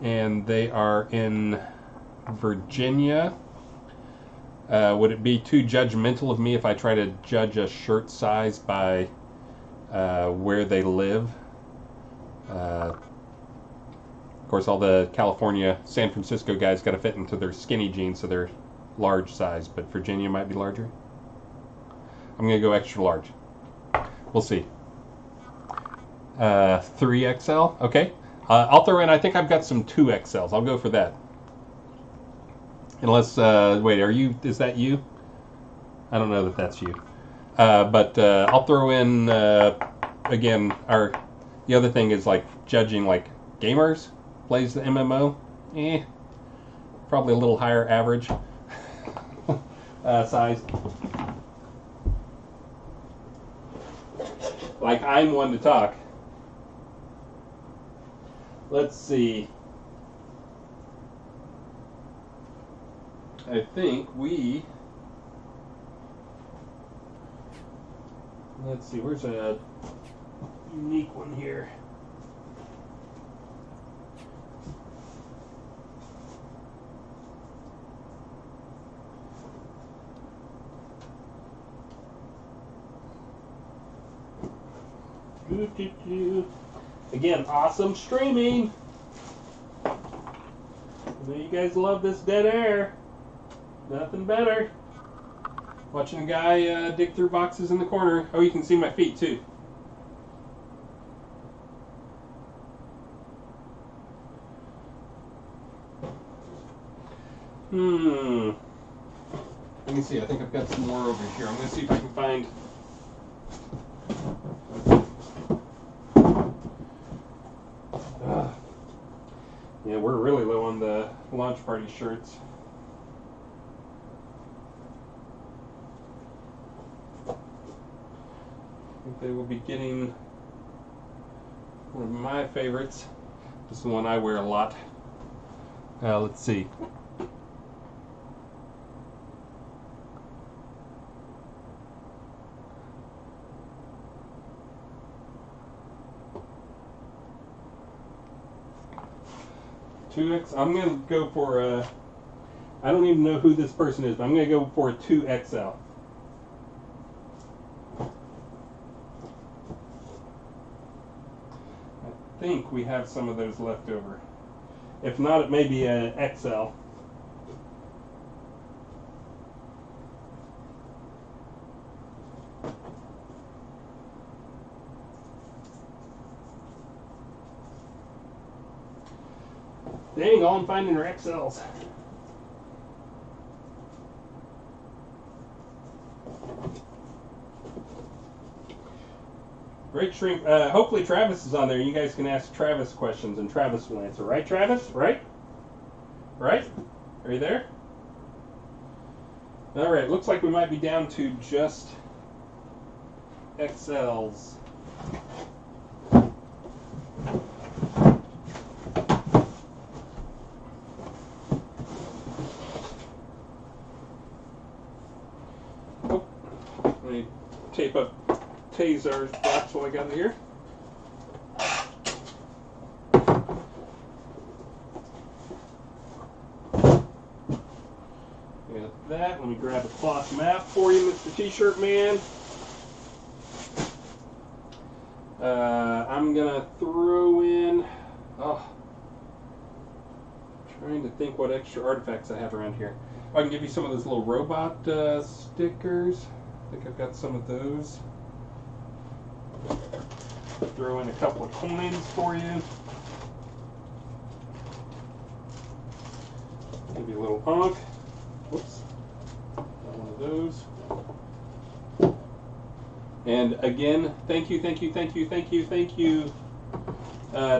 And they are in Virginia. Would it be too judgmental of me if I try to judge a shirt size by where they live? course, all the California, San Francisco guys got to fit into their skinny jeans, so they're large size, but Virginia might be larger. I'm going to go extra large. We'll see. 3XL, okay. I'll throw in, I think I've got some 2XLs. I'll go for that. Unless, wait, is that you? I don't know that that's you. But I'll throw in, again, the other thing is like judging like gamers, plays the MMO, probably a little higher average size. Like I'm one to talk. Let's see. I think let's see, where's a unique one here? Again, awesome streaming. I know you guys love this dead air. Nothing better. Watching a guy dig through boxes in the corner. Oh, you can see my feet too. Let me see. I think I've got some more over here. I'm going to see if I can find. Yeah, we're really low on the launch party shirts. I think they will be getting one of my favorites. This is the one I wear a lot. Let's see. I'm going to go for I don't even know who this person is, but I'm going to go for a 2XL. I think we have some of those left over. If not, it may be a XL. Dang, all I'm finding are XLs. Great stream. Hopefully Travis is on there. You guys can ask Travis questions and Travis will answer. Right, Travis? Right? Right? Are you there? All right. Looks like we might be down to just XLs. Tape up Tazar's box while I got it here. Got that. Let me grab a cloth map for you, Mr. T-shirt man. I'm gonna throw in. Trying to think what extra artifacts I have around here. I can give you some of those little robot stickers. I think I've got some of those. Throw in a couple of coins for you. Give you a little honk. Whoops. Got one of those. And again, thank you to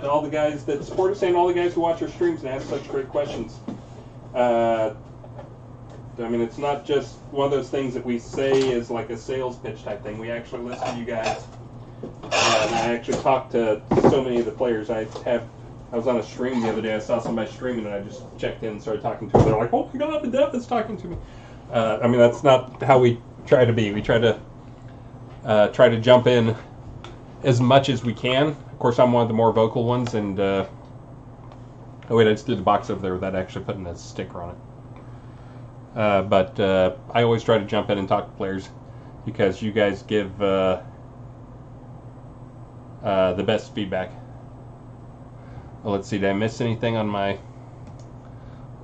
all the guys that support us and all the guys who watch our streams and ask such great questions. I mean, it's not just one of those things that we say is like a sales pitch type thing. We actually listen to you guys. And I actually talked to so many of the players. I was on a stream the other day. I saw somebody streaming, and I just checked in and started talking to them. They're like, "Oh my God, the dev is talking to me." I mean, that's not how we try to be. We try to jump in as much as we can. Of course, I'm one of the more vocal ones. And oh wait, I just threw the box over there without actually putting a sticker on it. But I always try to jump in and talk to players because you guys give the best feedback. Well, let's see, did I miss anything on my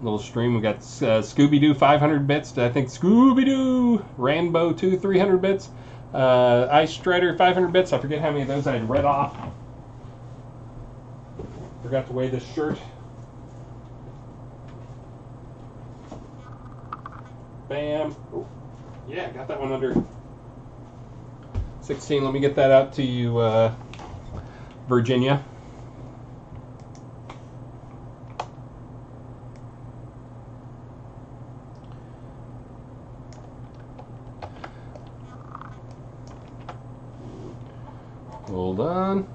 little stream? We got Scooby-Doo 500 bits. I think Scooby-Doo Rainbow 2 300 bits. Ice Strider 500 bits. I forget how many of those I had read off. Forgot to weigh this shirt. Bam. Oh, yeah, got that one under 16. Let me get that out to you, Virginia. Hold on.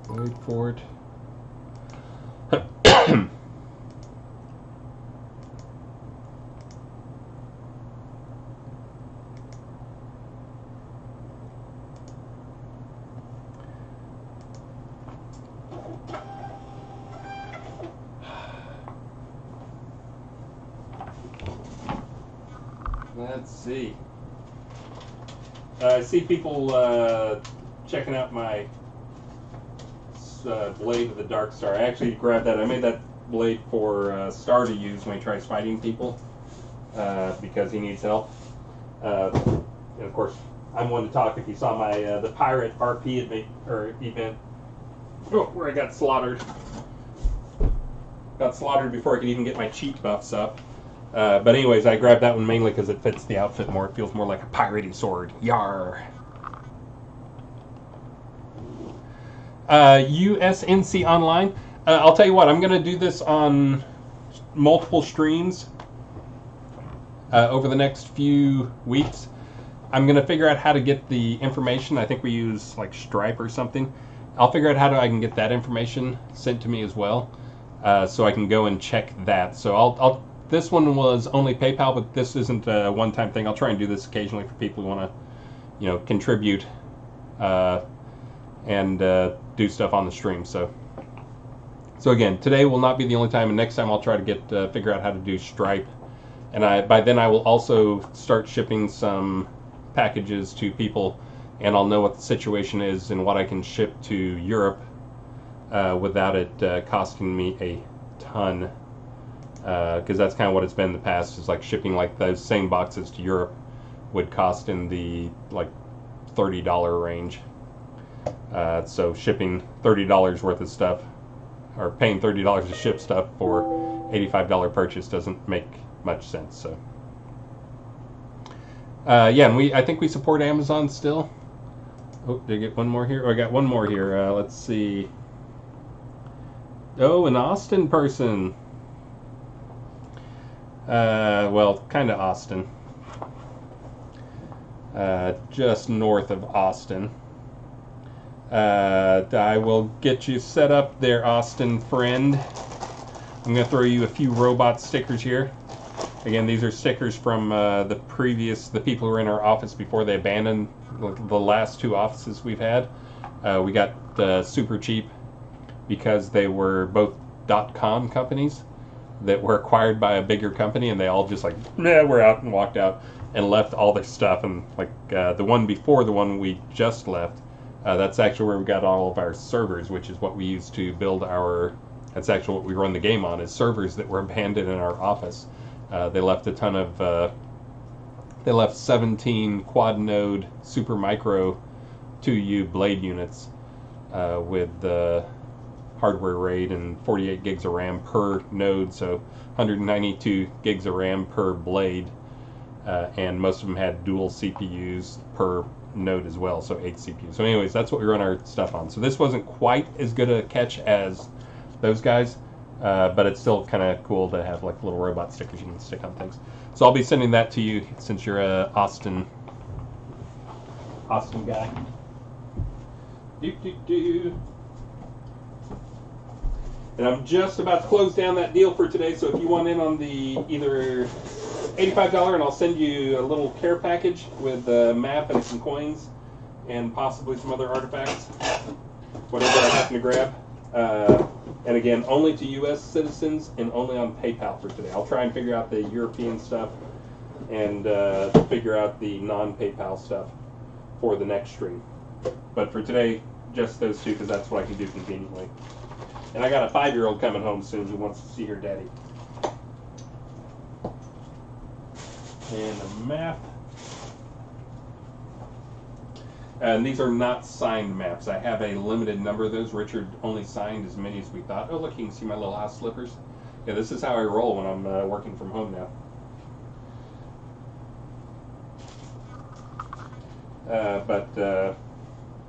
Wait for it. Let's see. I see people checking out my blade of the Dark Star. I actually grabbed that. I made that blade for Star to use when he tries fighting people because he needs help. And of course, I'm one to talk. If you saw my the Pirate RP event, where I got slaughtered. Got slaughtered before I could even get my cheat buffs up. But anyways, I grabbed that one mainly because it fits the outfit more. It feels more like a piratey sword. Yar. USNC Online. I'll tell you what, I'm going to do this on multiple streams over the next few weeks. I'm going to figure out how to get the information. I think we use like Stripe or something. I'll figure out how I can get that information sent to me as well, so I can go and check that. So this one was only PayPal, but this isn't a one-time thing. I'll try and do this occasionally for people who want to, contribute and do stuff on the stream. So again, today will not be the only time, and next time I'll try to figure out how to do Stripe. And by then I will also start shipping some packages to people, and I'll know what the situation is and what I can ship to Europe without it costing me a ton. Because that's kind of what it's been in the past, is like shipping like those same boxes to Europe would cost in the like $30 range. So shipping $30 worth of stuff, or paying $30 to ship stuff for $85 purchase doesn't make much sense. So yeah, and I think we support Amazon still. Oh, did I get one more here? Oh, I got one more here. Let's see. Oh, an Austin person. Well, kind of Austin. Just north of Austin. I will get you set up there, Austin friend. I'm going to throw you a few robot stickers here. Again, these are stickers from the people who were in our office before they abandoned the last two offices we've had. We got super cheap because they were both .com companies that were acquired by a bigger company, and they all just like, nah, we're out, and walked out and left all their stuff. And like the one before the one we just left, that's actually where we got all of our servers, which is what we use to build that's actually what we run the game on, is servers that were abandoned in our office. They left a ton of, they left 17 quad node super micro 2U blade units with hardware RAID and 48 gigs of RAM per node, so 192 gigs of RAM per blade, and most of them had dual CPUs per node as well, so 8 CPUs. So anyways, that's what we run our stuff on. So this wasn't quite as good a catch as those guys, but it's still kind of cool to have like little robot stickers you can stick on things. So I'll be sending that to you since you're a Austin guy. And I'm just about to close down that deal for today, so if you want in on the either $85, and I'll send you a little care package with a map and some coins and possibly some other artifacts, whatever I happen to grab. And again, only to U.S. citizens and only on PayPal for today. I'll try and figure out the European stuff and figure out the non-PayPal stuff for the next stream. But for today, just those two because that's what I can do conveniently. And I got a 5-year-old coming home soon who wants to see her daddy. And a map. And these are not signed maps. I have a limited number of those. Richard only signed as many as we thought. Oh, look, you can see my little house slippers. Yeah, this is how I roll when I'm working from home now.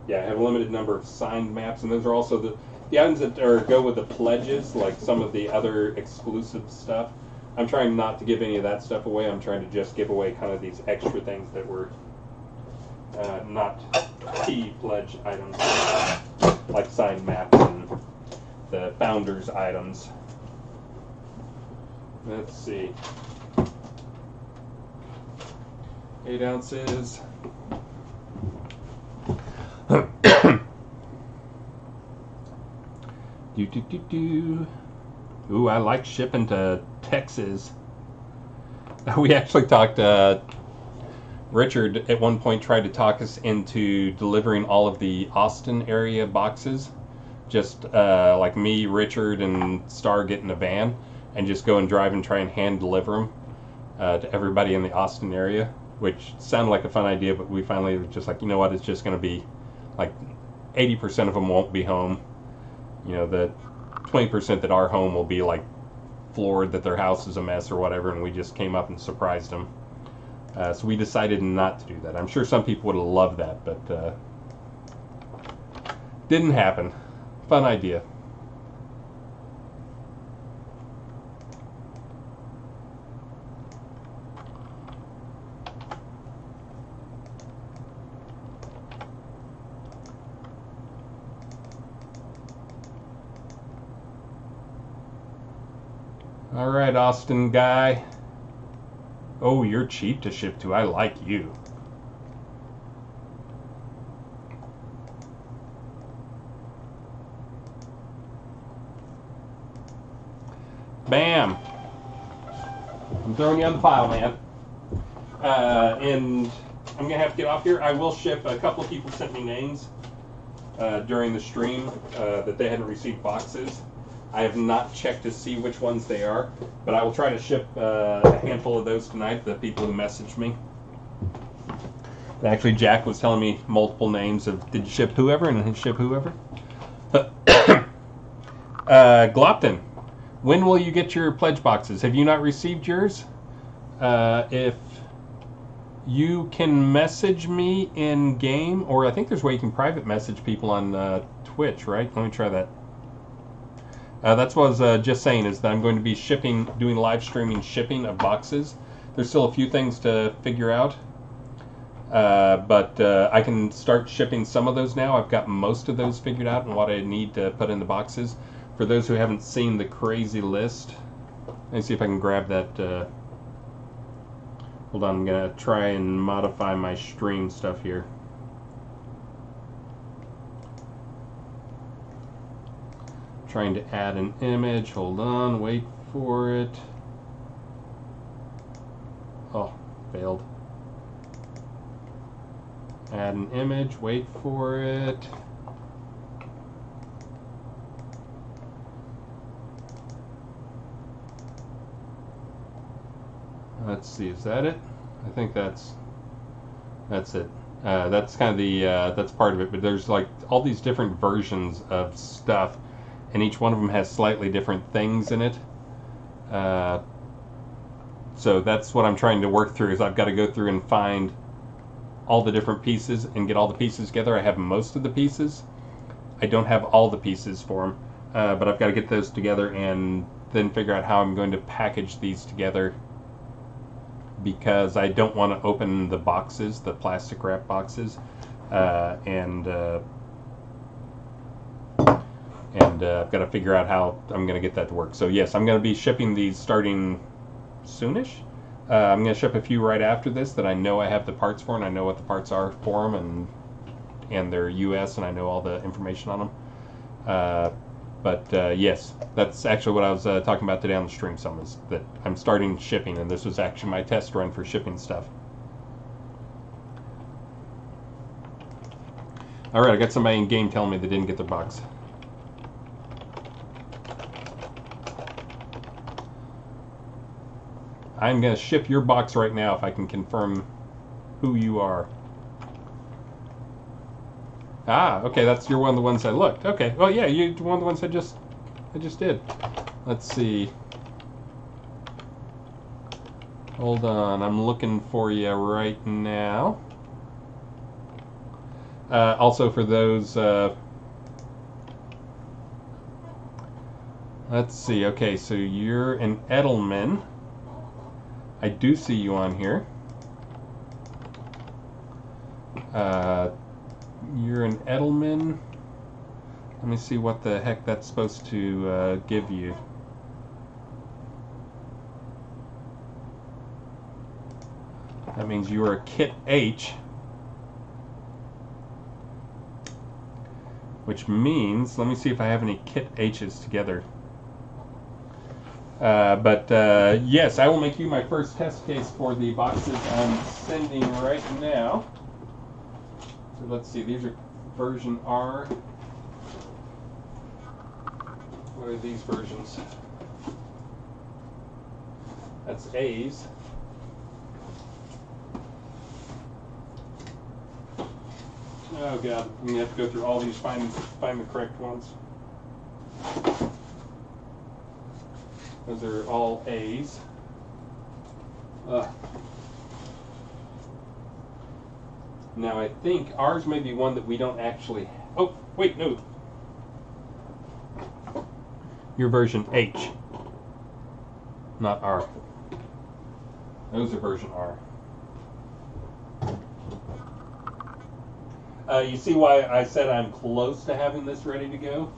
Yeah, I have a limited number of signed maps, and those are also the items that go with the pledges, like some of the other exclusive stuff. I'm trying not to give any of that stuff away. I'm trying to just give away kind of these extra things that were not key pledge items, like signed maps and the founders items. Let's see. 8 ounces. Ooh, I like shipping to Texas. We actually talked, Richard at one point tried to talk us into delivering all of the Austin area boxes. Just like me, Richard, and Star get in a van and just go and drive and try and hand deliver them to everybody in the Austin area, which sounded like a fun idea, but we finally were just like, you know what, it's just going to be like 80% of them won't be home. You know, the 20% that are home will be like floored that their house is a mess or whatever, and we just came up and surprised them. So we decided not to do that. I'm sure some people would have loved that, but didn't happen. Fun idea. All right, Austin guy. Oh, you're cheap to ship to. I like you. Bam. I'm throwing you on the pile, man. And I'm going to have to get off here. I will ship. A couple of people sent me names during the stream that they hadn't received boxes. I have not checked to see which ones they are, but I will try to ship a handful of those tonight, the people who messaged me. And actually, Jack was telling me multiple names of did you ship whoever and ship whoever. Glopton, when will you get your pledge boxes? Have you not received yours? If you can message me in game, or I think there's a way you can private message people on Twitch, right? Let me try that. That's what I was just saying, is that I'm going to be doing live streaming shipping of boxes. There's still a few things to figure out, but I can start shipping some of those now. I've got most of those figured out and what I need to put in the boxes. For those who haven't seen the crazy list, let me see if I can grab that. Hold on, I'm going to try and modify my stream stuff here. Trying to add an image. Hold on, wait for it. Oh, failed. Add an image, wait for it. Let's see, is that it? I think that's it. That's kind of the that's part of it, but there's like all these different versions of stuff, and each one of them has slightly different things in it. So that's what I'm trying to work through, is I've got to go through and find all the different pieces and get all the pieces together. I have most of the pieces. I don't have all the pieces for them, but I've got to get those together and then figure out how I'm going to package these together, because I don't want to open the boxes, the plastic wrap boxes, and I've got to figure out how I'm going to get that to work. So yes, I'm going to be shipping these starting soonish. I'm going to ship a few right after this that I know I have the parts for, and I know what the parts are for them, and they're US, and I know all the information on them. But yes, that's actually what I was talking about today on the stream. Some is that I'm starting shipping, and this was actually my test run for shipping stuff. All right, I got somebody in game telling me they didn't get their box. I'm going to ship your box right now if I can confirm who you are. Ah, okay, you're one of the ones I looked. Okay, well, yeah, you're one of the ones I just did. Let's see. Hold on, I'm looking for you right now. Also, for those, let's see. Okay, so you're an Edelman. I do see you on here. You're an Edelman. Let me see what the heck that's supposed to give you. That means you are a Kit H. Which means, let me see if I have any Kit H's together. Yes, I will make you my first test case for the boxes I'm sending right now. So let's see, these are version R. What are these versions? That's A's. Oh god, I'm gonna have to go through all these, find the correct ones. Those are all A's. Now I think ours may be one that we don't actually. Oh wait, no. Your version H, not R. Those are version R. You see why I said I'm close to having this ready to go,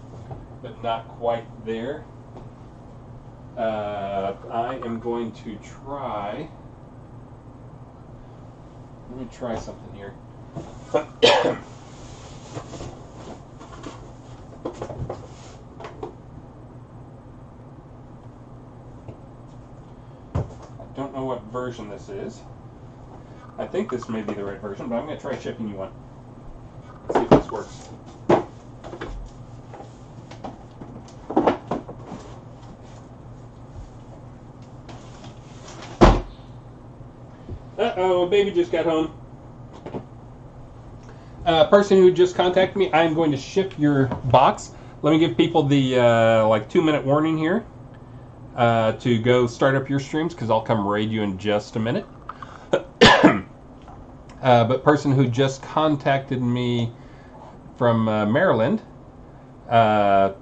but not quite there. I am going to try. Let me try something here. I don't know what version this is. I think this may be the right version, but I'm going to try shipping you one. Let's see if this works. Uh-oh, baby just got home. Person who just contacted me, I'm going to ship your box. Let me give people the like 2-minute warning here to go start up your streams, because I'll come raid you in just a minute. But person who just contacted me from Maryland, and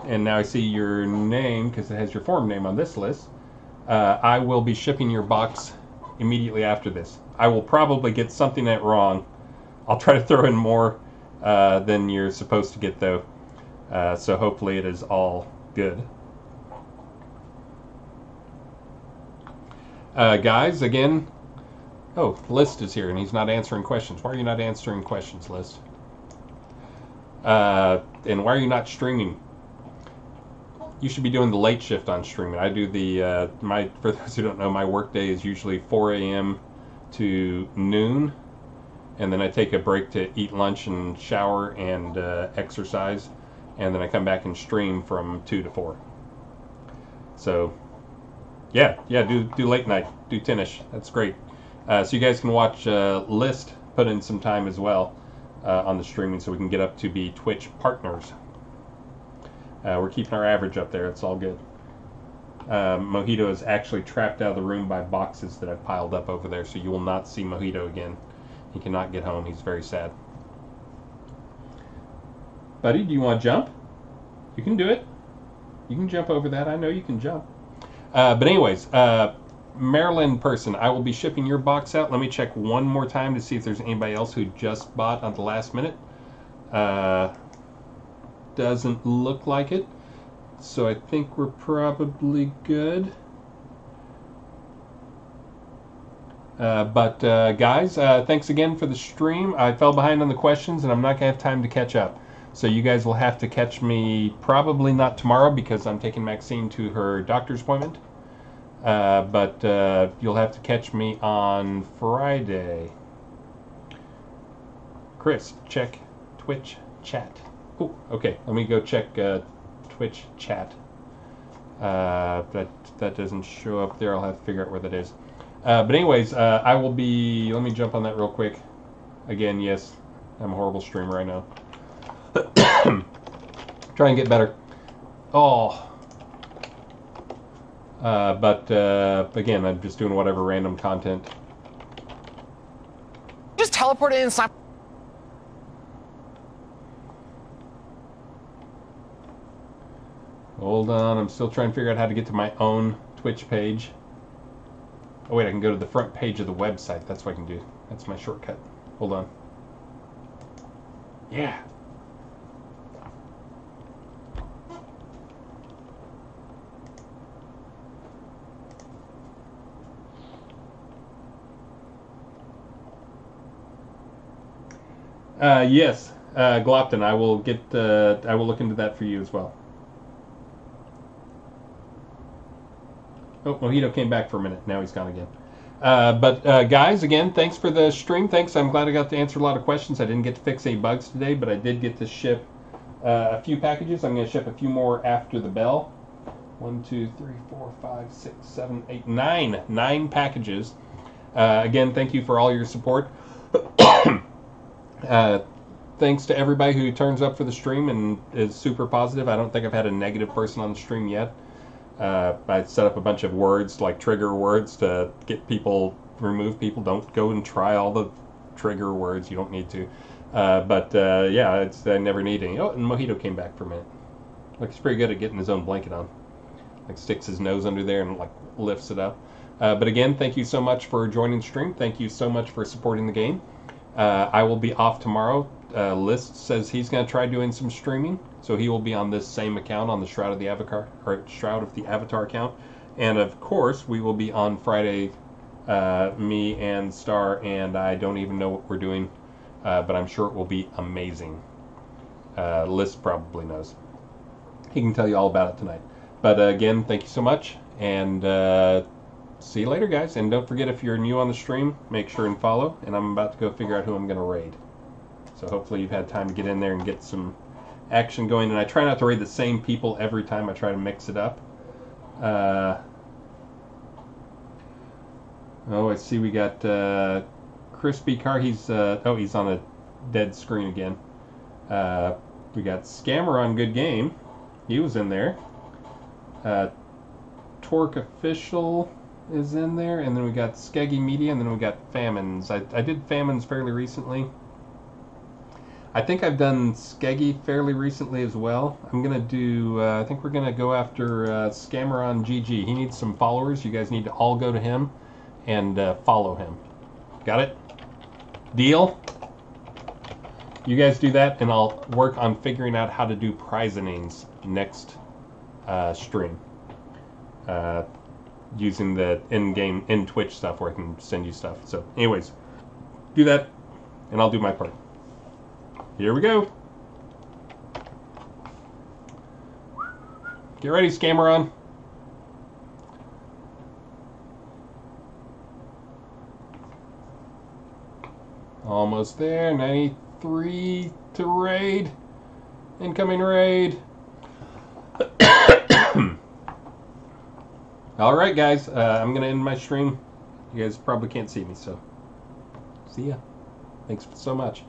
now I see your name because it has your form name on this list. I will be shipping your box immediately after this. I will probably get something in it wrong. I'll try to throw in more than you're supposed to get, though. So hopefully it is all good. Guys, again, oh, List is here, and he's not answering questions. Why are you not answering questions, List? And why are you not streaming? You should be doing the late shift on streaming. I do the, for those who don't know, my work day is usually 4 a.m. to noon, and then I take a break to eat lunch and shower and exercise, and then I come back and stream from 2 to 4. So, yeah, do late night, do 10ish. That's great. So you guys can watch List put in some time as well on the streaming, so we can get up to be Twitch partners. We're keeping our average up there. It's all good. Mojito is actually trapped out of the room by boxes that I've piled up over there, so you will not see Mojito again. He cannot get home. He's very sad. Buddy, do you want to jump? You can do it. You can jump over that. I know you can jump. But anyways, Maryland person, I will be shipping your box out. Let me check one more time to see if there's anybody else who just bought at the last minute. Doesn't look like it, so I think we're probably good. Guys, thanks again for the stream. I fell behind on the questions, and I'm not going to have time to catch up. So you guys will have to catch me probably not tomorrow, because I'm taking Maxine to her doctor's appointment. You'll have to catch me on Friday. Chris, check Twitch chat. Oh, okay. Let me go check Twitch chat. That doesn't show up there. I'll have to figure out where that is. But anyways, I will be. Let me jump on that real quick. Again, yes, I'm a horrible streamer. I know. Try and get better. Oh. But again, I'm just doing whatever random content. Just teleport in inside. Hold on, I'm still trying to figure out how to get to my own Twitch page. Oh wait, I can go to the front page of the website. That's what I can do. That's my shortcut. Hold on. Yeah. Yes, Glopton, I will get. I will look into that for you as well. Oh, Mojito came back for a minute. Now he's gone again. But guys, again, thanks for the stream. Thanks. I'm glad I got to answer a lot of questions. I didn't get to fix any bugs today, but I did get to ship a few packages. I'm going to ship a few more after the bell. 1, 2, 3, 4, 5, 6, 7, 8, 9. 9 packages. Again, thank you for all your support. Thanks to everybody who turns up for the stream and is super positive. I don't think I've had a negative person on the stream yet. I set up a bunch of words, like trigger words, to get people, remove people. Don't go and try all the trigger words. You don't need to. Yeah, I never need any. Oh, and Mojito came back for a minute. Like, he's pretty good at getting his own blanket on. Like, sticks his nose under there and, like, lifts it up. But again, thank you so much for joining the stream. Thank you so much for supporting the game. I will be off tomorrow. List says he's going to try doing some streaming, so he will be on this same account, on the Shroud of the Avatar account. And of course, we will be on Friday, me and Star, and I don't even know what we're doing, but I'm sure it will be amazing. List probably knows. He can tell you all about it tonight. But again, thank you so much, and see you later, guys. And don't forget, if you're new on the stream, make sure and follow. And I'm about to go figure out who I'm going to raid. So hopefully you've had time to get in there and get some action going. And I try not to raid the same people every time. I try to mix it up. Oh, I see we got Crispy Car. He's he's on a dead screen again. We got Scammer on Good Game. He was in there. Torque Official is in there, and then we got Skeggy Media, and then we got Famines. I did Famines fairly recently. I think I've done Skeggy fairly recently as well. I'm gonna do. I think we're gonna go after Scammer on GG. He needs some followers. You guys need to all go to him and follow him. Got it? Deal? You guys do that, and I'll work on figuring out how to do prizings next stream. Using the in-game, in-Twitch stuff where I can send you stuff. So, anyways, do that, and I'll do my part. Here we go. Get ready, Scammer on. Almost there. 93 to raid. Incoming raid. All right, guys. I'm going to end my stream. You guys probably can't see me, so see ya. Thanks so much.